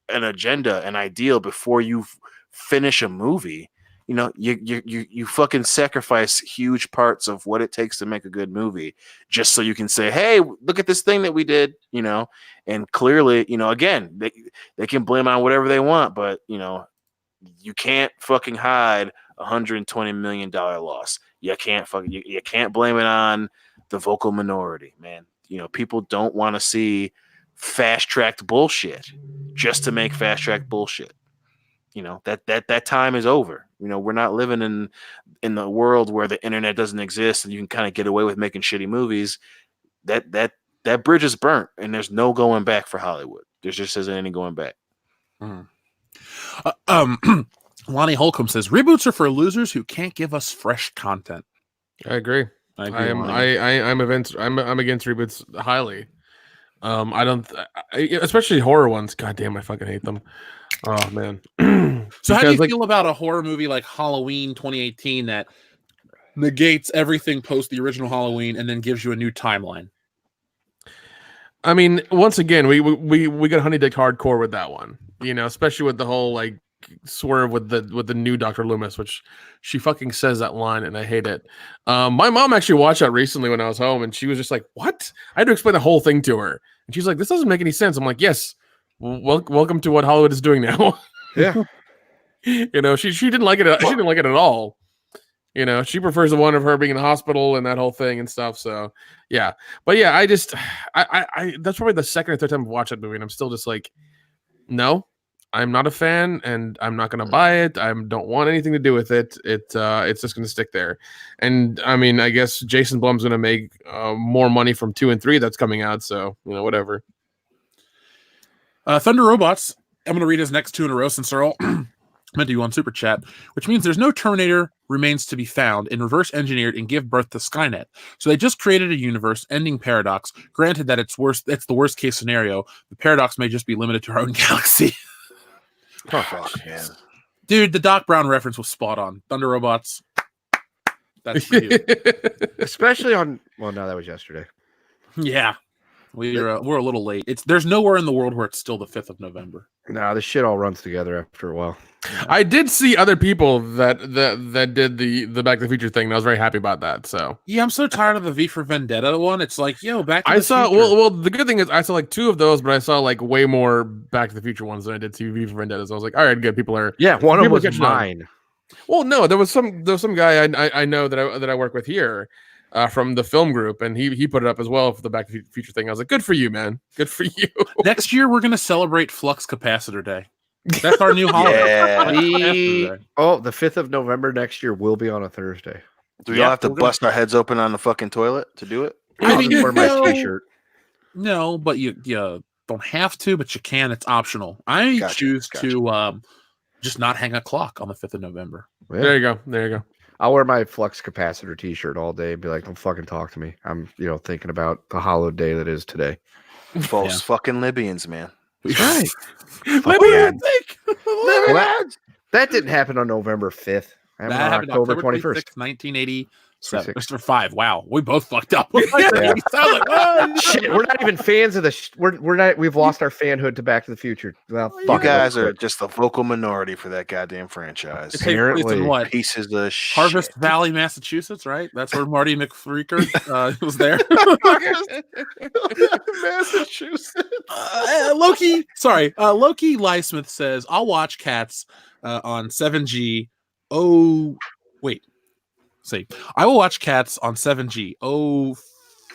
an agenda, an ideal before you finish a movie, you fucking sacrifice huge parts of what it takes to make a good movie just so you can say, hey, look at this thing that we did, and clearly, again, they can blame on whatever they want, but you can't fucking hide $120 million loss. You can't you can't blame it on the vocal minority, man. People don't want to see fast-tracked bullshit just to make fast-tracked bullshit. That time is over. We're not living in the world where the internet doesn't exist and you can kind of get away with making shitty movies. That that bridge is burnt, and there's no going back for Hollywood. There just isn't any going back. Lonnie Holcomb says reboots are for losers who can't give us fresh content. I agree. I'm against reboots highly. I don't, especially horror ones. God damn, I fucking hate them. Oh man. So how do you feel about a horror movie like Halloween 2018 that negates everything post the original Halloween and then gives you a new timeline? I mean, once again, we got honeydick hardcore with that one, you know, especially with the whole like swerve with the new Dr. Loomis, which she fucking says that line and I hate it. My mom actually watched that recently when I was home, and she was just like, "What?" I had to explain the whole thing to her, and she's like, "This doesn't make any sense." I'm like, "Yes, welcome to what Hollywood is doing now." Yeah, you know, she didn't like it. She didn't like it at all. You know, she prefers the one of her being in the hospital and that whole thing and stuff. So yeah, but yeah, I that's probably the second or third time I've watched that movie, and I'm still just like, no, I'm not a fan, and I'm not going to buy it. I don't want anything to do with it. It's just going to stick there. And I mean, I guess Jason Blum's going to make more money from 2 and 3 that's coming out. So you know, whatever. Thunder Robots. I'm going to read his next 2 in a row since Earl meant to you on Super Chat, which means there's no Terminator remains to be found and reverse engineered and give birth to Skynet. So they just created a universe ending paradox. Granted that it's the worst case scenario. The paradox may just be limited to our own galaxy. Oh, fuck, man. Dude, the Doc Brown reference was spot on. Thunder Robots. That's for you. especially on. Well, no, that was yesterday. Yeah. We're a little late. There's nowhere in the world where it's still the 5th of November. No, this shit all runs together after a while. I did see other people that did the Back to the Future thing, and I was very happy about that. So yeah, I'm so tired of the V for Vendetta one. It's like, yo, Back to I the saw Future. well the good thing is I saw like 2 of those, but I saw like way more Back to the Future ones than I did see V for Vendetta. So I was like, all right, good. People are One of them was catching on. mine. Well, no, there was some guy I know that I work with here from the film group, and he put it up as well for the Back to the Future thing. I was like, good for you, man. Good for you. Next year, we're going to celebrate Flux Capacitor Day. That's our new holiday. Yeah. The 5th of November next year will be on a Thursday. Do we all have to bust our heads open on the fucking toilet to do it? I mean, I'll wear my t-shirt. No, but you don't have to, but you can. It's optional. I choose to just not hang a clock on the 5th of November. Yeah. There you go. I'll wear my Flux Capacitor t-shirt all day and be like, don't fucking talk to me. I'm, thinking about the hollow day that is today. False fucking Libyans, man. Right. Libyans. That didn't happen on November 5th. That happened on October 21st. 1987. Or 5. Wow. We both fucked up. Yeah. Oh, shit, we're not even fans of the we're not. We've lost our fanhood to Back to the Future. Well, You guys are just the vocal minority for that goddamn franchise. Apparently. What? Pieces of shit. Harvest Valley, Massachusetts, right? That's where Marty McFreaker was there. Massachusetts. Loki Lysmith says, I'll watch Cats on 7G. Oh, wait. See, I will watch Cats on 7G. Oh,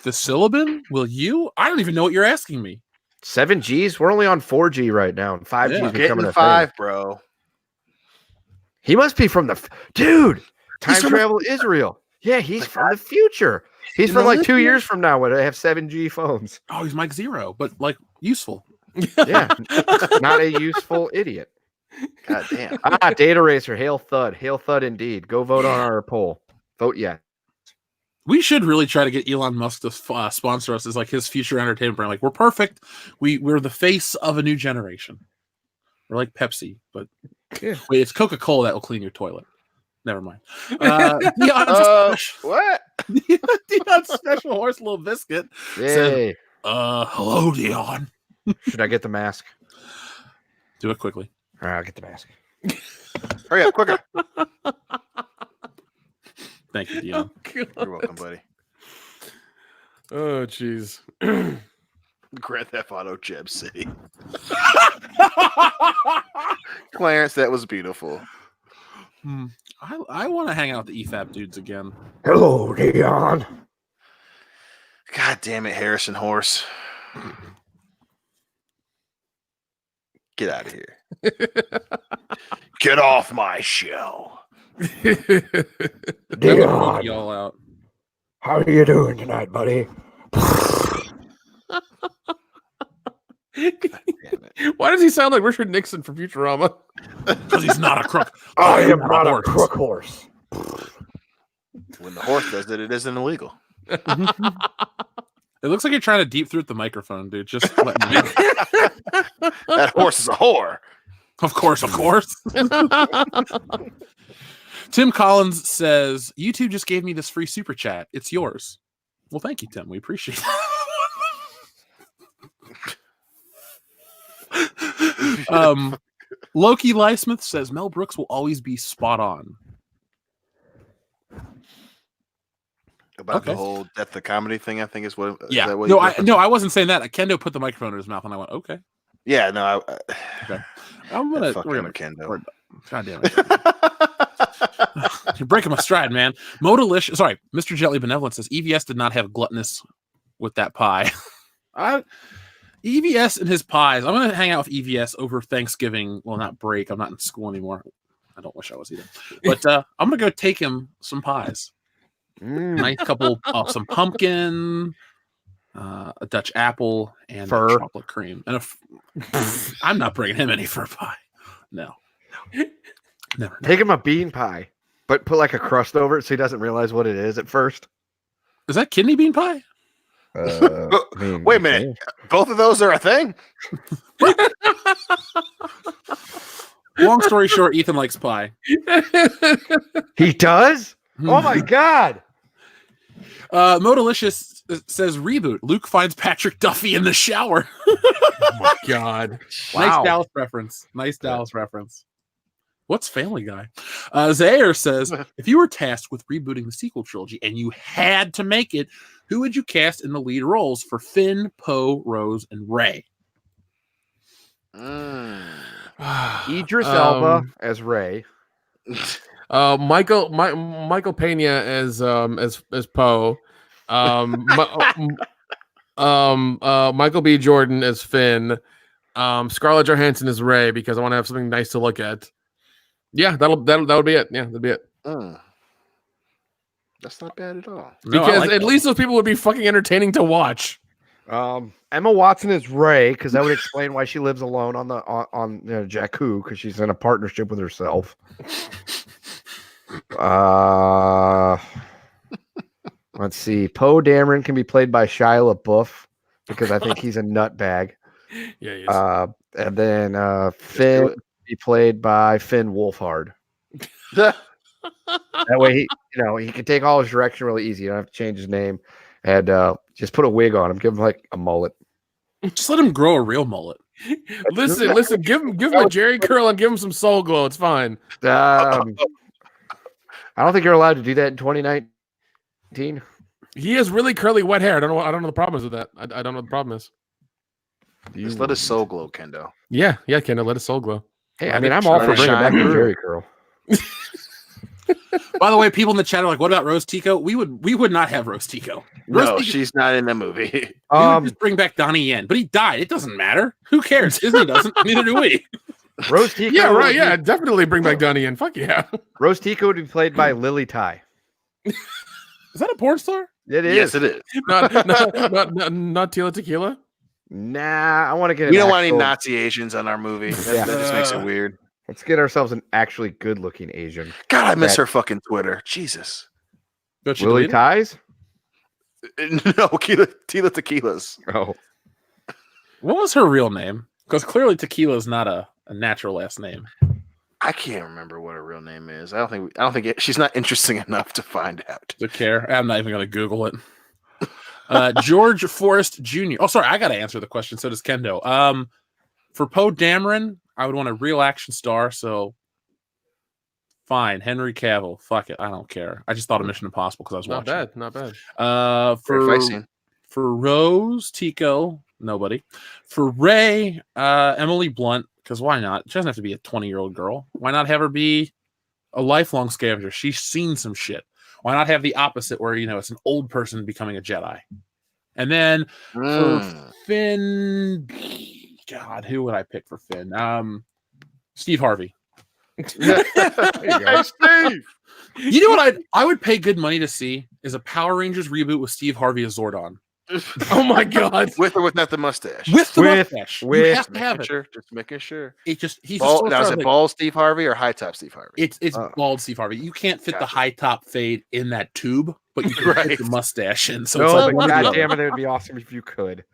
the syllabin? Will you? I don't even know what you're asking me. 7Gs? We're only on 4G right now, and 5G is becoming a 5, thing. bro. He must be from dude. Time travel is real. Yeah, he's from the future. He's from like 2 years from now when they have 7G phones. Oh, he's Mike Zero, but like useful. Yeah, not a useful idiot. God damn. Data Racer, hail thud indeed. Go vote on our poll. Vote yeah. We should really try to get Elon Musk to sponsor us as like his future entertainment brand. Like, we're perfect. We're the face of a new generation. We're like Pepsi, but wait, it's Coca-Cola that will clean your toilet. Never mind. What? Dion's special horse, Little Biscuit. Yay. Said, hello, Dion. Should I get the mask? Do it quickly. All right, I'll get the mask. Hurry up, quicker. Thank you, Dion. You're welcome, buddy. Oh, jeez. Grand Theft Auto Jeb City. Clarence, that was beautiful. I want to hang out with the EFAP dudes again. Hello, Dion. God damn it, Harrison Horse. Get out of here. Get off my show. Dion, Y'all out. how are you doing tonight, buddy? Why does he sound like Richard Nixon from Futurama? Because he's not a crook. I am not not a horse. crook horse. When the horse does it, it isn't illegal. It looks like you're trying to deep throat the microphone, dude. Just let me know. That horse is a whore. Of course. Tim Collins says, YouTube just gave me this free super chat. It's yours. Well, thank you, Tim. We appreciate it. Loki Lysmith says, Mel Brooks will always be spot on. About the whole death the comedy thing, I think is what. Yeah. Is that what I wasn't saying that. Kendo put the microphone in his mouth, and I went, okay. Yeah, no. Okay. We're gonna Kendo. God damn it. You're breaking my stride, man. Mr. Gently Benevolent says EVS did not have gluttonous with that pie. EVS and his pies. I'm gonna hang out with EVS over Thanksgiving. Well, not break. I'm not in school anymore. I don't wish I was either. But I'm gonna go take him some pies. Nice couple of some pumpkin, a Dutch apple, and chocolate cream. And I'm not bringing him any fur pie. No. Never. Take him a bean pie, but put like a crust over it so he doesn't realize what it is at first. Is that kidney bean pie? Wait a minute. Both of those are a thing? Long story short, Ethan likes pie. He does? Oh my God. Modalicious says reboot. Luke finds Patrick Duffy in the shower. Oh my God. Wow. Nice Dallas reference. What's Family Guy? Zaire says, if you were tasked with rebooting the sequel trilogy and you had to make it, who would you cast in the lead roles for Finn, Poe, Rose, and Rey? Idris Elba as Rey. Michael Pena as Poe. Michael B. Jordan as Finn. Scarlett Johansson as Rey because I want to have something nice to look at. Yeah, that would be it. Yeah, that'd be it. That's not bad at all. Because at least those people would be fucking entertaining to watch. Emma Watson is Rey because that would explain why she lives alone on Jakku because she's in a partnership with herself. Let's see. Poe Dameron can be played by Shia LaBeouf because I think he's a nutbag. Yeah, he is. And then Finn be played by Finn Wolfhard. That way he can take all his direction really easy. You don't have to change his name and just put a wig on him. Give him like a mullet. Just let him grow a real mullet. Listen. Give him a Jerry curl and give him some soul glow. It's fine. I don't think you're allowed to do that in 2019. He has really curly wet hair. I don't know what the problem is with that. I don't know what the problem is. Just let his soul glow, Kendo. Yeah, Kendo, let his soul glow. Hey, I mean, I'm all for bringing back the Jerry curl. By the way, people in the chat are like, "What about Rose Tico?" We would not have Rose Tico. No, she's not in the movie. We would just bring back Donnie Yen, but he died. It doesn't matter. Who cares? Disney doesn't. Neither do we. Rose Tico. Yeah, right. Yeah, definitely bring back Donnie Yen. Fuck yeah. Rose Tico would be played by Lily Tai. Is that a porn star? It is. Yes, it is. not Tila Tequila. Nah, I want to get. We don't want any Nazi Asians on our movie. That just makes it weird. Let's get ourselves an actually good-looking Asian. God, I miss her fucking Twitter. Jesus. Lily Ties? No, Tila Tequilas. Oh. What was her real name? Because clearly Tequila is not a natural last name. I can't remember what her real name is. I don't think she's not interesting enough to find out. To care. I'm not even going to Google it. George Forrest Jr. Oh, sorry, I got to answer the question. So does Kendo. For Poe Dameron, I would want a real action star. So fine, Henry Cavill. Fuck it, I don't care. I just thought of Mission Impossible because I was watching. Not bad. For Rose Tico, nobody. For Rey, Emily Blunt. Because why not? She doesn't have to be a 20-year-old girl. Why not have her be a lifelong scavenger? She's seen some shit. Why not have the opposite where, it's an old person becoming a Jedi? And then for Finn, God, who would I pick for Finn? Steve Harvey. There you go. Steve! You know what I would pay good money to see is a Power Rangers reboot with Steve Harvey as Zordon. Oh my god. With or without the mustache? With the With- mustache. You with- have to have it. Sure, just making sure. It just he's Bald, just now, is so it like, bald Steve Harvey or high top Steve Harvey? it's Oh. bald Steve Harvey. You can't fit the Gotcha. high top fade in that tube, but you can Right. fit the mustache in. So No, it's like but one or the goddamn other. it, it would be awesome if you could.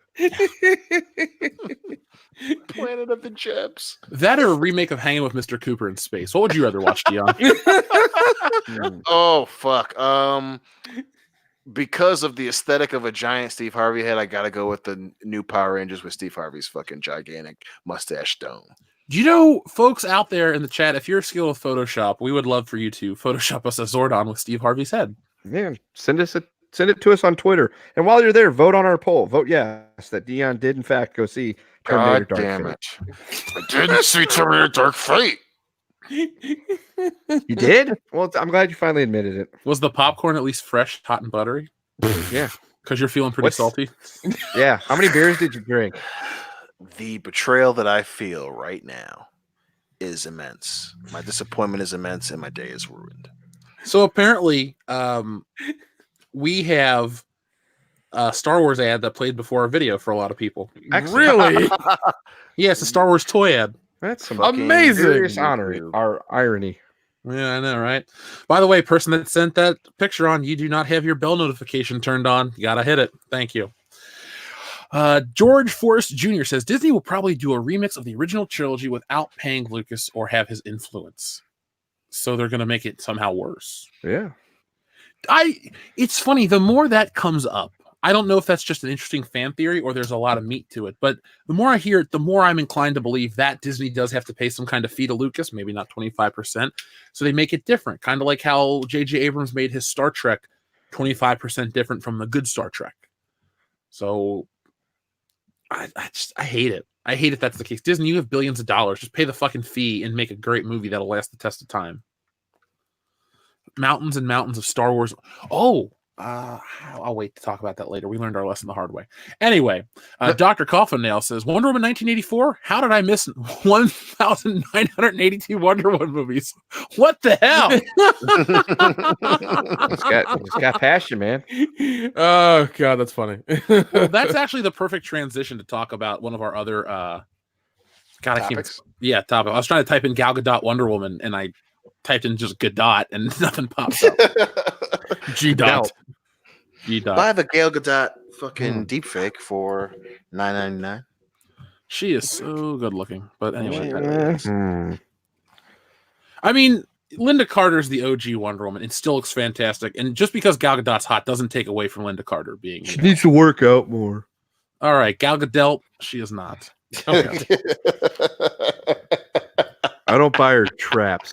Planet of the Jebs. That or a remake of Hanging with Mr. Cooper in Space. What would you rather watch, Dion? Oh fuck. Because of the aesthetic of a giant Steve Harvey head, I gotta go with the new Power Rangers with Steve Harvey's fucking gigantic mustache dome. Do you know, folks out there in the chat, if you're skilled with Photoshop, we would love for you to Photoshop us a Zordon with Steve Harvey's head. Man, send it to us on Twitter. And while you're there, vote on our poll. Vote yes that Dion did in fact go see Terminator God Dark damn Fate. it. I didn't see Terminator Dark Fate. You did? Well, I'm glad you finally admitted it. Was the popcorn at least fresh, hot, and buttery? Yeah. Because you're feeling pretty What's- salty. Yeah. How many beers did you drink? The betrayal that I feel right now is immense. My disappointment is immense and my day is ruined. So apparently, we have a Star Wars ad that played before our video for a lot of people. Excellent. Really? Yeah, it's a Star Wars toy ad. That's some Fucking Amazing. serious honor, YouTube. our irony. Yeah, I know, right? By the way, person that sent that picture on, you do not have your bell notification turned on. You gotta hit it. Thank you. George Forrest Jr. says Disney will probably do a remix of the original trilogy without paying Lucas or have his influence. So they're gonna make it somehow worse. Yeah. It's funny, the more that comes up, I don't know if that's just an interesting fan theory or there's a lot of meat to it, but the more I hear it, the more I'm inclined to believe that Disney does have to pay some kind of fee to Lucas, maybe not 25%. So they make it different, kind of like how J.J. Abrams made his Star Trek 25% different from the good Star Trek. So I hate it. I hate if that's the case. Disney, you have billions of dollars. Just pay the fucking fee and make a great movie that'll last the test of time. Mountains and mountains of Star Wars. I'll wait to talk about that later. We learned our lesson the hard way. Anyway, Dr. Coffin Nail says Wonder Woman 1984. How did I miss 1,982 Wonder Woman movies? What the hell? It's got passion, man. Oh god, that's funny. Well, that's actually the perfect transition to talk about one of our other God, I can't. Topics? Yeah, topic. I was trying to type in Gal Gadot Wonder Woman, and I typed in just Gadot, and nothing pops up. G dot. G dot. Buy the Gal Gadot fucking deepfake for $9.99. She is so good looking. But anyway, Mm. I mean, Linda Carter's the OG Wonder Woman. It still looks fantastic. And just because Gal Gadot's hot doesn't take away from Linda Carter being. She needs to work out more. All right, Gal Gadot, she is not. Okay. I don't buy her traps.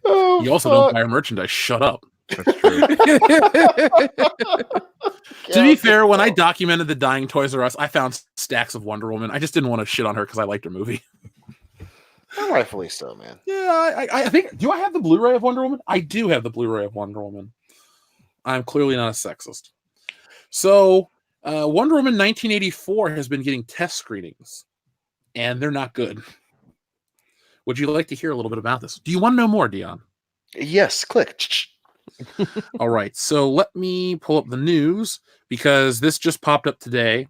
Oh, You also don't buy her merchandise. Shut up. That's true. To be fair, when I documented the dying Toys R Us, I found stacks of Wonder Woman. I just didn't want to shit on her because I liked her movie. Rightfully so, man. Yeah, I think. Do I have the Blu-ray of Wonder Woman? I do have the Blu-ray of Wonder Woman. I'm clearly not a sexist. So, Wonder Woman 1984 has been getting test screenings, and they're not good. Would you like to hear a little bit about this? Do you want to know more, Dion? Yes, click. All right, so let me pull up the news because this just popped up today.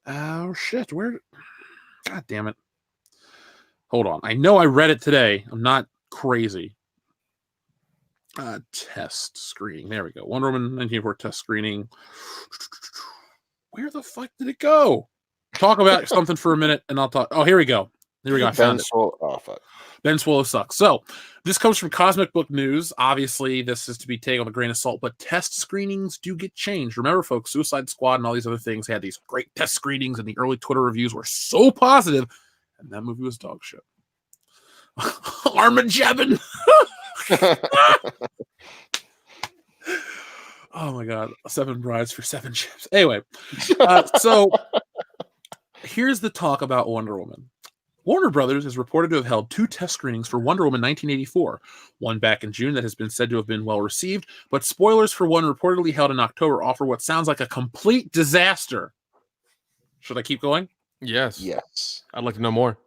Oh, shit. Where? God damn it. Hold on. I know I read it today. I'm not crazy. Test screening. There we go. Wonder Woman 1984 test screening. Where the fuck did it go? Talk about something for a minute and I'll talk. Oh, here we go. Here we go. I found it. Oh, fuck. Ben Swallow sucks. So this comes from Cosmic Book News. Obviously, this is to be taken with a grain of salt, but test screenings do get changed. Remember, folks, Suicide Squad and all these other things had these great test screenings, and the early Twitter reviews were so positive, and that movie was dog shit. Armageddon. Oh my god, 7 brides for 7 ships. Anyway, so here's the talk about Wonder Woman. Warner Brothers is reported to have held 2 test screenings for Wonder Woman 1984, one back in June that has been said to have been well received, but spoilers for one reportedly held in October offer what sounds like a complete disaster. Should I keep going? Yes. Yes. I'd like to know more.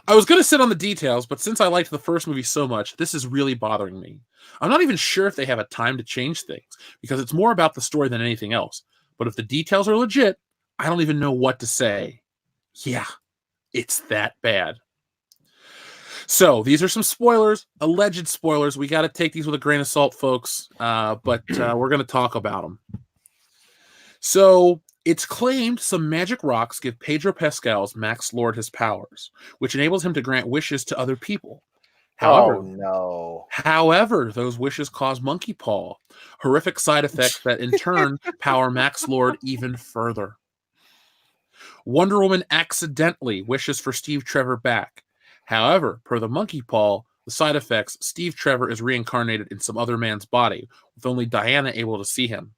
I was going to sit on the details, but since I liked the first movie so much, this is really bothering me. I'm not even sure if they have a time to change things, because it's more about the story than anything else. But if the details are legit, I don't even know what to say. Yeah, it's that bad. So these are some spoilers, alleged spoilers. We got to take these with a grain of salt, folks. But we're going to talk about them. So it's claimed some magic rocks give Pedro Pascal's Max Lord his powers, which enables him to grant wishes to other people. Oh no. However, those wishes cause monkey paw, horrific side effects that in turn power Max Lord even further. Wonder Woman accidentally wishes for Steve Trevor back. However, per the monkey paw, the side effects, Steve Trevor is reincarnated in some other man's body, with only Diana able to see him.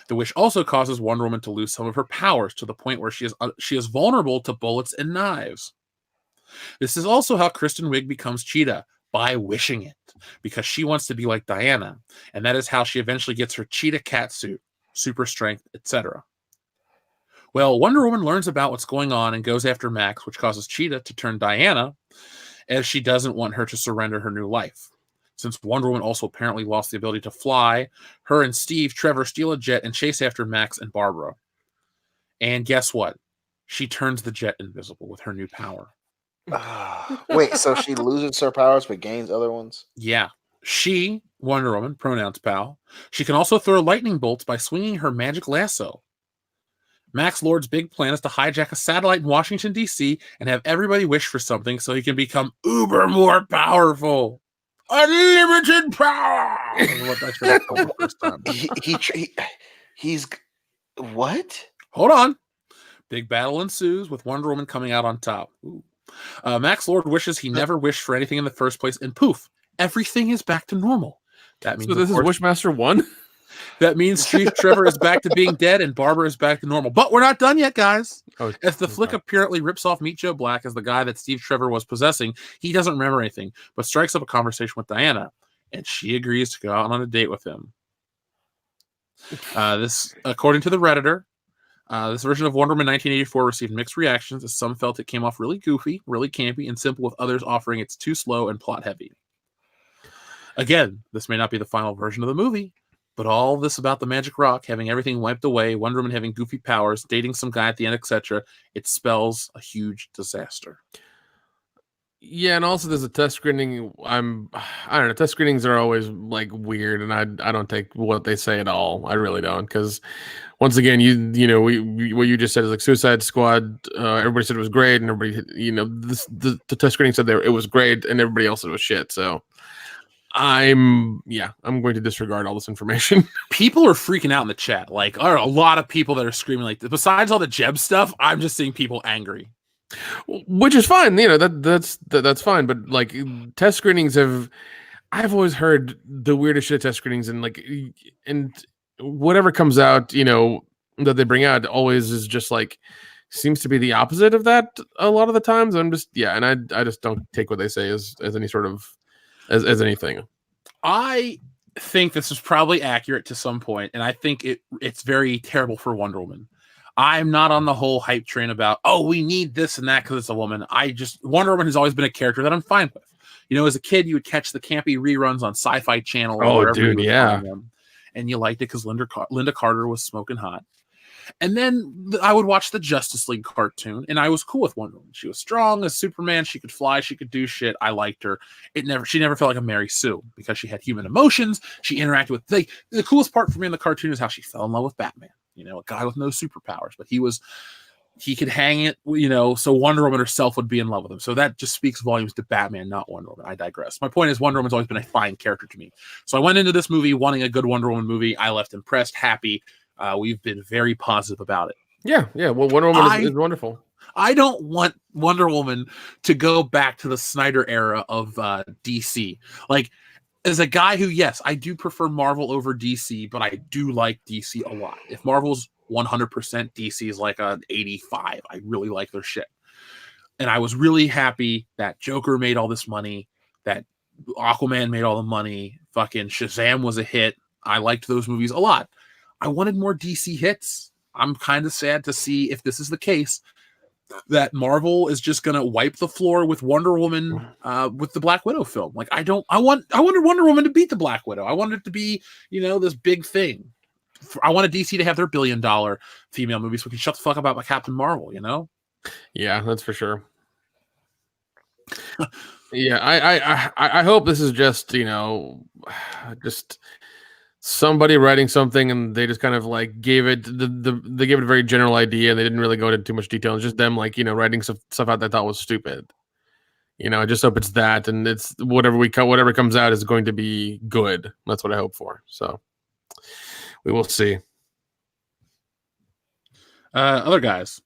The wish also causes Wonder Woman to lose some of her powers to the point where she is vulnerable to bullets and knives. This is also how Kristen Wiig becomes Cheetah, by wishing it, because she wants to be like Diana, and that is how she eventually gets her Cheetah cat suit, super strength, etc. Well, Wonder Woman learns about what's going on and goes after Max, which causes Cheetah to turn Diana, as she doesn't want her to surrender her new life. Since Wonder Woman also apparently lost the ability to fly, her and Steve Trevor steal a jet and chase after Max and Barbara. And guess what? She turns the jet invisible with her new power. Wait, so she loses her powers but gains other ones? Yeah. She, Wonder Woman, pronouns pal, she can also throw lightning bolts by swinging her magic lasso. Max Lord's big plan is to hijack a satellite in Washington, D.C. and have everybody wish for something so he can become uber more powerful. Unlimited power! He's what? Hold on. Big battle ensues with Wonder Woman coming out on top. Max Lord wishes he never wished for anything in the first place, and poof, everything is back to normal. That means so this is Wishmaster 1? That means Steve Trevor is back to being dead and Barbara is back to normal. But we're not done yet, guys. As the flick apparently rips off Meet Joe Black as the guy that Steve Trevor was possessing, he doesn't remember anything, but strikes up a conversation with Diana, and she agrees to go out on a date with him. This, according to the Redditor, this version of Wonder Woman 1984 received mixed reactions, as some felt it came off really goofy, really campy, and simple, with others offering it's too slow and plot heavy. Again, this may not be the final version of the movie, but all this about the magic rock, having everything wiped away, Wonder Woman having goofy powers, dating some guy at the end, etc., it spells a huge disaster. Yeah, and also there's a test screening. I don't know. Test screenings are always like weird, and I don't take what they say at all. I really don't, because once again, you know, what you just said is like Suicide Squad. Everybody said it was great, and everybody, you know, the test screening said it was great, and everybody else said it was shit. So I'm going to disregard all this information. People are freaking out in the chat. Like, are a lot of people that are screaming like, besides all the Jeb stuff, I'm just seeing people angry. Which is fine, you know, that's fine. But like test screenings I've always heard the weirdest shit test screenings, and whatever comes out, you know, that they bring out always is just like seems to be the opposite of that a lot of the times. I'm just and I just don't take what they say as any sort of as anything. I think this is probably accurate to some point, and I think it's very terrible for Wonder Woman. I'm not on the whole hype train about, we need this and that because it's a woman. Wonder Woman has always been a character that I'm fine with. You know, as a kid, you would catch the campy reruns on Sci-Fi Channel. Oh, dude, yeah. And you liked it because Linda Carter was smoking hot. And then I would watch the Justice League cartoon, and I was cool with Wonder Woman. She was strong as Superman. She could fly. She could do shit. I liked her. She never felt like a Mary Sue because she had human emotions. She interacted with the coolest part for me in the cartoon is how she fell in love with Batman. You know, a guy with no superpowers, but he could hang it, you know, so Wonder Woman herself would be in love with him. So that just speaks volumes to Batman, not Wonder Woman. I digress. My point is Wonder Woman's always been a fine character to me. So I went into this movie wanting a good Wonder Woman movie. I left impressed, happy. We've been very positive about it. Yeah. Well, Wonder Woman is wonderful. I don't want Wonder Woman to go back to the Snyder era of DC. Like, as a guy who, yes, I do prefer Marvel over DC, but I do like DC a lot. If Marvel's 100%, DC is like an 85. I really like their shit. And I was really happy that Joker made all this money, that Aquaman made all the money, fucking Shazam was a hit. I liked those movies a lot. I wanted more DC hits. I'm kind of sad to see, if this is the case, that Marvel is just going to wipe the floor with Wonder Woman with the Black Widow film. Like, I wanted Wonder Woman to beat the Black Widow. I wanted it to be, you know, this big thing. I wanted DC to have their $1 billion female movie, so we can shut the fuck up about Captain Marvel. You know? Yeah, that's for sure. Yeah, I hope this is just just somebody writing something and they just kind of like gave it they gave it a very general idea. They didn't really go into too much detail. It's just them like writing stuff out that I thought was stupid. I just hope it's that, and it's whatever comes out is going to be good. That's what I hope for. So we will see. Other guys,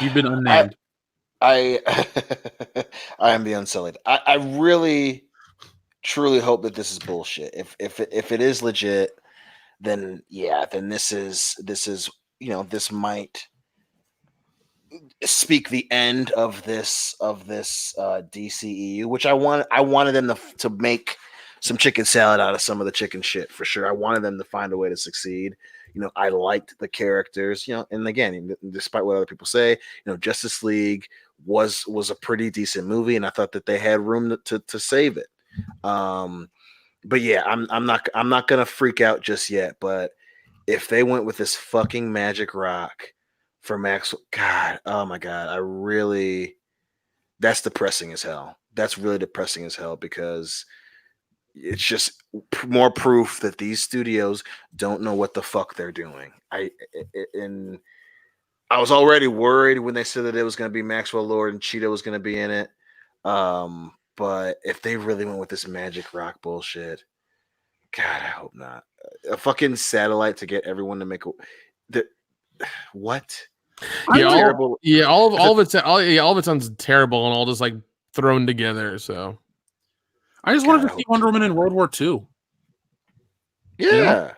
you've been unnamed. I am the Unsullied. I really, truly hope that this is bullshit. If it is legit, then this is this might speak the end of this DCEU, which I wanted them to make some chicken salad out of some of the chicken shit for sure. I wanted them to find a way to succeed. I liked the characters, and again, despite what other people say, Justice League was a pretty decent movie, and I thought that they had room to save it. But yeah, I'm not gonna freak out just yet. But if they went with this fucking magic rock for Max, God, oh my God, that's depressing as hell. That's really depressing as hell because it's just more proof that these studios don't know what the fuck they're doing. I was already worried when they said that it was going to be Maxwell Lord and Cheetah was going to be in it. But if they really went with this magic rock bullshit, God, I hope not. A fucking satellite to get everyone to make what? All of it sounds terrible and all just like thrown together. So I just wanted to see Wonder Woman in World War II. Yeah.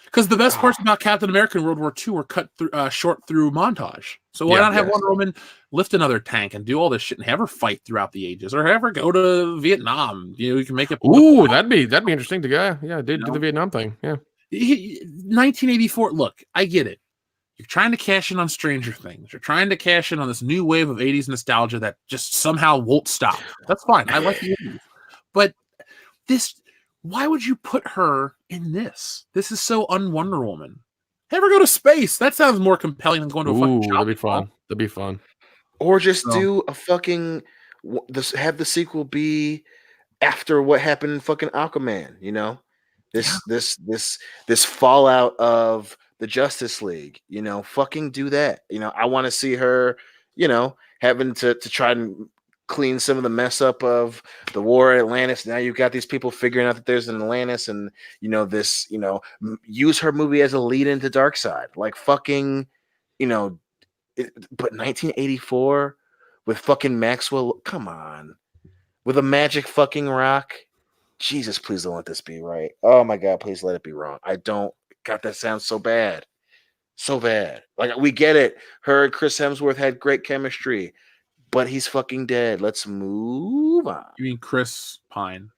Because the best parts about Captain America in World War II were cut short through montage. So why not have Wonder Woman lift another tank and do all this shit and have her fight throughout the ages, or have her go to Vietnam? You can make it. Ooh, that'd be interesting to go. Yeah, do the Vietnam thing. Yeah. 1984. Look, I get it. You're trying to cash in on Stranger Things. You're trying to cash in on this new wave of 80s nostalgia that just somehow won't stop. That's fine. I like the 80s. But why would you put her in this? This is so un-Wonder Woman. Have her go to space. That sounds more compelling than going to a fucking shopping that'd be fun. mall. That'd be fun. Or just do a fucking have the sequel be after what happened in fucking Aquaman, this fallout of the Justice League, fucking do that. I want to see her, having to try and clean some of the mess up of the war at Atlantis. Now you've got these people figuring out that there's an Atlantis, and use her movie as a lead into Darkseid, like fucking, but 1984 with fucking Maxwell, come on, with a magic fucking rock. Jesus, please don't let this be right. Oh my God, please let it be wrong. God, that sounds so bad. So bad. Like, we get it. Her and Chris Hemsworth had great chemistry, but he's fucking dead. Let's move on. You mean Chris Pine?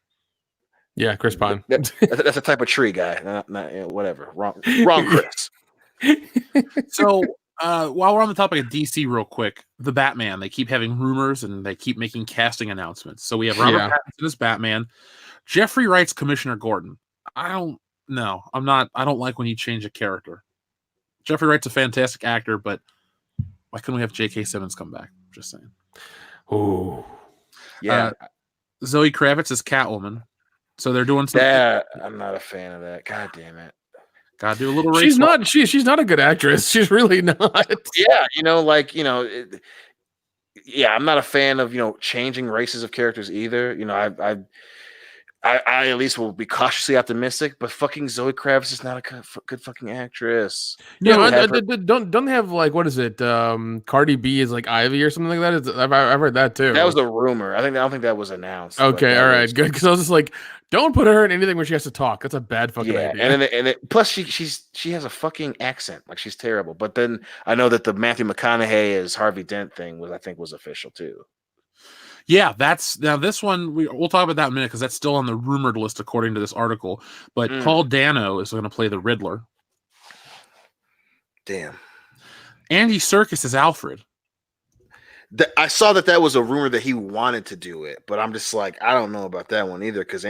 Yeah, Chris Pine. That's a type of tree guy. Not whatever. Wrong Chris. So while we're on the topic of DC real quick, the Batman, they keep having rumors and they keep making casting announcements. So we have Robert Pattinson as Batman. Jeffrey Wright's Commissioner Gordon. I don't like when you change a character. Jeffrey Wright's a fantastic actor, but why couldn't we have J.K. Simmons come back? Just saying. Oh, yeah. Zoe Kravitz is Catwoman. So they're doing something. Yeah, I'm not a fan of that. God damn it. Gotta do a little race. She's not a good actress. She's really not. Yeah, I'm not a fan of changing races of characters either. I at least will be cautiously optimistic, but fucking Zoe Kravitz is not a good fucking actress. Yeah, don't they have like, what is it? Cardi B is like Ivy or something like that. I've heard that too. That was a rumor. I don't think that was announced. Okay, all right, good. Because I was just like, don't put her in anything where she has to talk. That's a bad fucking idea. And plus she has a fucking accent, like she's terrible. But then I know that the Matthew McConaughey as Harvey Dent thing was official too. Yeah, now this one we'll talk about that in a minute because that's still on the rumored list according to this article. But Paul Dano is going to play the Riddler. Damn. Andy Serkis is Alfred. I saw that was a rumor that he wanted to do it, but I'm just like, I don't know about that one either because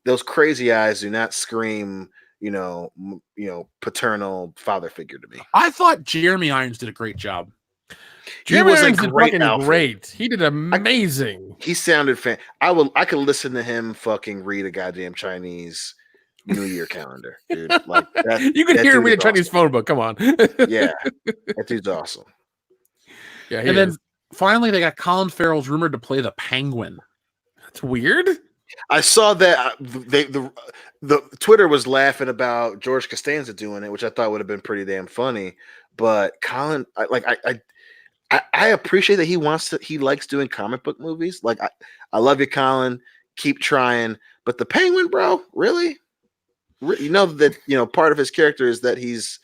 those crazy eyes do not scream, paternal father figure to me. I thought Jeremy Irons did a great job. Jeremy was a Irons did great fucking Alfred. great. He did amazing. He sounded I could listen to him fucking read a goddamn Chinese New Year calendar, dude. Like that, You could that hear him dude read a is Chinese awesome. phone book. Come on. Yeah, that dude's awesome. Yeah, And then finally, they got Colin Farrell's rumored to play the Penguin. that's weird. I saw that the Twitter was laughing about George Costanza doing it, which I thought would have been pretty damn funny. But Colin, I appreciate that he likes doing comic book movies. Like I love you, Colin. Keep trying. But the Penguin, bro, really? You know that part of his character is that he's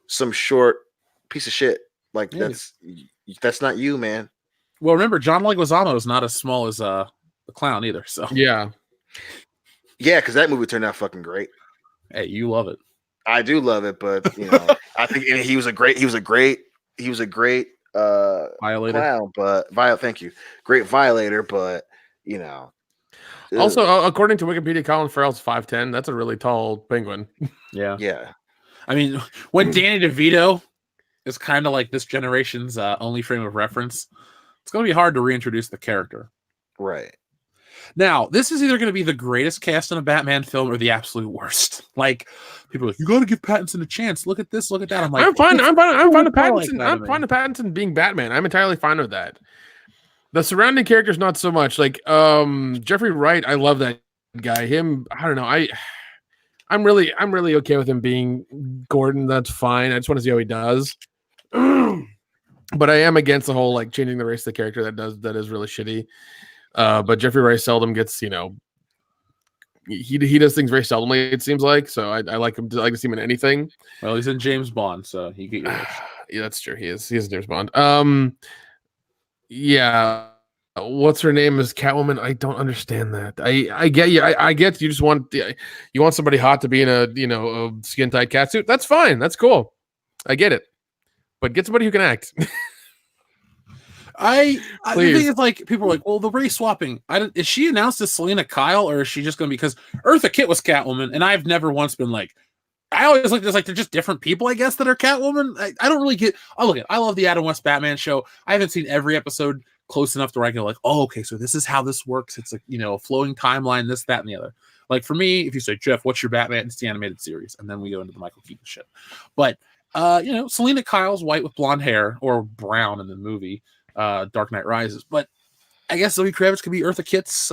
some short piece of shit. Like that's not you, man. Well, remember, John Leguizamo is not as small as the clown either. So Yeah. Yeah, because that movie turned out fucking great. hey, you love it. I do love it, but I think he was a great Violator. clown, but thank you, great violator, but Also, according to Wikipedia, Colin Farrell's 5'10". That's a really tall penguin. Yeah. I mean, when Danny DeVito is kind of like this generation's only frame of reference, it's going to be hard to reintroduce the character. right. Now, this is either going to be the greatest cast in a Batman film or the absolute worst. Like, people are like, you got to give Pattinson a chance. Look at this, look at that. I'm like, I'm fine with Pattinson. I'm fine with Pattinson being Batman. I'm entirely fine with that. The surrounding characters, not so much. Like Jeffrey Wright, I love that guy. Him, I don't know. I'm really okay with him being Gordon. That's fine. I just want to see how he does. But I am against the whole like changing the race of the character that is really shitty. But Jeffrey Wright seldom gets, he does things very seldomly, it seems like. So I like him. I like to see him in anything. Well, he's in James Bond, so he get yours. Yeah, that's true. He is James Bond. Yeah. What's her name is Catwoman? I don't understand that. I get you. I get you just want somebody hot to be in a skin tight catsuit. That's fine. That's cool. I get it. But get somebody who can act. The thing is, like, people are like, well, the race swapping. Is she announced as Selena Kyle, or is she just going to be, because Eartha Kitt was Catwoman, and I've never once been like, I always like this, like they're just different people, I guess, that are Catwoman. I don't really get. Oh, look, I love the Adam West Batman show. I haven't seen every episode close enough to where I go like, oh, okay, so this is how this works. It's like a flowing timeline, this, that, and the other. Like for me, if you say, Jeff, what's your Batman? It's the animated series, and then we go into the Michael Keaton shit. But Selena Kyle's white with blonde hair, or brown in the movie Dark Knight Rises. But I guess Zoe Kravitz could be Eartha Kitt's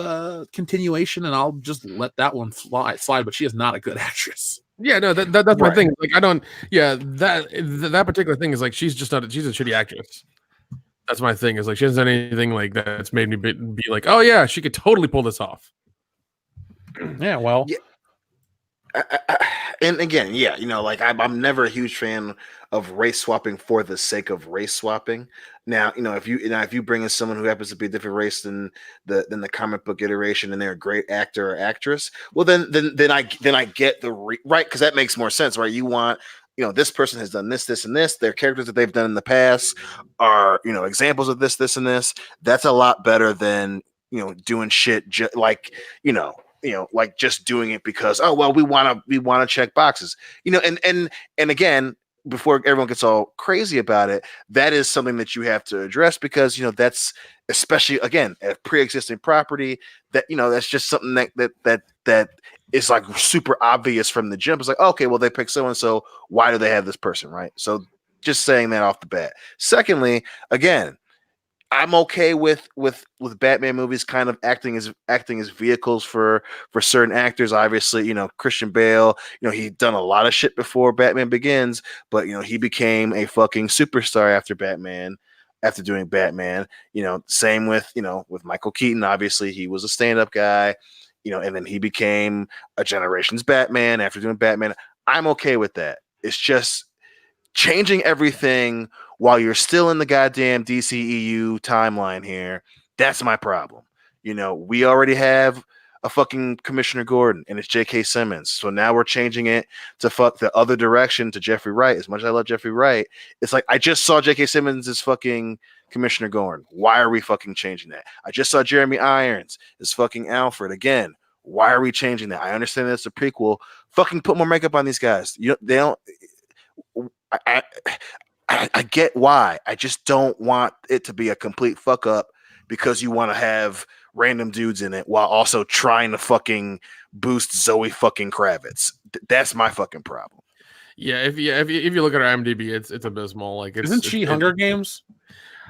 continuation, and I'll just let that one slide. But she is not a good actress. Yeah, no, that's my thing. Like, I don't. Yeah, that particular thing is like she's just not. She's a shitty actress. That's my thing. Is like she hasn't done anything like that's made me be like, oh yeah, she could totally pull this off. Yeah, well, yeah. And again, yeah, like I'm never a huge fan of race swapping for the sake of race swapping. Now, if you bring in someone who happens to be a different race than the comic book iteration, and they're a great actor or actress, well, then I get the right, because that makes more sense, right? You want, this person has done this, and this. Their characters that they've done in the past are, examples of this, and this. That's a lot better than doing shit like just doing it because, oh well, we want to check boxes, and again, before everyone gets all crazy about it, that is something that you have to address, because that's, especially again, a pre-existing property, that that's just something that is like super obvious from the jump. It's like, okay, well, they picked so and so, why do they have this person, right? So just saying that off the bat. Secondly, again, I'm okay with Batman movies kind of acting as vehicles for certain actors. Obviously, Christian Bale, he'd done a lot of shit before Batman Begins, but he became a fucking superstar after doing Batman. Same with Michael Keaton. Obviously, he was a stand-up guy, and then he became a generation's Batman after doing Batman. I'm okay with that. It's just changing everything while you're still in the goddamn DCEU timeline here. That's my problem. We already have a fucking Commissioner Gordon, and it's J.K. Simmons. So now we're changing it to fuck the other direction to Jeffrey Wright. As much as I love Jeffrey Wright, it's like, I just saw J.K. Simmons as fucking Commissioner Gordon. Why are we fucking changing that? I just saw Jeremy Irons as fucking Alfred again. Why are we changing that? I understand that it's a prequel Fucking put more makeup on these guys. They don't. I, I get why. I just don't want it to be a complete fuck up because you want to have random dudes in it while also trying to fucking boost Zoe fucking Kravitz. That's my fucking problem. Yeah, if you look at her IMDb, it's abysmal. Like, Isn't she Hunger Games?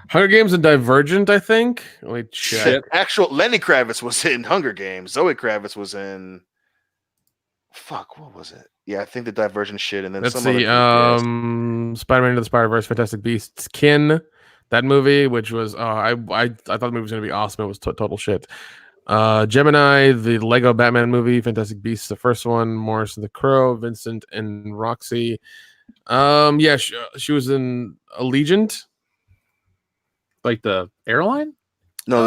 Hunger Games and Divergent, I think. Wait, Shit. Actual Lenny Kravitz was in Hunger Games. Zoe Kravitz was in. Fuck, what was it? Yeah, I think the Divergent shit, and then Let's some see. other Spider-Man into the Spider-Verse, Fantastic Beasts, Kin, that movie, which was I thought the movie was gonna be awesome. It was total shit. Gemini, the Lego Batman movie, Fantastic Beasts, the first one, Morris and the Crow, Vincent and Roxy. Yeah, she was in Allegiant, Like the airline? No,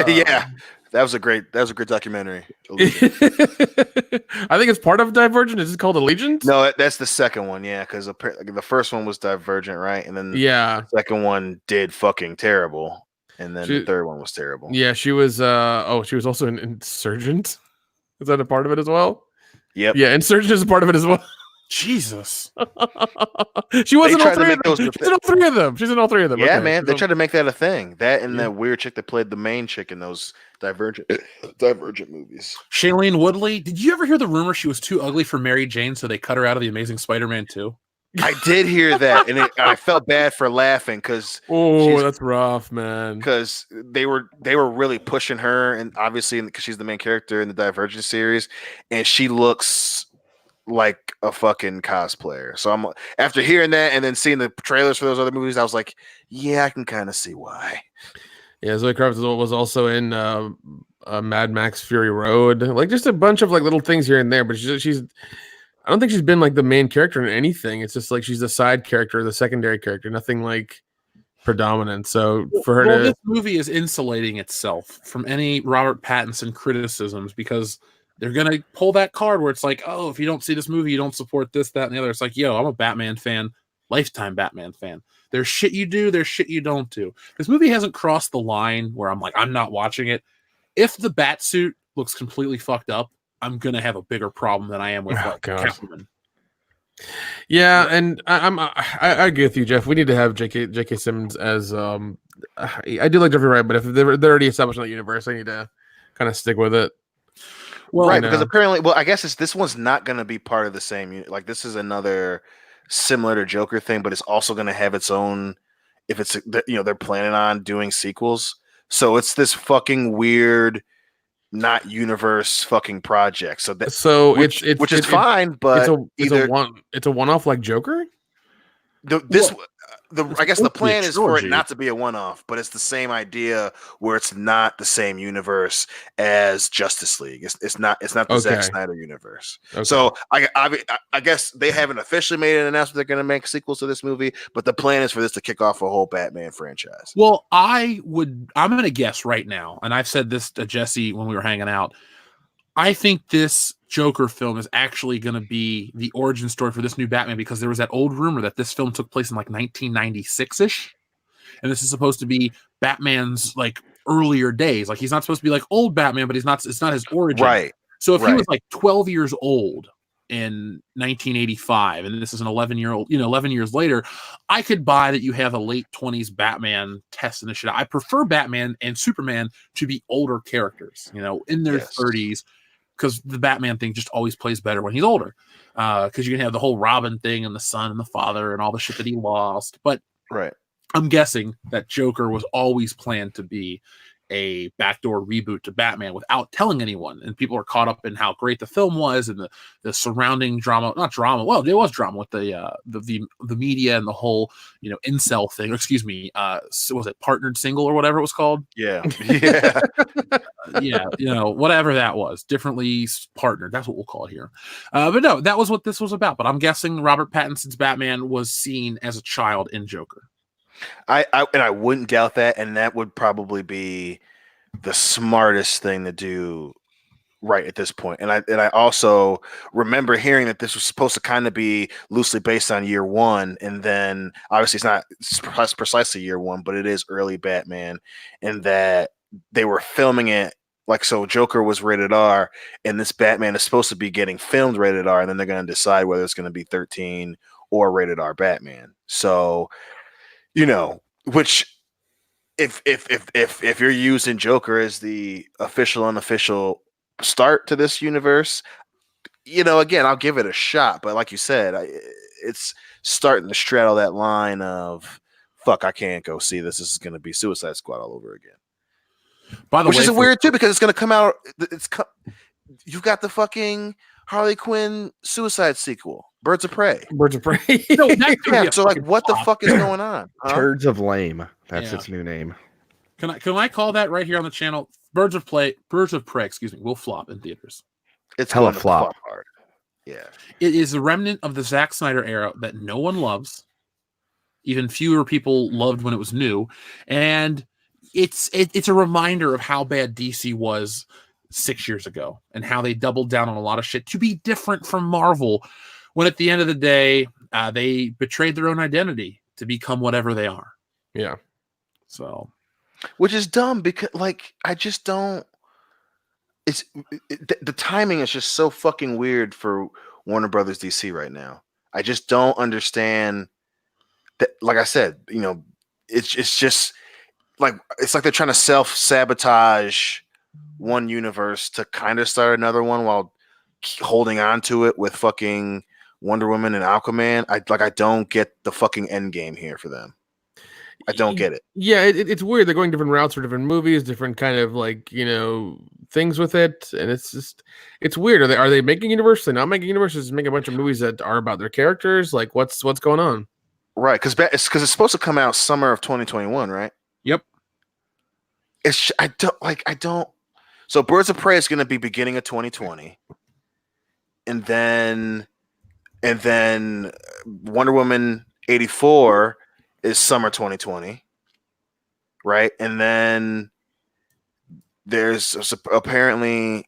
yeah, that was a great documentary. I think it's part of Divergent. Is it called Allegiant? No, that's the second one. Yeah, because the first one was Divergent, right? And then Yeah, the second one did fucking terrible, and then the third one was terrible. Yeah, she was. She was also an Insurgent. Is that a part of it as well? Yep. Yeah, Insurgent is a part of it as well. Jesus. She was in all three of them. those She's in all three of them. She's in all three of them. Yeah, Okay. man, they tried to make that a thing. That and that weird chick that played the main chick in those Divergent movies. Shailene Woodley. Did you ever hear the rumor she was too ugly for Mary Jane, so they cut her out of The Amazing Spider-Man 2? I did hear that, and I felt bad for laughing because that's rough, man. Because they were really pushing her, and obviously because she's the main character in the Divergent series, and she looks like a fucking cosplayer. So I'm after hearing that and then seeing the trailers for those other movies, I was like, yeah, I can kind of see why. Yeah, Zoe Kravitz was also in Mad Max Fury Road, like just a bunch of like little things here and there. But she's I don't think she's been like the main character in anything. It's just like she's the side character, the secondary character, nothing like predominant. So for her this movie is insulating itself from any Robert Pattinson criticisms because they're gonna pull that card where it's like, oh, if you don't see this movie, you don't support this, that, and the other. It's like, yo, I'm a Batman fan, lifetime Batman fan. There's shit you do, there's shit you don't do. This movie hasn't crossed the line where I'm like, I'm not watching it. If the bat suit looks completely fucked up, I'm gonna have a bigger problem than I am with Catwoman. Yeah, and I agree with you, Jeff. We need to have J.K. Simmons as I do like Jeffrey Wright, but if they're already established in that universe, I need to kind of stick with it. Well, right, because apparently, I guess this one's not going to be part of the same unit. Like this is another similar to Joker thing, but it's also going to have its own. If it's they're planning on doing sequels, so it's this fucking weird, not universe fucking project. Which is fine, but it's a one-off like Joker. I guess the plan is for it not to be a one-off, but it's the same idea where it's not the same universe as Justice League. It's not the Zack Snyder universe. Okay. So I guess they haven't officially made an announcement they're going to make sequels to this movie, but the plan is for this to kick off a whole Batman franchise. Well, I'm going to guess right now, and I've said this to Jesse when we were hanging out. I think this Joker film is actually going to be the origin story for this new Batman because there was that old rumor that this film took place in like 1996-ish. And this is supposed to be Batman's like earlier days. Like he's not supposed to be like old Batman, but it's not his origin. Right. So if he was like 12 years old in 1985 and this is an 11 years later, I could buy that you have a late 20s Batman testing this shit out. I prefer Batman and Superman to be older characters, in their 30s. Because the Batman thing just always plays better when he's older. Because you can have the whole Robin thing and the son and the father and all the shit that he lost. But I'm guessing that Joker was always planned to be a backdoor reboot to Batman without telling anyone. And people are caught up in how great the film was and the surrounding drama. Not drama. Well, there was drama with the media and the whole, incel thing. Or excuse me. Was it Partnered Single or whatever it was called? Yeah. Yeah. Whatever that was. Differently partnered. That's what we'll call it here. But no, that was what this was about. But I'm guessing Robert Pattinson's Batman was seen as a child in Joker. I wouldn't doubt that, and that would probably be the smartest thing to do right at this point. And I also remember hearing that this was supposed to kind of be loosely based on year one, and then obviously it's not precisely year one, but it is early Batman, and that they were filming it Like, so Joker was rated R, and this Batman is supposed to be getting filmed rated R, and then they're going to decide whether it's going to be 13 or rated R Batman. So, which if you're using Joker as the official unofficial start to this universe, again, I'll give it a shot. But like you said, it's starting to straddle that line of fuck, I can't go see this. This is going to be Suicide Squad all over again. By the Which way, is weird too, because it's going to come out. You've got the fucking Harley Quinn Suicide sequel, Birds of Prey. Birds of Prey. So like, what the fuck is going on? Huh? Turds of Lame. That's its new name. Can I call that right here on the channel? Birds of Prey, excuse me, will flop in theaters. It's hella going to flop hard. Yeah. It is a remnant of the Zack Snyder era that no one loves. Even fewer people loved when it was new. And it's a reminder of how bad DC was 6 years ago and how they doubled down on a lot of shit to be different from Marvel, when at the end of the day, they betrayed their own identity to become whatever they are. Yeah. So, which is dumb because, like, I just don't. The timing is just so fucking weird for Warner Brothers DC right now. I just don't understand that. Like I said, it's just like it's like they're trying to self-sabotage one universe to kind of start another one while holding on to it with fucking Wonder Woman and Aquaman. I don't get the fucking end game here for them. I don't get it. Yeah, it's weird. They're going different routes for different movies, different kind of things with it, and it's weird. Are they making universe? Are they not making universes? Just making a bunch of movies that are about their characters. Like, what's going on? Right, because it's supposed to come out summer of 2021, right? Yep. I don't. So Birds of Prey is going to be beginning of 2020, and then Wonder Woman 84 is summer 2020, right? And then there's apparently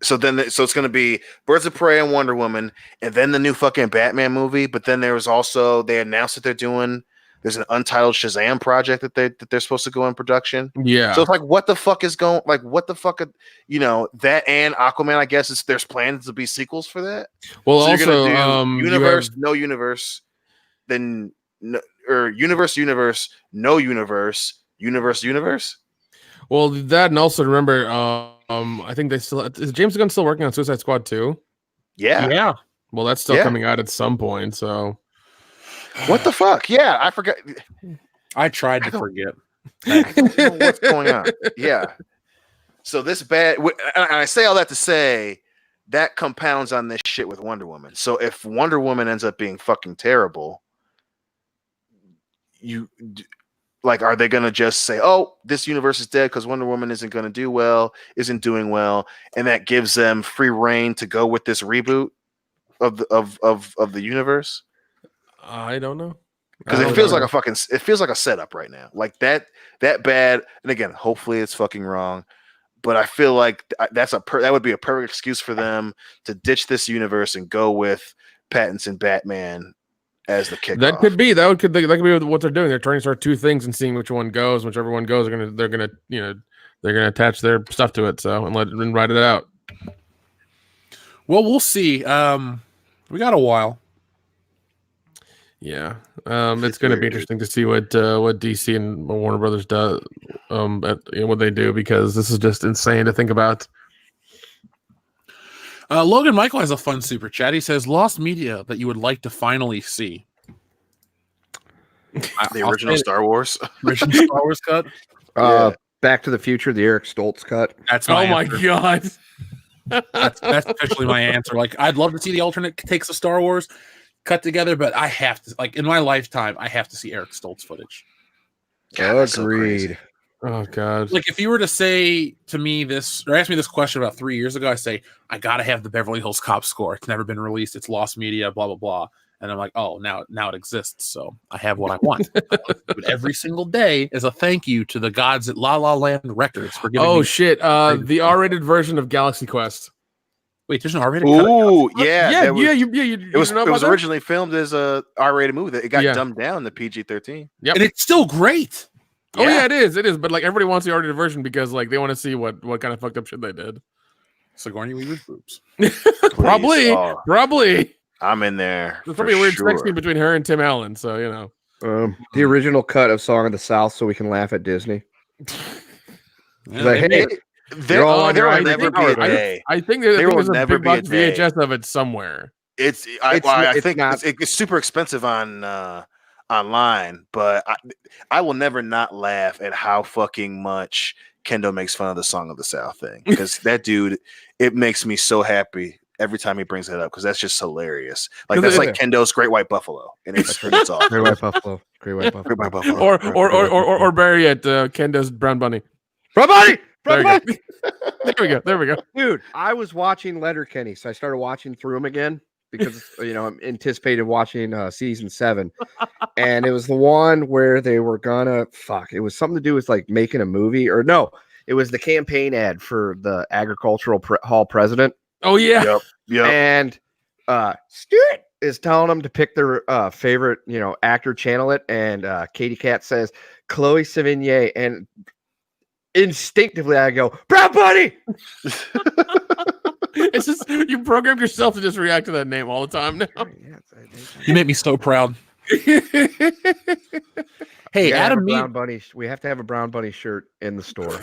so it's going to be Birds of Prey and Wonder Woman, and then the new fucking Batman movie. But then there was also, they announced that there's an untitled Shazam project that they're supposed to go in production. Yeah. So it's like, what the fuck is going? Like, what the fuck? That and Aquaman. I guess there's plans to be sequels for that. Well, so also, you're gonna do universe, no universe, then or universe, no universe, universe. Well, that, and also remember, I think they still is James Gunn still working on Suicide Squad 2? Yeah. Well, that's still coming out at some point. So, what the fuck? Yeah, I forgot. I tried to forget. I don't know what's going on. Yeah. So this and I say all that to say that compounds on this shit with Wonder Woman. So if Wonder Woman ends up being fucking terrible, are they going to just say, oh, this universe is dead because Wonder Woman isn't doing well, and that gives them free reign to go with this reboot of the universe? I don't know. Because it feels like a setup right now. Like that bad. And again, hopefully it's fucking wrong, but I feel like that would be a perfect excuse for them to ditch this universe and go with Pattinson Batman as the kickoff. That could be what they're doing. They're trying to start two things and seeing which one goes. Whichever one goes, they're gonna attach their stuff to it. So and write it out. Well, we'll see. We got a while. Yeah, it's going to be interesting to see what DC and Warner Brothers do, what they do, because this is just insane to think about. Logan Michael has a fun super chat. He says, "Lost media that you would like to finally see." The original Star Wars cut. Back to the Future, the Eric Stoltz cut. That's my my answer. god. That's officially my answer. Like, I'd love to see the alternate takes of Star Wars cut together, but I have to, in my lifetime, I have to see Eric Stoltz footage. Agreed. Oh god. Like, if you were to say to me this, or ask me this question about 3 years ago, I say, I gotta have the Beverly Hills Cop score. It's never been released. It's lost media, blah, blah, blah. And I'm like, oh, now it exists. So I have what I want. But every single day is a thank you to the gods at La La Land Records for giving me shit. The R-rated version of Galaxy Quest. Wait, there's an R-rated Ooh, cut? yeah. It was originally filmed as a R-rated movie. It got dumbed down to PG-13. Yep. And it's still great. Oh yeah, it is. But like everybody wants the R-rated version because like they want to see what kind of fucked up shit they did. Sigourney Weaver's boobs. Probably. I'm in there. There's probably a weird sex scene between her and Tim Allen, so you know. The original cut of Song of the South, so we can laugh at Disney. Yeah, Like, hey, there will never be a day. I think there's a big box day. VHS of it somewhere. I think it's super expensive on online, but I will never not laugh at how fucking much Kendo makes fun of the Song of the South thing, because that dude, it makes me so happy every time he brings it up, because that's just hilarious. Like that's like Kendo's Great White Buffalo, and it's awesome. Great White Buffalo. Or Barry at Kendo's Brown Bunny. Brown Bunny. There we go. Dude, I was watching Letterkenny, so I started watching through them again because I'm anticipated watching season 7, and it was the one where they were gonna it was something to do with like making a movie, or no, it was the campaign ad for the agricultural hall president. Oh yeah. Yep. And Stuart is telling them to pick their favorite actor, channel it, and Katie Cat says Chloe Sevigny, and instinctively I go Brown Bunny. It's just you programmed yourself to just react to that name all the time now. You make me so proud. Hey, Adam Mead. We have to have a Brown Bunny shirt in the store.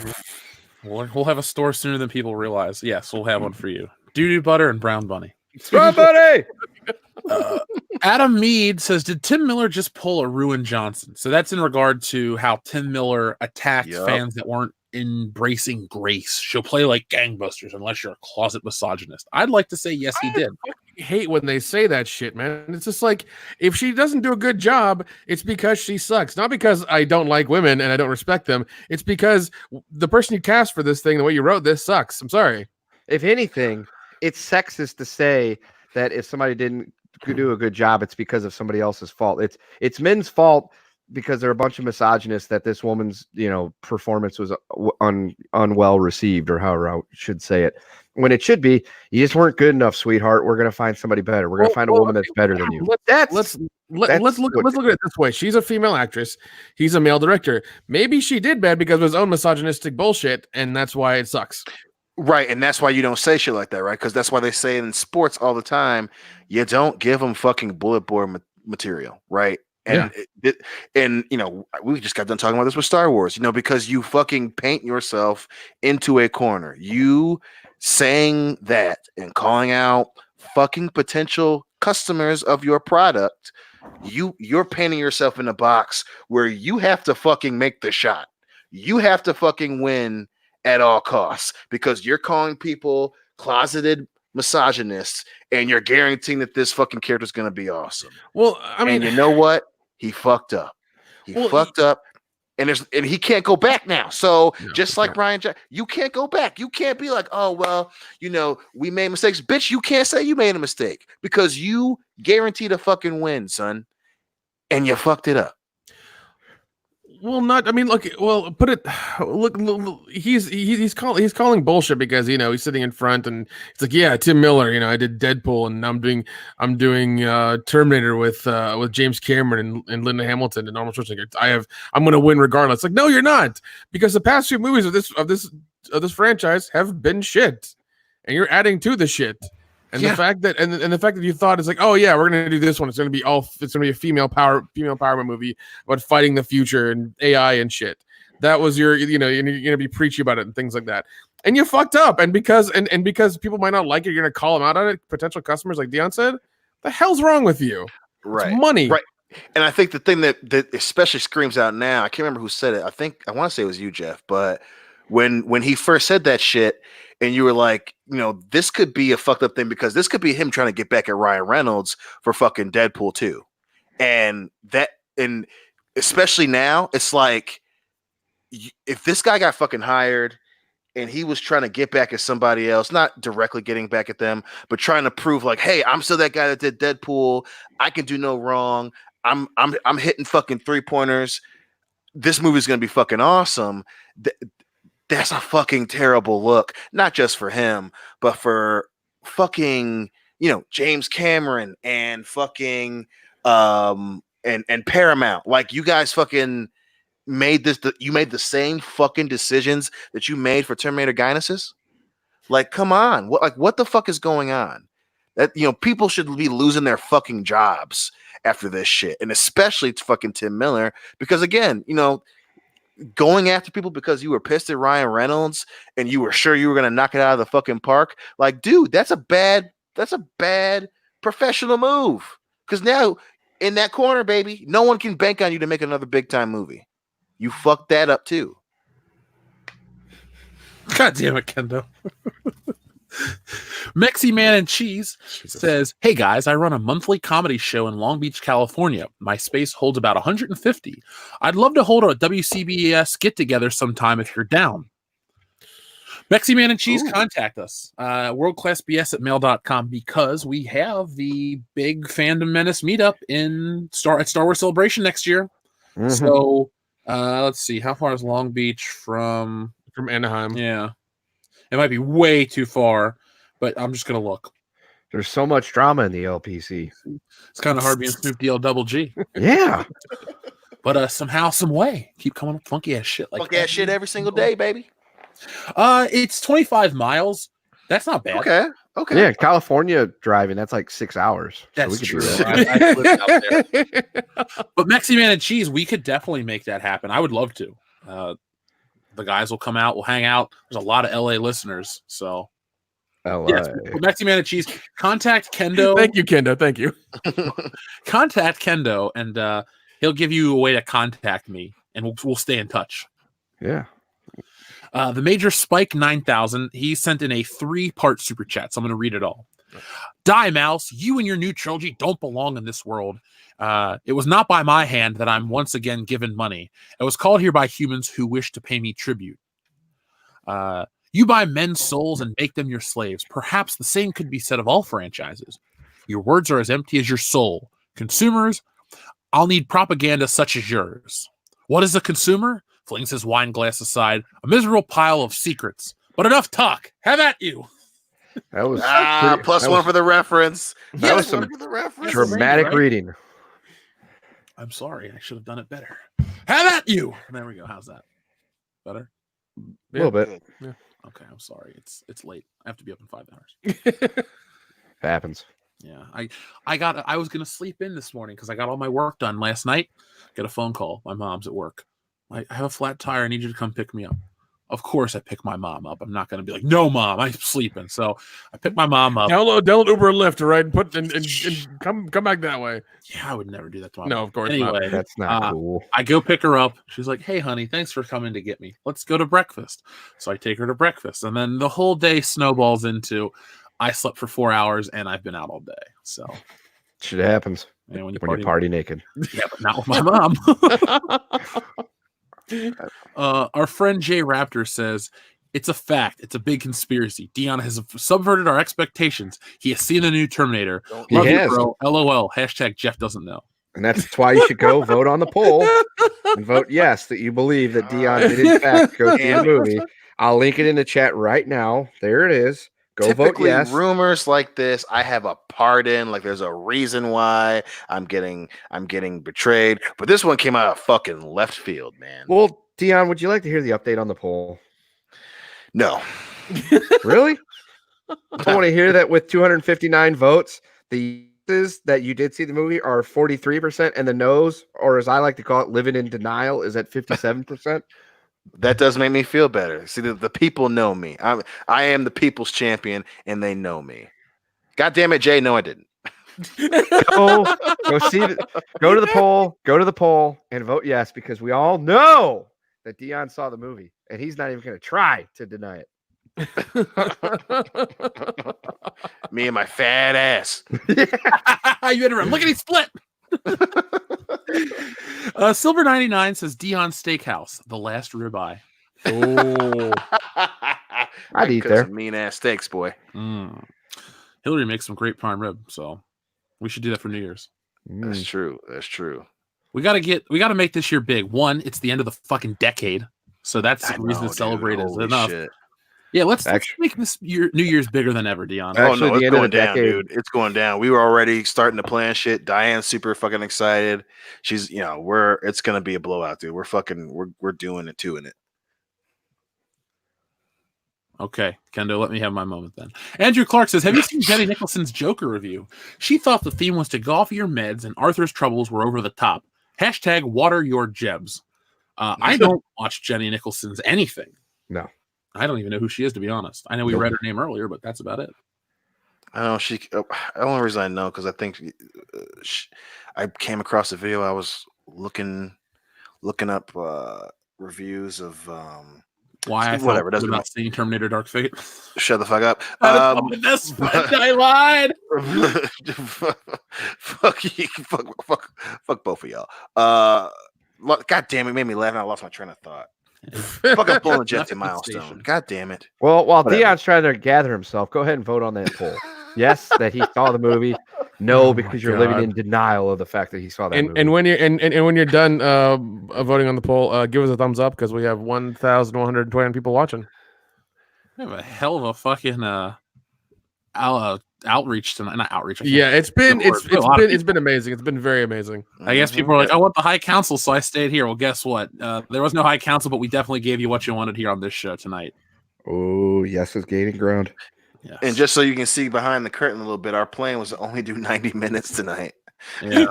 We'll have a store sooner than people realize. Yes, we'll have one for you. Doo-doo butter and Brown Bunny. Brown Bunny. Adam Mead says, did Tim Miller just pull a Ruin Johnson? So that's in regard to how Tim Miller attacked fans that weren't embracing grace. She'll play like gangbusters unless you're a closet misogynist. I'd like to say yes, he did. I hate when they say that shit, man. It's just like, if she doesn't do a good job, it's because she sucks. Not because I don't like women and I don't respect them. It's because the person you cast for this thing, the way you wrote this, sucks. I'm sorry. If anything, it's sexist to say that if somebody didn't do a good job, it's because of somebody else's fault. It's men's fault because they're a bunch of misogynists that this woman's performance was unwell received, or however I should say it, when it should be you just weren't good enough, sweetheart. We're gonna find somebody better. We're gonna find a woman that's better than you. Let's look at it this way. She's a female actress. He's a male director. Maybe she did bad because of his own misogynistic bullshit, and that's why it sucks. Right, and that's why you don't say shit like that, right? Because that's why they say in sports all the time, you don't give them fucking bullet board material, right? And we just got done talking about this with Star Wars, because you fucking paint yourself into a corner. You saying that and calling out fucking potential customers of your product, you're painting yourself in a box where you have to fucking make the shot. You have to fucking win at all costs, because you're calling people closeted misogynists and you're guaranteeing that this fucking character is going to be awesome. Well, I mean, and you know what? He fucked up. He fucked up, and he can't go back now. So just like Brian, you can't go back. You can't be like, oh well, we made mistakes, bitch. You can't say you made a mistake because you guaranteed a fucking win, son, and you fucked it up. Well, put it. Look, he's calling bullshit because he's sitting in front and it's like, yeah, Tim Miller. I did Deadpool and I'm doing Terminator with James Cameron and Linda Hamilton and Arnold Schwarzenegger. I'm going to win regardless. Like, no, you're not, because the past few movies of this franchise have been shit, and you're adding to the shit. And the fact that the fact that you thought it's like, oh yeah, we're gonna do this one. It's gonna be a female empowerment movie about fighting the future and AI and shit. That was you're gonna be preachy about it and things like that. And you fucked up. And because people might not like it, you're gonna call them out on it. Potential customers, like Dion said, the hell's wrong with you? Right, it's money. Right. And I think the thing that especially screams out now, I can't remember who said it. I want to say it was you, Jeff, but when he first said that shit. And you were like, this could be a fucked up thing, because this could be him trying to get back at Ryan Reynolds for fucking Deadpool 2. And especially now, it's like, if this guy got fucking hired and he was trying to get back at somebody else, not directly getting back at them, but trying to prove like, hey, I'm still that guy that did Deadpool. I can do no wrong. I'm hitting fucking 3-pointers. This movie's going to be fucking awesome. That's a fucking terrible look, not just for him, but for fucking, James Cameron and fucking and Paramount. Like, you guys fucking made this. You made the same fucking decisions that you made for Terminator Genesis. Like, come on, what the fuck is going on? That people should be losing their fucking jobs after this shit, and especially fucking Tim Miller, because again, going after people because you were pissed at Ryan Reynolds and you were sure you were gonna knock it out of the fucking park. Like, dude, that's a bad professional move. Because now in that corner, baby, no one can bank on you to make another big time movie. You fucked that up too. God damn it, Kendo. Mexi Man and Cheese says, "Hey guys, I run a monthly comedy show in Long Beach, California. My space holds about 150. I'd love to hold a WCBS get together sometime if you're down." Mexi Man and Cheese, contact us. worldclassbs@mail.com, because we have the big Fandom Menace meetup at Star Wars Celebration next year. Mm-hmm. So let's see, how far is Long Beach from Anaheim? Yeah. It might be way too far, but I'm just going to look. There's so much drama in the LPC. It's kind of hard being Snoop DL Double G. Yeah. But somehow, some way, keep coming up funky ass shit like funky ass shit every single day, baby. It's 25 miles. That's not bad. Okay. Yeah, California driving, that's like 6 hours. That's so true. I lived out there. But Mexi Man and Cheese, we could definitely make that happen. I would love to. The guys will come out. We'll hang out. There's a lot of LA listeners. So, yes, Mexi Man and Cheese, contact Kendo. Thank you, Kendo. Thank you. Contact Kendo, and he'll give you a way to contact me, and we'll stay in touch. Yeah. The Major Spike 9000, he sent in a 3-part super chat, so I'm going to read it all. Die Mouse, you and your new trilogy don't belong in this world. It was not by my hand that I'm once again given money. It was called here by humans who wish to pay me tribute. You buy men's souls and make them your slaves. Perhaps the same could be said of all franchises. Your words are as empty as your soul. Consumers, I'll need propaganda such as yours. What is a consumer? Flings his wine glass aside. A miserable pile of secrets. But enough talk. Have at you. That was +1 for the reference. That was some dramatic reading. I'm sorry. I should have done it better. Have at you. There we go. How's that? Better? A little bit. Yeah. Okay. I'm sorry. It's late. I have to be up in 5 hours. Happens. Yeah. I was going to sleep in this morning because I got all my work done last night. Get a phone call. My mom's at work. I have a flat tire. I need you to come pick me up. Of course, I pick my mom up. I'm not going to be like, no, Mom, I'm sleeping. So I pick my mom up. Download Uber and Lyft, right? And come back that way. Yeah, I would never do that to my mom. No, of course not. That's not cool. I go pick her up. She's like, hey, honey, thanks for coming to get me. Let's go to breakfast. So I take her to breakfast. And then the whole day snowballs into I slept for 4 hours and I've been out all day. So shit happens when you party naked. Yeah, but not with my mom. Our friend Jay Raptor says, it's a fact. It's a big conspiracy. Dion has subverted our expectations. He has seen the new Terminator. Love you, bro. LOL. # Jeff doesn't know. And that's why you should go vote on the poll and vote yes that you believe that Dion did in fact go see the movie. I'll link it in the chat right now. There it is. Go Typically, vote yes. Rumors like this, I have a part in. Like, there's a reason why I'm getting betrayed. But this one came out of fucking left field, man. Well, Dion, would you like to hear the update on the poll? No. Really? I want to hear that with 259 votes, the yeses that you did see the movie are 43%, and the no's, or as I like to call it, living in denial, is at 57%. That does make me feel better. See, the people know me. I am the people's champion, and they know me. God damn it, Jay. No, I didn't. Go to the poll, and vote yes, because we all know that Dion saw the movie, and he's not even going to try to deny it. Me and my fat ass. You had to run. Look at he split. Silver 99 says Dion Steakhouse, the last ribeye. Oh, I'd eat there. Mean ass steaks, boy. Hillary makes some great prime rib, so we should do that for New Year's. That's true. That's true. We gotta make this year big. One, it's the end of the fucking decade, so that's the reason to celebrate is enough. Shit. Yeah, let's Actually- make this New Year's bigger than ever, Dion. Actually, Oh no, the it's end of going the down, decade- dude. It's going down. We were already starting to plan shit. Diane's super fucking excited. She's, it's gonna be a blowout, dude. We're doing it, too in it. Okay, Kendo, let me have my moment then. Andrew Clark says, have you seen Jenny Nicholson's Joker review? She thought the theme was to go off your meds and Arthur's troubles were over the top. # water your jebs. I don't watch Jenny Nicholson's anything. No. I don't even know who she is, to be honest. I know we read her name earlier, but that's about it. I don't know. The only reason I know because I think I came across a video. I was looking up reviews of Why I whatever. felt Doesn't about matter. seeing Terminator Dark Fate. Shut the fuck up. That's I lied. Fuck you. Fuck both of y'all. God damn it, made me laugh and I lost my train of thought. Fuck, I'm pulling a jet milestone. God damn it. Well, while Whatever. Dion's trying to gather himself, go ahead and vote on that poll. Yes, that he saw the movie. No, Oh because my you're living God. in denial of the fact that he saw that movie. And when you're and when you're done voting on the poll, give us a thumbs up because we have 1,120 people watching. We have a hell of a fucking outreach tonight. Not outreach. I can't- Yeah, it's been Good Lord. it's been amazing. It's been very amazing. I guess people are like, I want the high council, so I stayed here. Well, guess what? There was no high council, but we definitely gave you what you wanted here on this show tonight. Oh, yes, is gaining ground. Yes. And just so you can see behind the curtain a little bit, our plan was to only do 90 minutes tonight. yeah,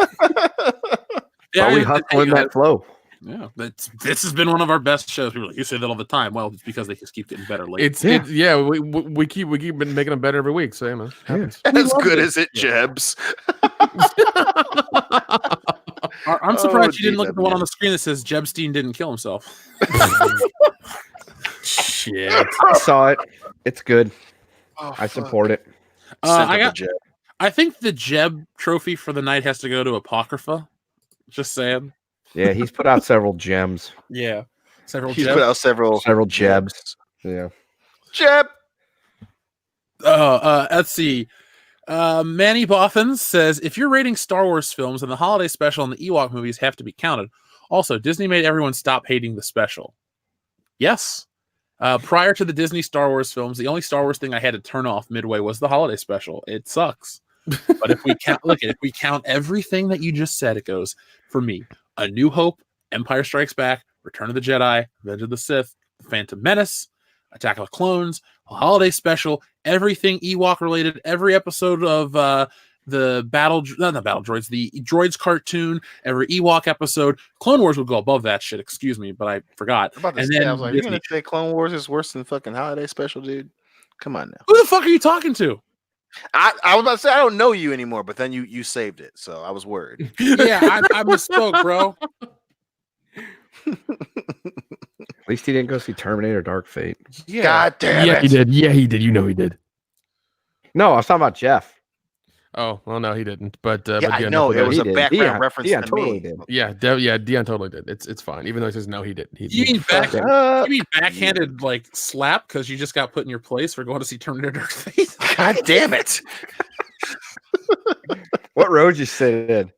But we hustle in that flow. Yeah, this has been one of our best shows. People are like, you say that all the time. Well, it's because they just keep getting better lately. We keep been making them better every week. So man, happens. As good as it jebs. I'm surprised you Oh, didn't look at the one DW. on the screen that says Jebstein didn't kill himself. Shit. I saw it. It's good. Oh, I fuck. support it. Sent I up a got. jeb. I think the Jeb trophy for the night has to go to Apocrypha. Just saying. Yeah, he's put out several gems. Yeah. Several He's Jeb. put out several jebs. Yeah. Jeb. Let's see. Manny Boffins says, if you're rating Star Wars films, then the holiday special and the Ewok movies have to be counted. Also, Disney made everyone stop hating the special. Yes. Prior to the Disney Star Wars films, the only Star Wars thing I had to turn off midway was the holiday special. It sucks. But if we count everything that you just said, it goes for me: A New Hope, Empire Strikes Back, Return of the Jedi, Revenge of the Sith, The Phantom Menace, Attack of the Clones, a holiday special, everything Ewok related, every episode of the droids cartoon, every Ewok episode. Clone Wars would go above that shit, excuse me, but I forgot. About to And say, then I was like, you're Disney. gonna say Clone Wars is worse than fucking holiday special, dude? Come on now. Who the fuck are you talking to? I was about to say I don't know you anymore, but then you saved it, so I was worried. Yeah, I misspoke, bro. At least he didn't go see Terminator Dark Fate. Yeah. God damn Yeah, it. he did. Yeah, he did. You know he did. No, I was talking about Jeff. Oh, well, no, he didn't. But Yeah, but I Dion know definitely it was He a did. background Dion- reference Dion to totally me. did. Yeah, Dion totally did. It's fine. Even though he says no, he didn't. You mean back? Uh, You mean backhanded like slap because you just got put in your place for going to see Terminator Dark Fate? God damn it. What road you sit in?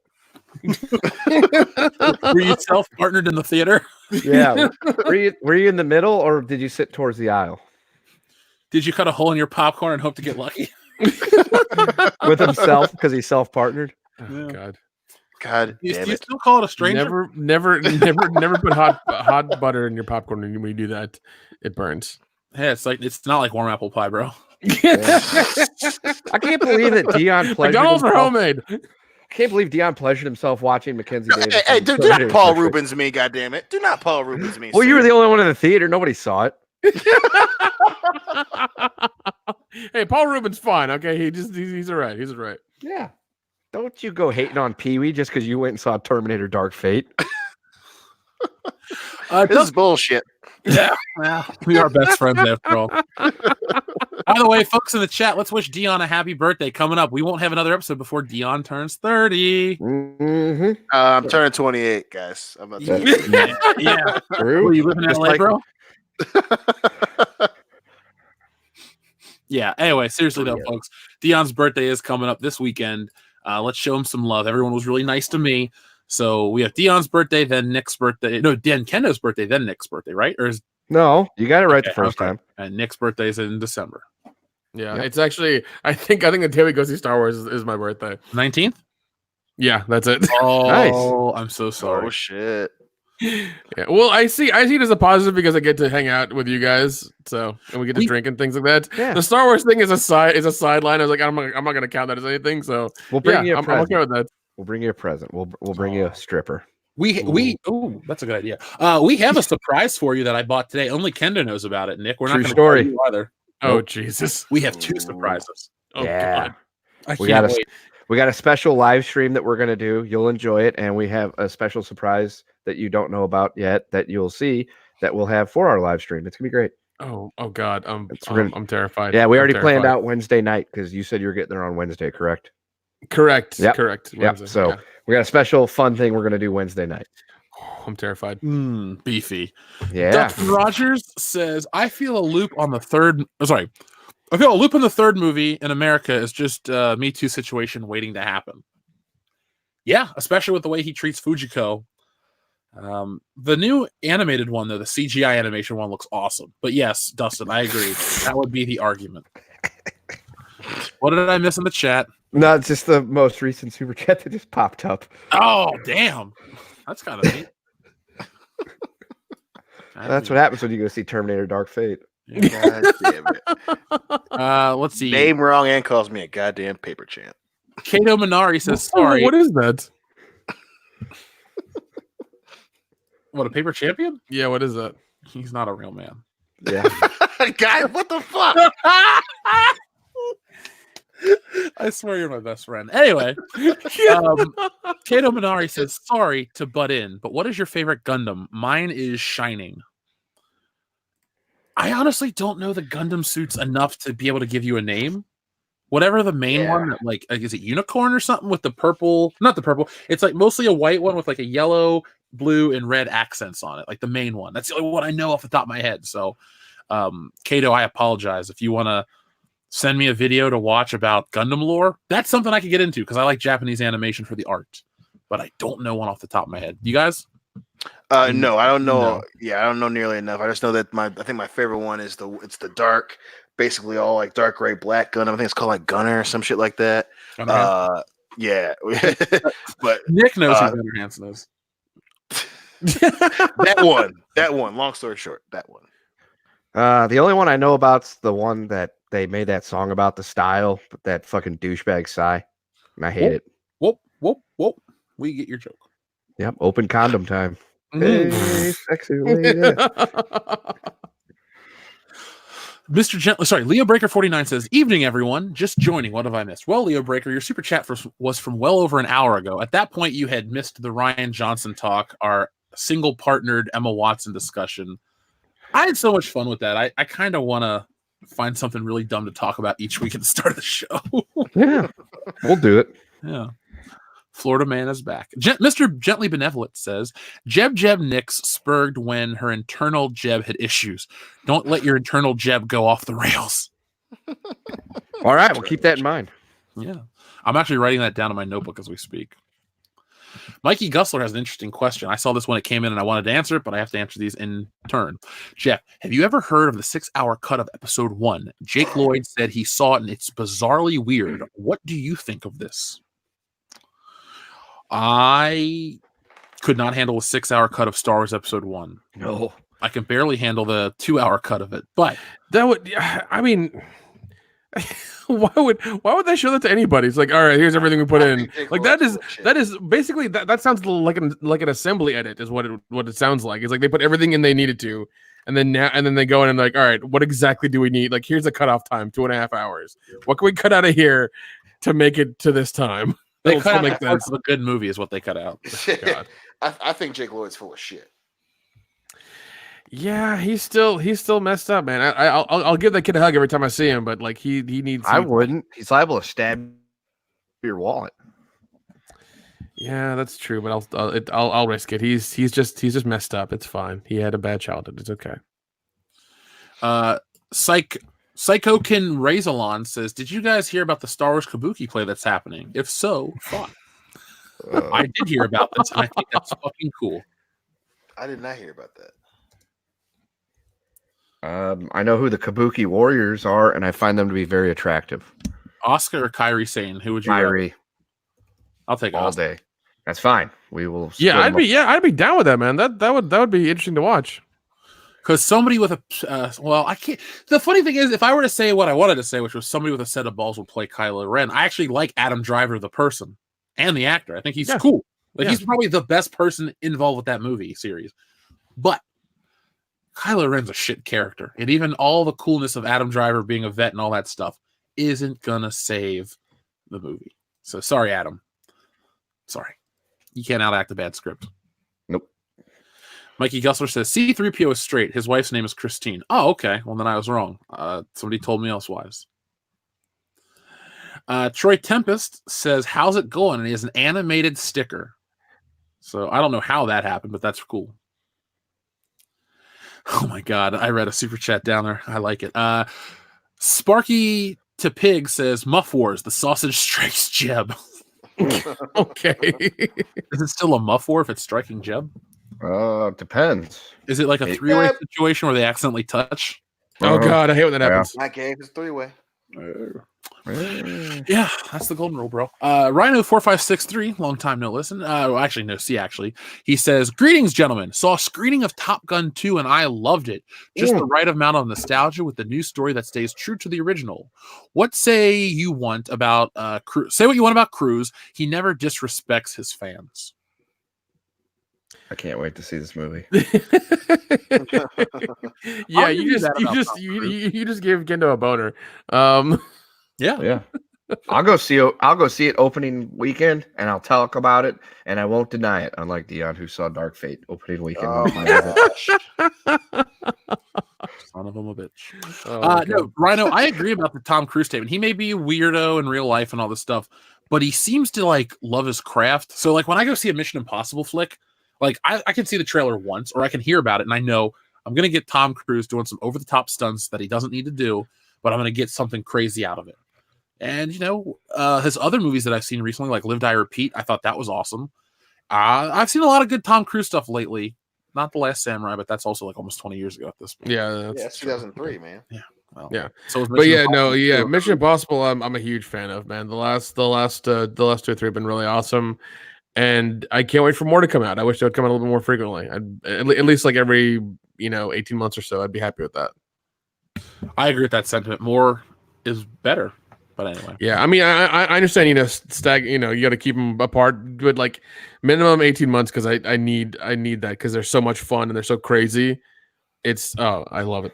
Were you self-partnered in the theater? Yeah. Were you in the middle or did you sit towards the aisle? Did you cut a hole in your popcorn and hope to get lucky? With himself because he's self-partnered? Oh, Yeah. God. God Do damn you it. still call it a stranger? Never put hot butter in your popcorn, and when you do that, it burns. Hey, it's not like warm apple pie, bro. I can't believe that Dion pleasured McDonald's are himself. homemade. I can't believe Dion pleasured himself watching Mackenzie Davis. Hey, do not Paul Rubens me, goddammit. Do not Paul Rubens me. Well, you were the only one in the theater. Nobody saw it. Hey, Paul Rubens fine. Okay, he's all right. He's all right. Yeah. Don't you go hating on Pee Wee just because you went and saw Terminator Dark Fate. This is bullshit. Yeah, well, we are best friends after all. By the way, folks in the chat, let's wish Dion a happy birthday coming up. We won't have another episode before Dion turns 30. Mm-hmm. I'm turning 28, guys. I'm about to Yeah. True. Were you living in Just LA, like- bro? Yeah. Anyway, seriously though, folks, Dion's birthday is coming up this weekend. Let's show him some love. Everyone was really nice to me. So we have Dion's birthday, then Nick's birthday. No, Dan Kendo's birthday, then Nick's birthday, right? Or is No, you got it right the Okay, first okay. time. And Nick's birthday is in December. Yeah, Yep. it's actually. I think the day we go see Star Wars is my birthday. 19th. Yeah, that's it. Oh, I'm so sorry. Oh shit. Yeah. Well, I see it as a positive because I get to hang out with you guys, and we get to drink and things like that. Yeah. The Star Wars thing is a sideline. I was like, I'm not gonna count that as anything. So We'll bring you a I'm present. okay with that. We'll bring you a present. We'll bring you a stripper. Oh, that's a good idea. We have a surprise for you that I bought today. Only Kenda knows about it, Nick. We're not True going to story. tell you either. Oh Nope. Jesus! We have 2 surprises. Oh Yeah. God! I We can't got wait. We got a special live stream that we're going to do. You'll enjoy it. And we have a special surprise that you don't know about yet that you'll see that we'll have for our live stream. It's going to be great. Oh God! I'm terrified. Yeah, we I'm already planned terrified. out Wednesday night because you said you were getting there on Wednesday, correct? Correct. Yep. Correct. Yep. Wednesday, So yeah. we got a special fun thing we're going to do Wednesday night. Oh, I'm terrified. Beefy. Yeah. Dustin Rogers says, I feel a loop on the third. I feel a loop in the third movie in America is just a Me Too situation waiting to happen. Yeah, especially with the way he treats Fujiko. The new animated one, though, the CGI animation one looks awesome. But yes, Dustin, I agree. That would be the argument. What did I miss in the chat? No, it's just the most recent super chat that just popped up. Oh, damn. That's kind of neat. That's what happens when you go see Terminator Dark Fate. God damn it. Let's see. Name wrong and calls me a goddamn paper champ. Kato Minari says, sorry. What is that? What, a paper champion? Yeah, what is that? He's not a real man. Yeah. Guys, what the fuck? I swear you're my best friend. Anyway, Kato Minari says, sorry to butt in, but what is your favorite Gundam? Mine is Shining. I honestly don't know the Gundam suits enough to be able to give you a name. Whatever the main one, that, like is it Unicorn or something with the purple? Not the purple. It's like mostly a white one with like a yellow, blue, and red accents on it. Like the main one. That's the only one I know off the top of my head. So, Kato, I apologize. If you want to send me a video to watch about Gundam lore, that's something I could get into because I like Japanese animation for the art. But I don't know one off the top of my head. You guys? No, I don't know. No. Yeah, I don't know nearly enough. I just know that I think my favorite one is the dark, basically all like dark gray black Gundam. I think it's called like Gunner or some shit like that. Yeah, but Nick knows who Gunnar Hansen is. that one. Long story short, that one. The only one I know about's the one that they made that song about, the style, but that fucking douchebag Psy. And I hate it. Whoop. We get your joke. Yep. Open condom time. Hey, sexy lady. Mr. Gently, Leo Breaker 49 says, evening, everyone. Just joining. What have I missed? Well, Leo Breaker, your super chat was from well over an hour ago. At that point, you had missed the Rian Johnson talk, our single partnered Emma Watson discussion. I had so much fun with that. I kind of want to find something really dumb to talk about each week at the start of the show. Yeah, we'll do it. Yeah. Florida man is back. Mr. Gently Benevolent says, Jeb Nix spurred when her internal Jeb had issues. Don't let your internal Jeb go off the rails. All right, we'll keep that in mind. Yeah. I'm actually writing that down in my notebook as we speak. Mikey Gussler has an interesting question. I saw this when it came in and I wanted to answer it, but I have to answer these in turn. Jeff, have you ever heard of the 6-hour cut of episode 1? Jake Lloyd said he saw it and it's bizarrely weird. What do you think of this? I could not handle a 6-hour cut of Star Wars episode 1. No. I can barely handle the 2-hour cut of it, but that would, I mean, why would they show that to anybody? It's like, all right, here's everything we put in. Like that is basically that sounds like an assembly edit is what it sounds like. It's like they put everything in they needed to, and then they go in and like, all right, what exactly do we need? Like, here's the cutoff time, 2.5 hours. What can we cut out of here to make it to this time? They cut out parts of a good movie is what they cut out. God. I think Jake Lloyd's full of shit. Yeah, he's still messed up, man. I'll give that kid a hug every time I see him, but like he needs. I wouldn't. He's liable to stab your wallet. Yeah, that's true, but I'll risk it. He's just messed up. It's fine. He had a bad childhood. It's okay. Psychokin Razalon says, did you guys hear about the Star Wars Kabuki play that's happening? If so, fun. I did hear about this, and I think that's fucking cool. I did not hear about that. I know who the Kabuki Warriors are, and I find them to be very attractive. Oscar or Kyrie Sane? Who would you rather? Kyrie, I'll take all Oscar. day. That's fine. We will. Yeah, split 'em up. I'd be down with that, man. That would be interesting to watch. Because somebody with a well, I can't. The funny thing is, if I were to say what I wanted to say, which was somebody with a set of balls would play Kylo Ren, I actually like Adam Driver, the person and the actor. I think he's cool. Like he's probably the best person involved with that movie series. But Kylo Ren's a shit character, and even all the coolness of Adam Driver being a vet and all that stuff isn't gonna save the movie. So sorry, Adam. Sorry, you can't outact a bad script. Nope. Mikey Gusler says C-3PO is straight. His wife's name is Christine. Oh, okay. Well, then I was wrong. Somebody told me elsewise. Troy Tempest says, "How's it going?" And he has an animated sticker. So I don't know how that happened, but that's cool. Oh my god, I read a super chat down there. I like it. Sparky to Pig says, "Muff Wars, the sausage strikes Jeb." Okay. Is it still a Muff War if it's striking Jeb? Depends. Is it like a three-way situation where they accidentally touch? Oh god, I hate when that happens. Not game, it's 3-way. Yeah, that's the golden rule, bro. Rhino4563, long time no listen. Well, actually, no, see, actually. He says, "Greetings, gentlemen. Saw a screening of Top Gun 2 and I loved it. Just the right amount of nostalgia with the new story that stays true to the original. What say you want about say what you want about Cruise. He never disrespects his fans." I can't wait to see this movie. Yeah, you just gave Kendo a boner. Yeah. I'll go see it opening weekend, and I'll talk about it, and I won't deny it. Unlike Dion, who saw Dark Fate opening weekend. Oh my gosh. Son of a bitch. Oh, no, Rhino, I agree about the Tom Cruise statement. He may be a weirdo in real life and all this stuff, but he seems to like love his craft. So like when I go see a Mission Impossible flick, like I can see the trailer once or I can hear about it and I know I'm going to get Tom Cruise doing some over-the-top stunts that he doesn't need to do, but I'm going to get something crazy out of it. And, you know, his other movies that I've seen recently, like Live, Die, Repeat, I thought that was awesome. I've seen a lot of good Tom Cruise stuff lately. Not The Last Samurai, but that's also like almost 20 years ago at this point. Yeah, It's 2003, man. Yeah. Well, yeah. So But yeah, no, yeah, Mission Impossible. I'm a huge fan of, man. The last 2 or 3 have been really awesome, and I can't wait for more to come out. I wish they would come out a little bit more frequently. At least like every 18 months or so. I'd be happy with that. I agree with that sentiment. More is better. But anyway, yeah, I mean, I understand, you got to keep them apart, but like minimum 18 months because I need that because they're so much fun and they're so crazy. I love it.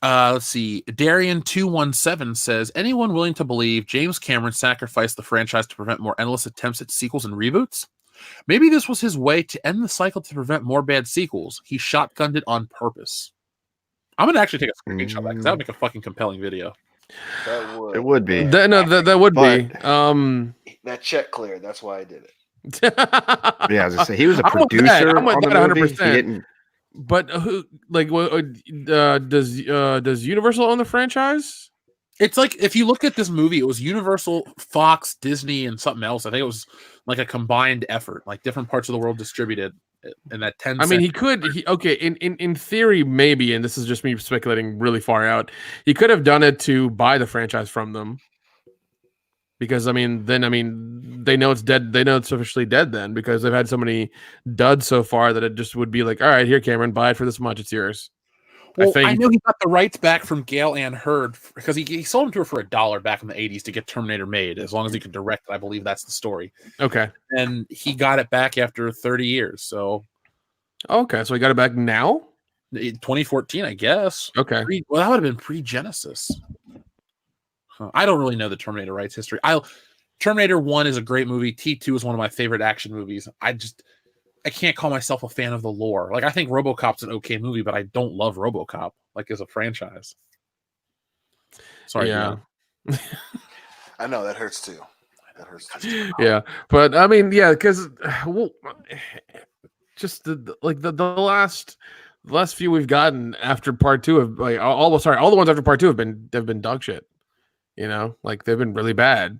Let's see. Darian217 says, "Anyone willing to believe James Cameron sacrificed the franchise to prevent more endless attempts at sequels and reboots? Maybe this was his way to end the cycle to prevent more bad sequels. He shotgunned it on purpose." I'm gonna actually take a screenshot of that because that would make a fucking compelling video. That would. It would be. That would be. That check cleared. That's why I did it. Yeah, as I say, he was a I'm with that. producer I'm with on the that movie. 100%. He didn't. But who does Universal own the franchise? It's like if you look at this movie, it was Universal, Fox, Disney, and something else. I think it was like a combined effort, like different parts of the world distributed in that 10. I mean, in theory, maybe, and this is just me speculating really far out. He could have done it to buy the franchise from them, because they know it's dead. They know it's officially dead then because they've had so many duds so far that it just would be like, all right, here, Cameron, buy it for this much. It's yours. Well, I know he got the rights back from Gail Ann Hurd because he sold them to her for $1 back in the 80s to get Terminator made, as long as he could direct it. I believe that's the story. Okay. And he got it back after 30 years. So, okay. So he got it back now? 2014, I guess. Okay. Well, that would have been pre-Genesis. I don't really know the Terminator rights history. Terminator 1 is a great movie. T2 is one of my favorite action movies. I can't call myself a fan of the lore. Like, I think RoboCop's an okay movie, but I don't love RoboCop, like, as a franchise. Sorry. Yeah. I know, that hurts too. Yeah. But, I mean, yeah, because, just the last few we've gotten after part 2 have, like, all the ones after part 2 have been dog shit. Like, they've been really bad.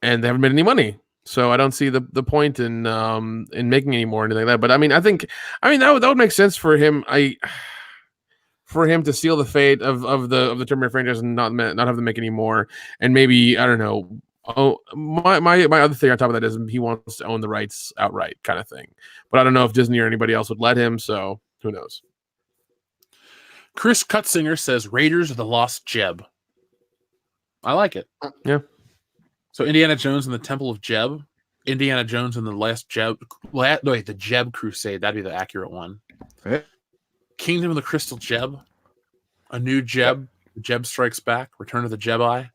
And they haven't made any money. So I don't see the point in making any more or anything like that. But I mean that would make sense for him. For him to seal the fate of the Terminator franchise and not have them make any more, and maybe I don't know. Oh, my other thing on top of that is he wants to own the rights outright, kind of thing. But I don't know if Disney or anybody else would let him. So who knows? Chris Cutsinger says Raiders of the Lost Jeb. I like it. Yeah. So Indiana Jones and the Temple of Jeb, Indiana Jones and the Last Jeb, the Jeb Crusade. That'd be the accurate one. Okay. Kingdom of the Crystal Jeb, a new Jeb, the Jeb Strikes Back, Return of the Jedi,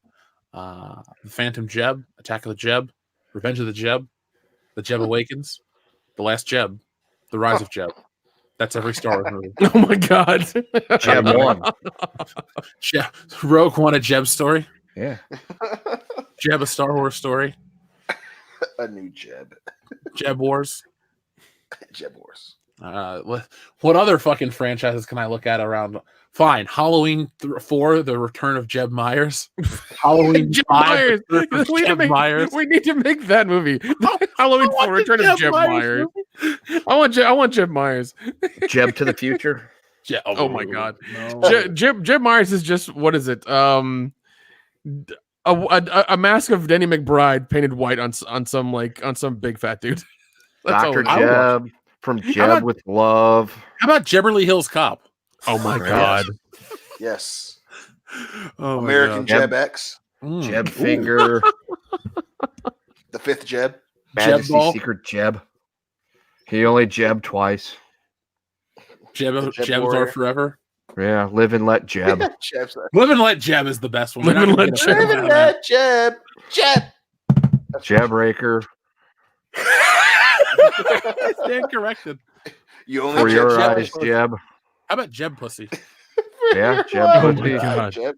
the Phantom Jeb, Attack of the Jeb, Revenge of the Jeb Awakens, the Last Jeb, the Rise of Jeb. That's every Star Wars movie. Oh my God. Jeb 1. Rogue One, a Jeb story. Yeah. Jeb, a Star Wars story. A new Jeb. Jeb Wars. Jeb Wars. What other fucking franchises can I look at around? Fine, Halloween 4, The Return of Jeb Myers. Halloween Jeb 5, Myers. The Return of Jeb Myers. We need to make that movie. Halloween 4, Return of Jeb Myers. I want Jeb Myers. Jeb to the future. Yeah. Oh my God. No. Jeb Myers is just, what is it? A mask of Denny McBride painted white on some big fat dude. That's Dr. all. Jeb from Jeb with Love. How about Jebberly Hills Cop? Oh my Right. God. Yes. Oh, American God. Jeb X. Jeb Finger. The 5th Jeb. Majesty Ball. Secret Jeb. He only Jeb twice. Jebs Warrior. are forever. Yeah, live and let Jeb. Jeb's like, Live and Let Jeb is the best one. Live We're not and gonna Let get a Jeb. fucking Live and out of that. let Jeb. Jeb. Jeb Raker. Stand corrected. You only For Jeb. your Jeb. eyes, Jeb. How about Jeb Pussy? For Yeah, your Jeb eyes, Pussy. God. Jeb.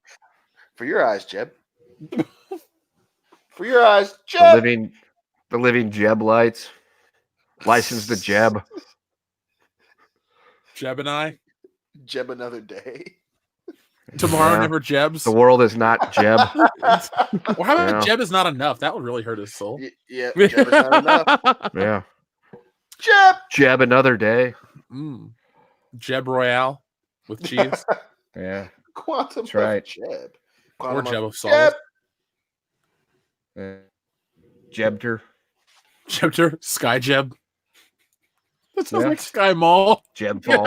For your eyes, Jeb. For your eyes, The Jeb. living Jeb lights. License to Jeb. Jeb and I. Jeb another day. Tomorrow Yeah. never Jebs. The world is not Jeb. Or how about Yeah. Jeb is not enough? That would really hurt his soul. Yeah, Jeb is not enough. Yeah. Jeb. Jeb another day. Jeb Royale with cheese. Yeah. Quantum That's right. of Jeb. Or Quantum Jeb of of Salt. Yeah. Jebter. Jebter. Sky Jeb. That sounds Yeah. like Sky Mall. Jeb Fall.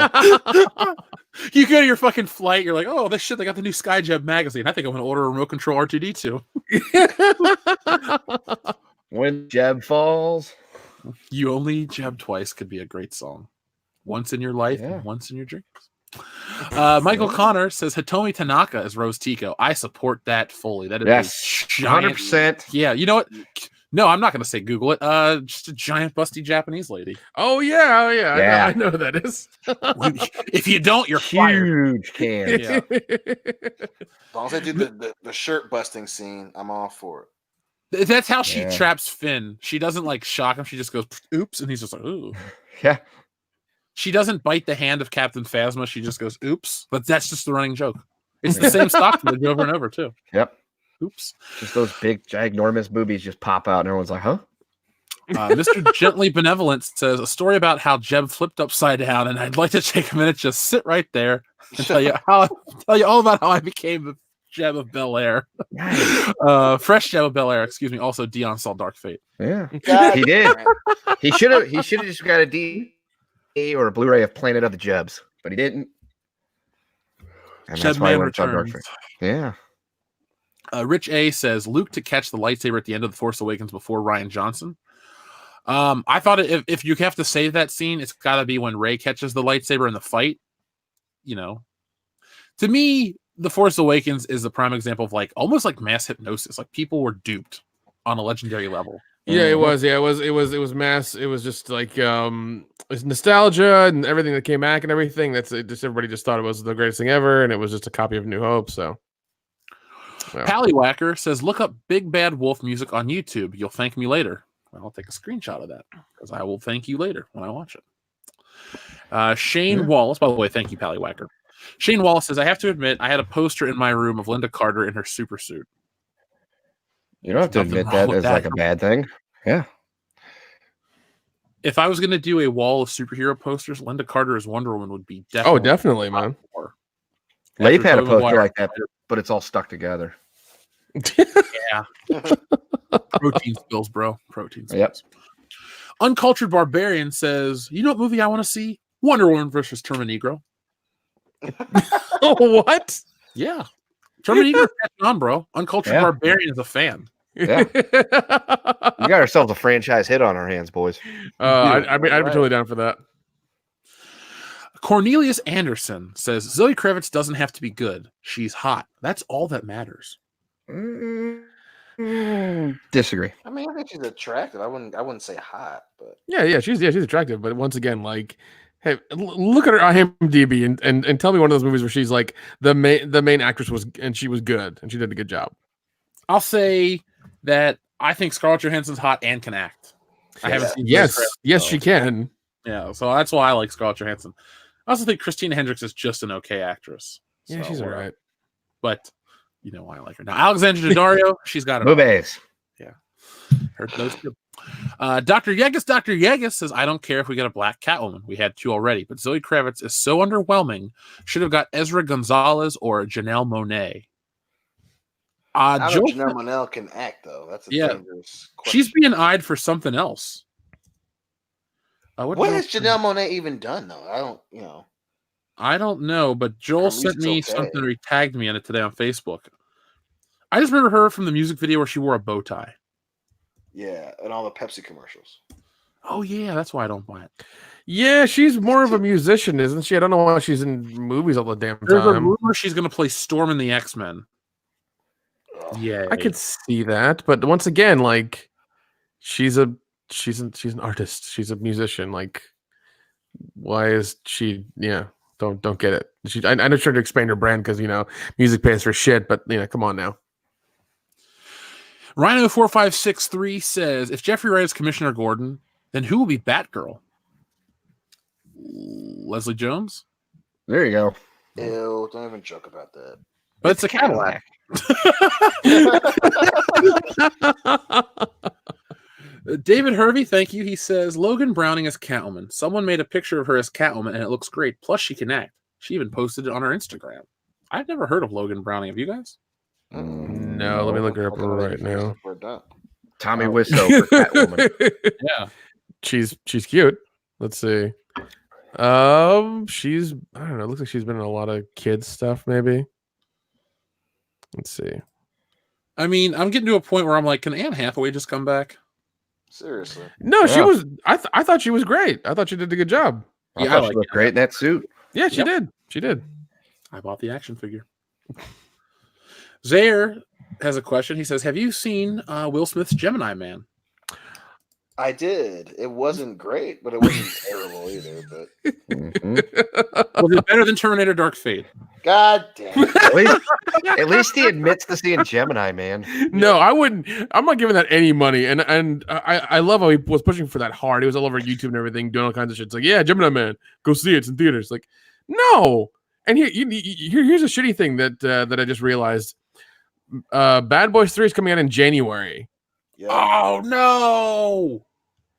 You go to your fucking flight, you're like, oh, this shit, they got the new Sky Jeb magazine. I think I'm going to order a remote control R2D2. When Jeb falls. You Only Jeb Twice could be a great song. Once in your life Yeah. and once in your dreams. Michael Connor says Hitomi Tanaka is Rose Tico. I support that fully. That is Yes. a giant. 100%. Yeah, you know what? No, I'm not going to say Google it. Just a giant busty Japanese lady. Oh yeah. Yeah. I know who that is. If you don't, you're fired. Huge can. Yeah. As long as I do the shirt busting scene, I'm all for it. That's how she Yeah. traps Finn. She doesn't like shock him. She just goes, oops. And he's just like, ooh. Yeah. She doesn't bite the hand of Captain Phasma. She just goes, oops. But that's just the running joke. It's the same stock footage over and over, too. Yep. Oops. Just those big, ginormous boobies just pop out, and everyone's like, huh? Mr. Gently Benevolent says a story about how Jeb flipped upside down, and I'd like to take a minute, just sit right there and tell you all about how I became the Jeb of Bel Air. Fresh Jeb of Bel Air, excuse me. Also, Dion saw Dark Fate. Yeah. God He did. damn. He should have just got a DVD or a Blu-ray of Planet of the Jebs, but he didn't. And Jeb that's why he Man went to Dark returns. Fate. Yeah. Rich A says Luke to catch the lightsaber at the end of The Force Awakens before Rian Johnson. I thought if you have to save that scene, it's got to be when Rey catches the lightsaber in the fight. You know, to me, The Force Awakens is the prime example of like almost like mass hypnosis. Like people were duped on a legendary level. Yeah, it was. Yeah, it was mass. It was just like it's nostalgia and everything that came back and everything. That's it, just everybody just thought it was the greatest thing ever, and it was just a copy of New Hope. So, yeah. Pallywhacker says, look up Big Bad Wolf music on YouTube. You'll thank me later. Well, I'll take a screenshot of that because I will thank you later when I watch it. Shane Wallace, by the way, thank you, Pallywhacker. Shane Wallace says, I have to admit, I had a poster in my room of Linda Carter in her super suit. You don't have to Nothing admit wrong that with as that. like a bad thing. Yeah. If I was going to do a wall of superhero posters, Linda Carter as Wonder Woman would be definitely. Oh, definitely, man. Leif After had a Tobey poster Maguire. like that, but it's all stuck together. Yeah. Protein spills, bro. Protein spills. Yep. Uncultured Barbarian says, you know what movie I want to see? Wonder Woman versus Terminegro. Oh, what? Yeah. Terminegro catching on, bro. Uncultured Yeah. Barbarian is a fan. Yeah. We got ourselves a franchise hit on our hands, boys. I'd be totally down for that. Cornelius Anderson says, Zoe Kravitz doesn't have to be good. She's hot. That's all that matters. Disagree. I mean, I think she's attractive. I wouldn't say hot, but Yeah, she's attractive, but once again, like, hey, look at her IMDb and tell me one of those movies where she's like the main actress was and she was good and she did a good job. I'll say that I think Scarlett Johansson's hot and can act. I haven't seen Zoe Kravitz, Yes, so. she can. Yeah, so that's why I like Scarlett Johansson. I also think Christina Hendricks is just an okay actress. Yeah, So, she's all right. But you know why I like her. Now, Alexandra Daddario, she's got it all. Movies. Her those two. Dr. Yegus says, I don't care if we get a black Catwoman. We had 2 already, but Zoe Kravitz is so underwhelming. Should have got Ezra Gonzalez or Janelle Monáe. I don't Joe, know if Janelle Monáe can act though. That's a dangerous question. she's being eyed for something else. What has Janelle Monáe even done though? I don't know, but Joel sent me something or he tagged me in it today on Facebook. I just remember her from the music video where she wore a bow tie. Yeah, and all the Pepsi commercials. Oh, yeah, that's why I don't buy it. Yeah, she's more of a musician, isn't she? I don't know why she's in movies all the damn time. There's a rumor she's going to play Storm in the X-Men. Yeah, I could see that, but once again, like, she's an artist. She's a musician. Like, why is she? Yeah, don't get it. I know she's trying to expand her brand because music pays for shit, but come on now. Rhino4563 says, if Jeffrey Wright is Commissioner Gordon, then who will be Batgirl? Leslie Jones? There you go. Ew, don't even joke about that. But it's a Cadillac. David Hervey, thank you. He says, Logan Browning as Catwoman. Someone made a picture of her as Catwoman, and it looks great. Plus, she can act. She even posted it on her Instagram. I've never heard of Logan Browning. Have you guys? No, let me look her up right now. Tommy Wiseau for Catwoman. Yeah, she's cute. Let's see. She's I don't know. Looks like she's been in a lot of kids stuff. Maybe. Let's see. I mean, I'm getting to a point where I'm like, can Anne Hathaway just come back? Seriously? No, she was. I thought she was great. I thought she did a good job. I thought she looked great in that suit. Yeah, she did. She did. I bought the action figure. Zaire has a question. He says, have you seen Will Smith's Gemini Man? I did. It wasn't great, but it wasn't terrible either. But Was it better than Terminator Dark Fate? God damn it. At least he admits to seeing Gemini Man. No, I wouldn't. I'm not giving that any money. And I love how he was pushing for that hard. He was all over YouTube and everything, doing all kinds of shit. It's like, yeah, Gemini Man, go see it. It's in theaters. Like, no. And here's a shitty thing that I just realized. Bad Boys 3 is coming out in January. Yeah. Oh no!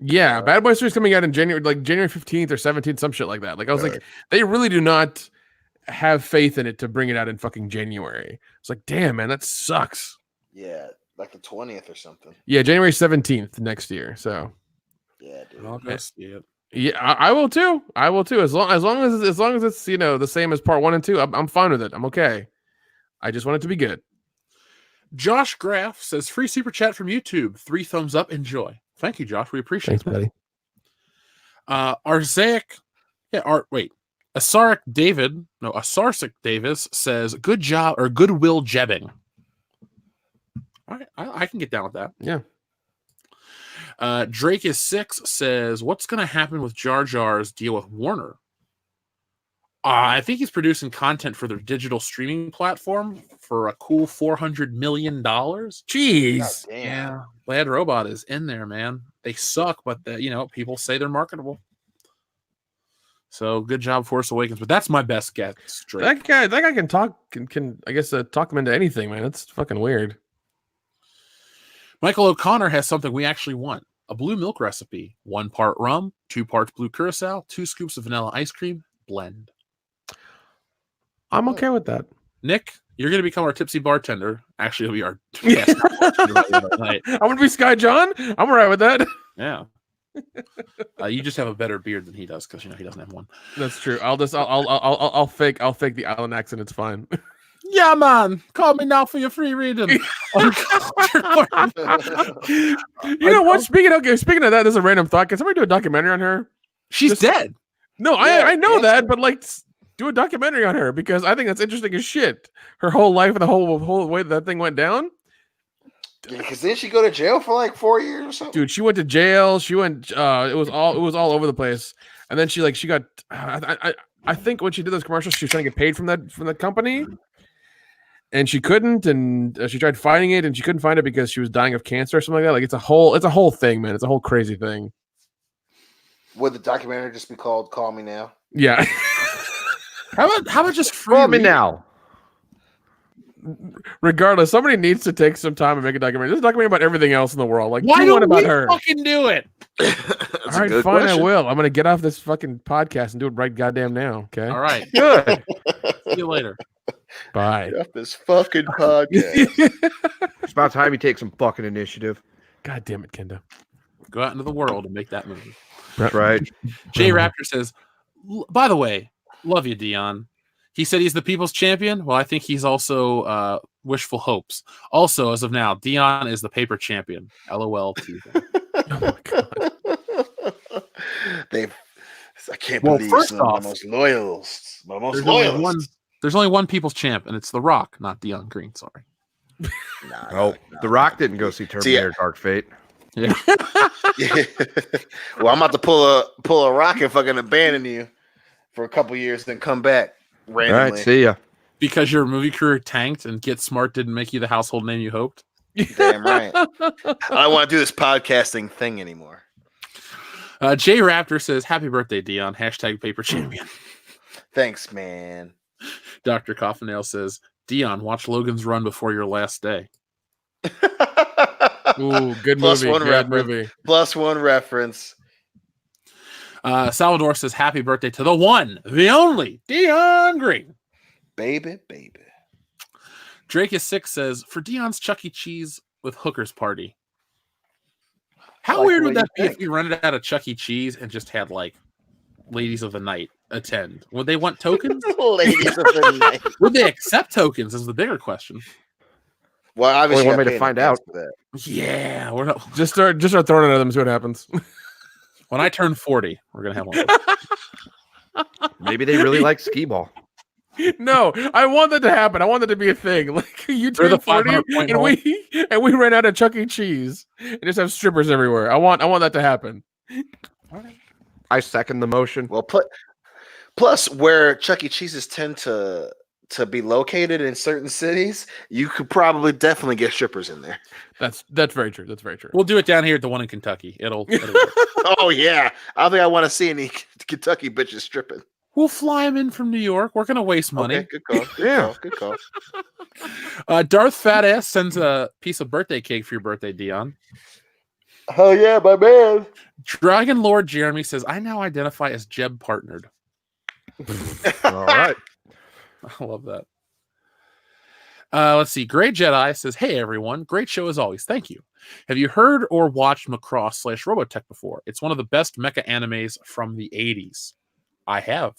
Yeah, Bad Boys 3 is coming out in January, like January 15th or 17th, some shit like that. Like I was like, they really do not have faith in it to bring it out in fucking January. It's like, damn, man, that sucks. Yeah, like the 20th or something. Yeah, January 17th next year. So yeah, dude. I'll go see it. yeah, I will too. I will too. As long as it's the same as part 1 and 2, I'm fine with it. I'm okay. I just want it to be good. Josh Graff says, free super chat from YouTube. 3 thumbs up. Enjoy. Thank you, Josh. We appreciate Thanks, buddy. Asarsic Davis says, good job or goodwill jebbing. All right, I can get down with that. Yeah. Drake is 6 says, what's going to happen with Jar Jar's deal with Warner? I think he's producing content for their digital streaming platform for a cool $400 million. Jeez. Yeah. Bad Robot is in there, man. They suck, but people say they're marketable. So good job, Force Awakens. But that's my best guess. Drake. That guy can talk. Can I guess talk him into anything, man. It's fucking weird. Michael O'Connor has something we actually want. A blue milk recipe: 1 part rum, 2 parts blue curacao, 2 scoops of vanilla ice cream, blend. I'm okay with that. Nick, you're going to become our tipsy bartender. Actually, he'll be our guest bartender by the end of the night. I'm gonna be Sky John. I'm all right with that. Yeah. You just have a better beard than he does because he doesn't have one. That's true. I'll fake the island accent. It's fine. Yeah, man. Call me now for your free reading. You know what? Speaking of that, there's a random thought. Can somebody do a documentary on her? She's dead. No, I know that, but like, do a documentary on her because I think that's interesting as shit. Her whole life and the whole way that thing went down. Yeah, because didn't she go to jail for like 4 years or something? Dude, she went to jail. She went. It was all over the place. And then she got. I think when she did those commercials, she was trying to get paid from that company. And she couldn't, and she tried finding it, and she couldn't find it because she was dying of cancer or something like that. Like it's a whole thing, man. It's a whole crazy thing. Would the documentary just be called "Call Me Now"? Yeah. How about just free Call me reading? now. Regardless, somebody needs to take some time and make a documentary. There's a documentary about everything else in the world. Like, Why do don't one about we her? fucking do it? That's All right, fine, I will. I'm gonna get off this fucking podcast and do it right goddamn now. Okay. All right. Good. See you later. Bye. Get off this fucking podcast. It's about time you take some fucking initiative. God damn it, Kendo. Go out into the world and make that movie. That's right. J Raptor says, by the way, love you, Dion. He said he's the people's champion. Well, I think he's also wishful hopes. Also, as of now, Dion is the paper champion. LOL. Oh my god. I can't Well, believe first some of off, my most loyalists. There's only one people's champ, and it's The Rock, not Dion Green. Sorry. Oh, The Rock didn't go see Terminator Dark Fate. Yeah. Yeah. Well, I'm about to pull a rock and fucking abandon you for a couple years, then come back randomly. All right, see ya. Because your movie career tanked and Get Smart didn't make you the household name you hoped. Damn right. I don't want to do this podcasting thing anymore. J Raptor says, "Happy birthday, Dion." Hashtag paper champion. Thanks, man. Dr. Coffinail says, "Dion, watch Logan's Run before your last day." Ooh, good Plus movie. one Good reference. movie. Plus one reference. Salvador says, "Happy birthday to the one, the only Dion Green." Baby. Drake is 6 says, "For Dion's Chuck E. Cheese with Hooker's Party." How Like weird the would way that you be if think. we rented out a Chuck E. Cheese and just had like ladies of the night attend? Would they want tokens? Ladies of the night. Would they accept tokens is the bigger question. Well, obviously, Only one I way to paid find advance out. for that. Yeah, we're not. Just start throwing it at them. See what happens. When I turn 40, we're gonna have one. Maybe they really like skee ball. No, I want that to happen. I want that to be a thing. Like you They're turn the 40 500-point and we ran out of Chuck E. Cheese and just have strippers everywhere. I want that to happen. I second the motion. Well, plus where Chuck E. Cheese's tend to be located in certain cities, you could probably definitely get strippers in there. That's very true. That's very true. We'll do it down here at the one in Kentucky. It'll work. Oh yeah, I don't think I want to see any Kentucky bitches stripping. We'll fly them in from New York. We're gonna waste money. Okay, good call. Good call. Darth Fatass sends a piece of birthday cake for your birthday, Dion. Oh yeah, my man. Dragon Lord Jeremy says, "I now identify as Jeb partnered." All right. I love that. Let's see. Great Jedi says, "Hey everyone, great show as always. Thank you. Have you heard or watched Macross/Robotech before? It's one of the best mecha animes from the 80s. I have.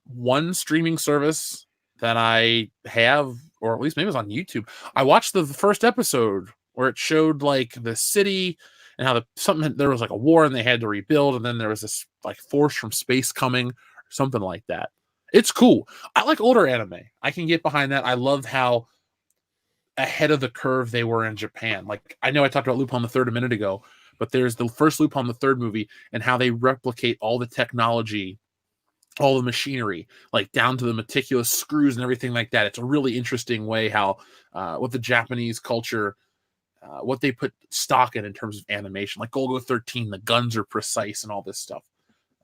One streaming service that I have, or at least maybe it was on YouTube. I watched the first episode where it showed like the city and how there was like a war and they had to rebuild, and then there was this like force from space coming, or something like that. It's cool. I like older anime. I can get behind that. I love how ahead of the curve they were in Japan. Like I know I talked about Lupin the Third a minute ago, but there's the first Lupin the Third movie and how they replicate all the technology, all the machinery, like down to the meticulous screws and everything like that. It's a really interesting way how what the Japanese culture, what they put stock in terms of animation. Like Golgo 13, the guns are precise and all this stuff.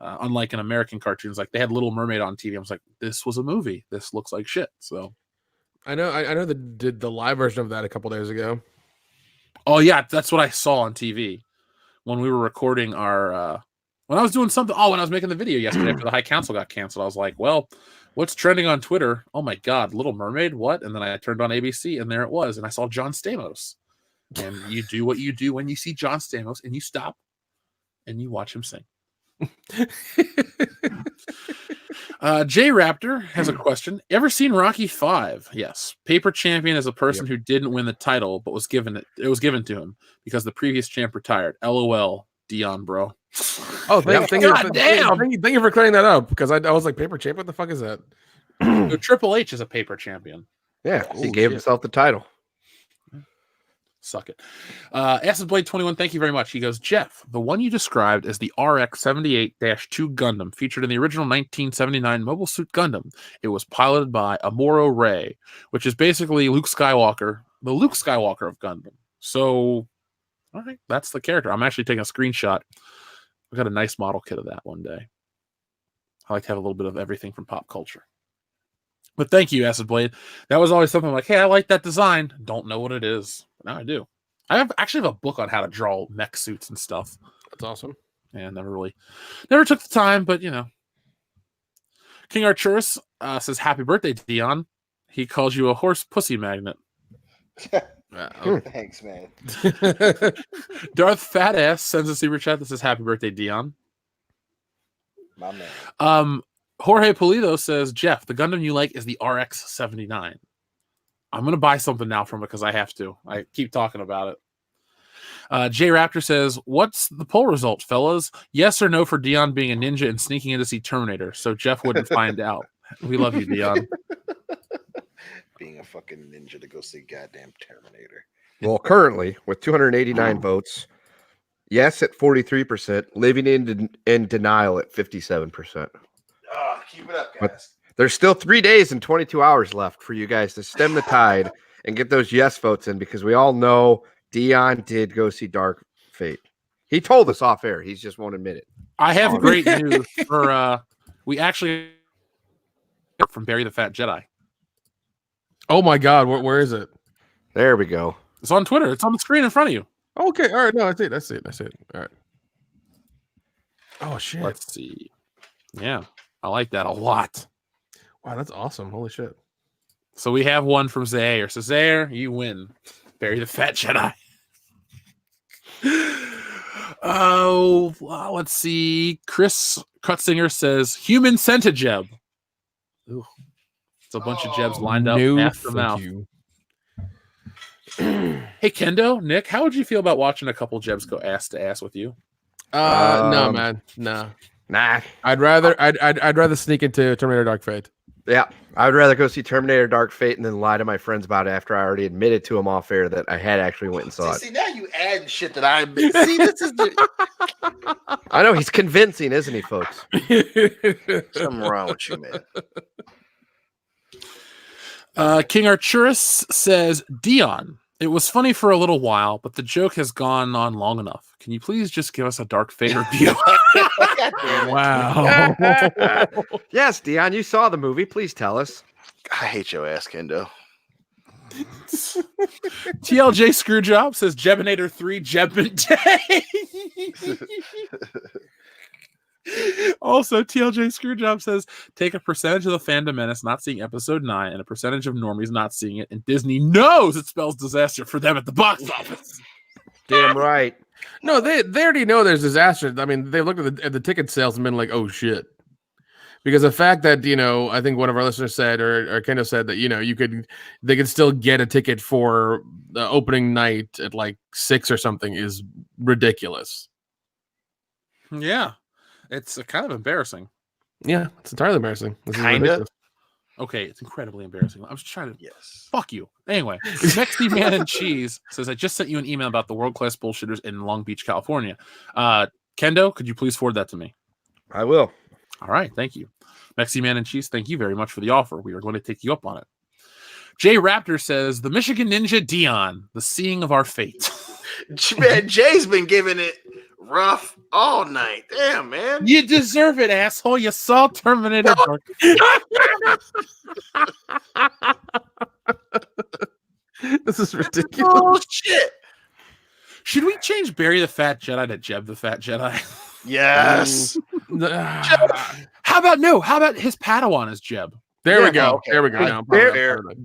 Unlike in American cartoons, like they had Little Mermaid on TV. I was like, this was a movie. This looks like shit. So I know they did the live version of that a couple days ago. oh yeah, that's what I saw on TV. when we were recording our when I was doing something. Oh, when I was making the video yesterday after the High Council got canceled, I was like, well, what's trending on Twitter? Oh my God, Little Mermaid, what? And then I turned on ABC and there it was. And I saw John Stamos. And you do what you do when you see John Stamos and you stop and you watch him sing. J Raptor has a question. Ever seen Rocky V? Yes. Paper champion is a person who didn't win the title, but was given it was given to him because the previous champ retired. LOL, Dion, bro. Oh, thank you for clearing that up because I was like, paper champ, what the fuck is that? So Triple H is a paper champion. Yeah, he gave himself the title. Suck it. Acid Blade 21, thank you very much. He goes, Jeff, the one you described as the RX-78-2 Gundam featured in the original 1979 Mobile Suit Gundam. It was piloted by Amuro Ray, which is basically Luke Skywalker, the Luke Skywalker of Gundam. So, all right, that's the character. I'm actually taking a screenshot. I got a nice model kit of that one day. I like to have a little bit of everything from pop culture. But thank you, Acid Blade. That was always something like, hey, I like that design. Don't know what it is. But now I do. I actually have a book on how to draw mech suits and stuff. That's awesome. Yeah, never took the time, but you know. King Arturus says, happy birthday, Dion. He calls you a horse pussy magnet. Thanks, man. Darth Fatass sends a super chat that says, happy birthday, Dion. My man. Jorge Pulido says, Jeff, the Gundam you like is the RX-79. I'm going to buy something now from it because I have to. I keep talking about it. J Raptor says, what's the poll result, fellas? Yes or no for Dion being a ninja and sneaking in to see Terminator so Jeff wouldn't find out. We love you, Dion. Being a fucking ninja to go see goddamn Terminator. Well, currently, with 289 votes, yes at 43%, living in denial at 57%. Oh, keep it up, guys. But there's still 3 days and 22 hours left for you guys to stem the tide and get those yes votes in because we all know Dion did go see Dark Fate. He told us off air. He just won't admit it. I have great news for we actually from Barry the Fat Jedi. Oh my God, where is it? There we go. It's on Twitter. It's on the screen in front of you. Okay, all right. No, I see it. All right. Oh shit. Let's see. Yeah, I like that a lot. Wow, that's awesome. Holy shit. So we have one from Zaire. So Zaire, you win. Barry the Fat Jedi. Oh, let's see. Chris Cutzinger says human centijeb. Ooh. It's a bunch of jebs lined up half the mouth. Hey Kendo, Nick, how would you feel about watching a couple jebs go ass to ass with you? No, man. No. Nah. I'd rather sneak into Terminator Dark Fate. Yeah, I would rather go see Terminator Dark Fate and then lie to my friends about it after I already admitted to them off air that I had actually went and saw it. See, now you adding shit that I see. This is I know he's convincing, isn't he, folks? something wrong with you, man. King Arturus says, Dion, it was funny for a little while, but the joke has gone on long enough. Can you please just give us a Dark Fate review? Wow. Yes, Dion, you saw the movie. Please tell us. I hate your ass, Kendo. TLJ Screwjob says, Jebinator 3, Jebin Day. Also, TLJ Screwjob says, take a percentage of the fandom menace not seeing episode 9 and a percentage of normies not seeing it, and Disney knows it spells disaster for them at the box office. Damn right. No, they already know there's disaster. I mean, they looked at the ticket sales and been like, oh shit. Because the fact that, I think one of our listeners said, or Kendo said that, they could still get a ticket for the opening night at like 6 or something is ridiculous. Yeah. It's kind of embarrassing. Yeah, it's entirely embarrassing. Kinda. Okay, it's incredibly embarrassing. I was trying to... Yes. Fuck you. Anyway, Mexi Man and Cheese says, I just sent you an email about the world-class bullshitters in Long Beach, California. Kendo, could you please forward that to me? I will. All right, thank you. Mexi Man and Cheese, thank you very much for the offer. We are going to take you up on it. J Raptor says, the Michigan Ninja Dion, the seeing of our fate. Man, Jay's been giving it rough all night. Damn, man. You deserve it, asshole. You saw Terminator Dark. This is ridiculous. Oh, shit. Should we change Barry the Fat Jedi to Jeb the Fat Jedi? Yes. How about his Padawan is Jeb? There we Yeah, go. okay. There we go. I- Now,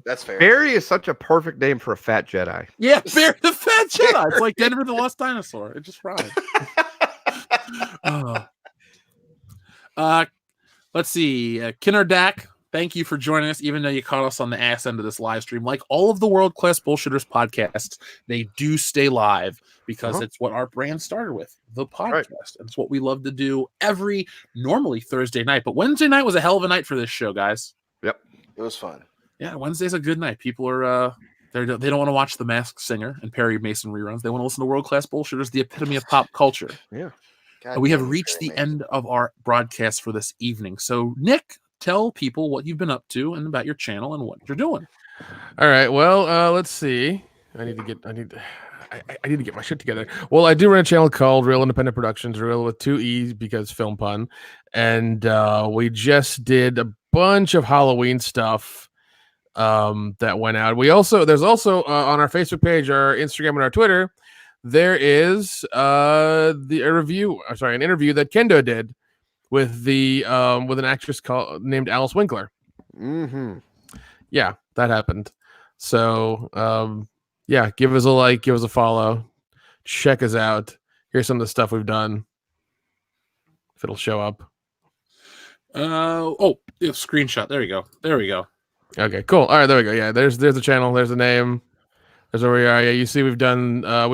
That's fair. Barry is such a perfect name for a fat Jedi. Yeah, Barry the Fat Jedi. It's like Denver the Lost Dinosaur. It just rhymes. Let's see. Kinnerdak, thank you for joining us, even though you caught us on the ass end of this live stream. Like all of the World Class Bullshitters podcasts, they do stay live because it's what our brand started with, the podcast. Right. And it's what we love to do normally Thursday night. But Wednesday night was a hell of a night for this show, guys. It was fun. Yeah, Wednesday's a good night. People are they don't want to watch The Masked Singer and Perry Mason reruns. They want to listen to World Class Bullshitters, the epitome of pop culture. Yeah. God We have damn, reached Perry the Mason. end of our broadcast for this evening. So, Nick, tell people what you've been up to and about your channel and what you're doing. All right. Well, let's see. I need to get my shit together. Well, I do run a channel called Real Independent Productions, Real with 2 E's because film pun. And we just did a bunch of Halloween stuff that went out. There's also on our Facebook page, our Instagram, and our Twitter, there is an interview that Kendo did with an actress named Alice Winkler. Mm-hmm. Yeah, that happened. So yeah, give us a like, give us a follow, check us out. Here's some of the stuff we've done. If it'll show up. Screenshot. There we go. Okay, cool. All right, there we go. Yeah, there's the channel. There's the name. There's where we are. Yeah, you see, we've done. I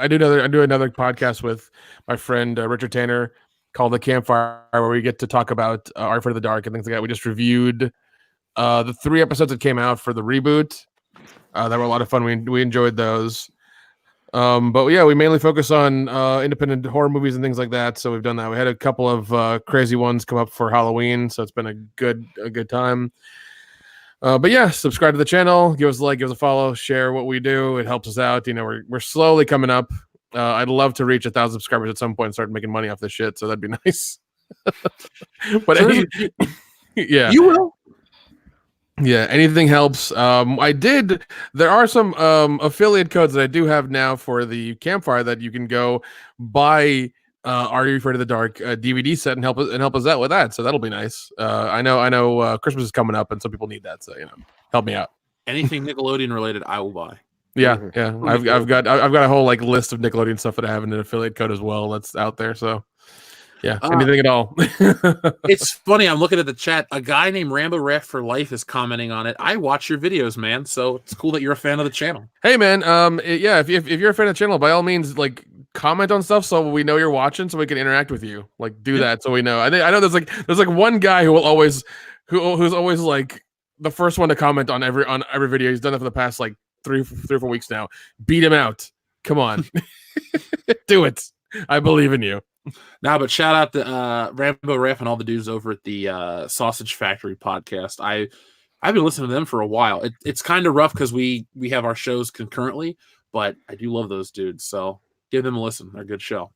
do another podcast with my friend Richard Tanner called The Campfire, where we get to talk about Art for the Dark and things like that. We just reviewed the 3 episodes that came out for the reboot. That were a lot of fun. We enjoyed those. But yeah, we mainly focus on independent horror movies and things like that. So we've done that. We had a couple of crazy ones come up for Halloween, so it's been a good time. But yeah, subscribe to the channel, give us a like, give us a follow, share what we do. It helps us out. You know, we're slowly coming up. I'd love to reach 1,000 subscribers at some point and start making money off this shit. So that'd be nice. But yeah, You will. yeah, anything helps. There are some affiliate codes that I do have now for the Campfire that you can go buy Are You Afraid of the Dark DVD set and help us out with that. So that'll be nice. I know Christmas is coming up and some people need that, so help me out. Anything Nickelodeon related, I will buy. Yeah, Mhm. yeah. I've got a whole list of Nickelodeon stuff that I have in an affiliate code as well that's out there. So yeah, anything at all. It's funny. I'm looking at the chat. A guy named Rambo Ref for Life is commenting on it. I watch your videos, man. So it's cool that you're a fan of the channel. Hey, man. Yeah. If you're a fan of the channel, by all means, comment on stuff so we know you're watching, so we can interact with you. Do that so we know. I know there's one guy who will always who's always the first one to comment on every video. He's done it for the past 3 or 4 weeks now. Beat him out. Come on, do it. I believe in you. But shout out to Rambo Ref and all the dudes over at the Sausage Factory podcast. I've been listening to them for a while. It's kind of rough because we have our shows concurrently, but I do love those dudes. So give them a listen. They're a good show.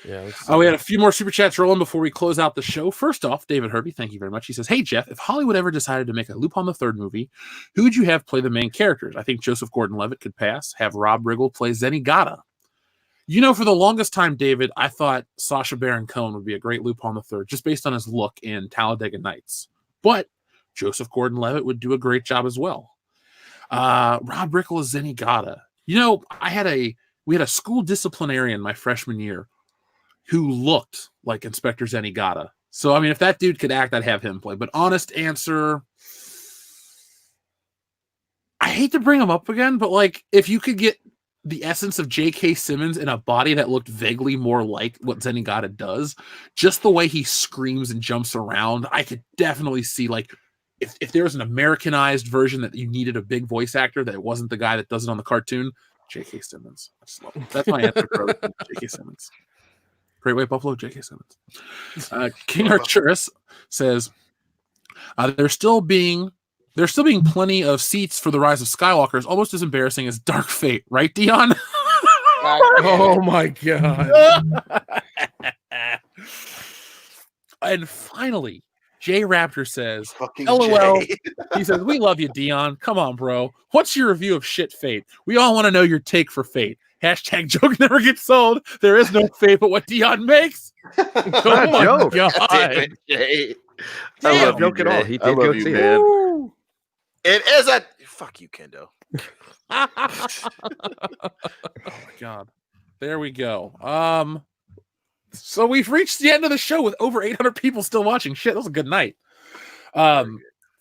Yeah. We had a few more super chats rolling before we close out the show. First off, David Herbie, thank you very much. He says, "Hey Jeff, if Hollywood ever decided to make a Lupin the Third movie, who would you have play the main characters? I think Joseph Gordon-Levitt could pass. Have Rob Riggle play Zenigata." For the longest time, David, I thought Sacha Baron Cohen would be a great Lupin the Third, just based on his look in Talladega Nights. But Joseph Gordon-Levitt would do a great job as well. Rob Riggle is Zenigata. We had a school disciplinarian my freshman year who looked like Inspector Zenigata. So, I mean, if that dude could act, I'd have him play. But honest answer, I hate to bring him up again, but if you could get the essence of J.K. Simmons in a body that looked vaguely more like what Zenigata does, just the way he screams and jumps around, I could definitely see if there was an Americanized version that you needed a big voice actor that wasn't the guy that does it on the cartoon, J.K. Simmons. I just love it. That's my answer for J.K. Simmons. Great White Buffalo, J.K. Simmons. King Arturus says, there's still being plenty of seats for the Rise of Skywalker. Is almost as embarrassing as Dark Fate, right, Dion? Oh my god. And finally, Jay Raptor says, Fucking LOL. Jay. He says, "We love you, Dion. Come on, bro. What's your review of Shit Fate? We all want to know your take for Fate. Hashtag joke never gets old. There is no fate but what Dion makes. Not a joke. Damn God. it, Jay. Damn, I love you, joke at all. Jay. He I did love good you, too. man. Woo. It is a fuck you, Kendo. Oh my God. There we go. So we've reached the end of the show with over 800 people still watching. Shit, that was a good night.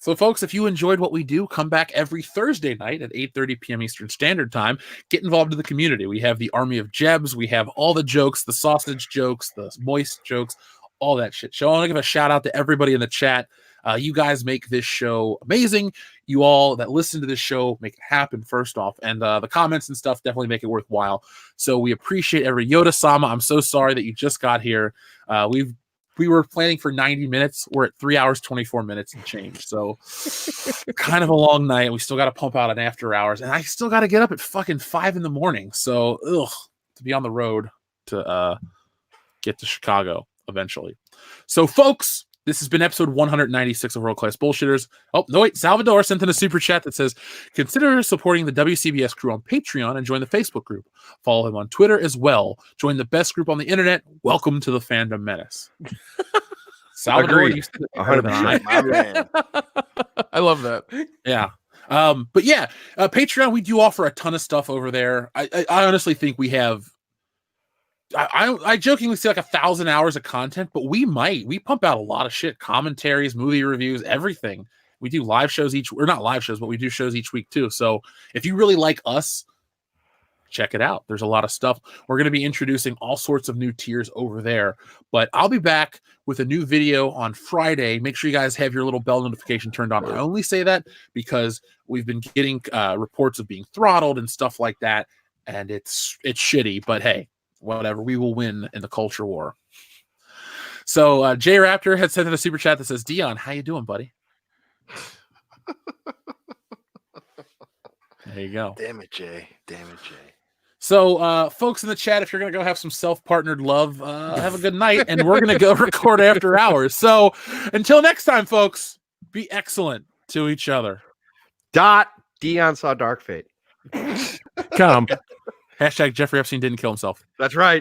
So folks, if you enjoyed what we do, come back every Thursday night at 8:30 p.m. Eastern Standard Time. Get involved in the community. We have the Army of Jebs. We have all the jokes, the sausage jokes, the moist jokes, all that shit. So I want to give a shout out to everybody in the chat. You guys make this show amazing. You all that listen to this show make it happen, first off. And the comments and stuff definitely make it worthwhile. So we appreciate every Yoda-sama. I'm so sorry that you just got here. We were planning for 90 minutes. We're at 3 hours, 24 minutes and change. So kind of a long night. We still got to pump out an after hours. And I still got to get up at fucking 5 in the morning. So to be on the road to get to Chicago eventually. So folks, this has been episode 196 of World Class Bullshitters. Oh, no, wait. Salvador sent in a super chat that says, consider supporting the WCBS crew on Patreon and join the Facebook group. Follow him on Twitter as well. Join the best group on the internet. Welcome to the Fandom Menace. Salvador, Agreed. you said it better than I. My man. I love that. Yeah. But yeah, Patreon, we do offer a ton of stuff over there. I honestly think we have I jokingly say like 1,000 hours of content, but we pump out a lot of shit, commentaries, movie reviews, everything. We do live shows not live shows, but we do shows each week too. So if you really like us, check it out. There's a lot of stuff. We're going to be introducing all sorts of new tiers over there, but I'll be back with a new video on Friday. Make sure you guys have your little bell notification turned on. I only say that because we've been getting reports of being throttled and stuff like that. And it's shitty, but hey, whatever, we will win in the culture war. So J Raptor had sent in a super chat that says, Dion, how you doing, buddy? There you go. Damn it, Jay. So folks in the chat, if you're gonna go have some self-partnered love, have a good night, and we're gonna go record after hours. So until next time, folks, be excellent to each other. Dion saw Dark Fate. Come. Hashtag Jeffrey Epstein didn't kill himself. That's right.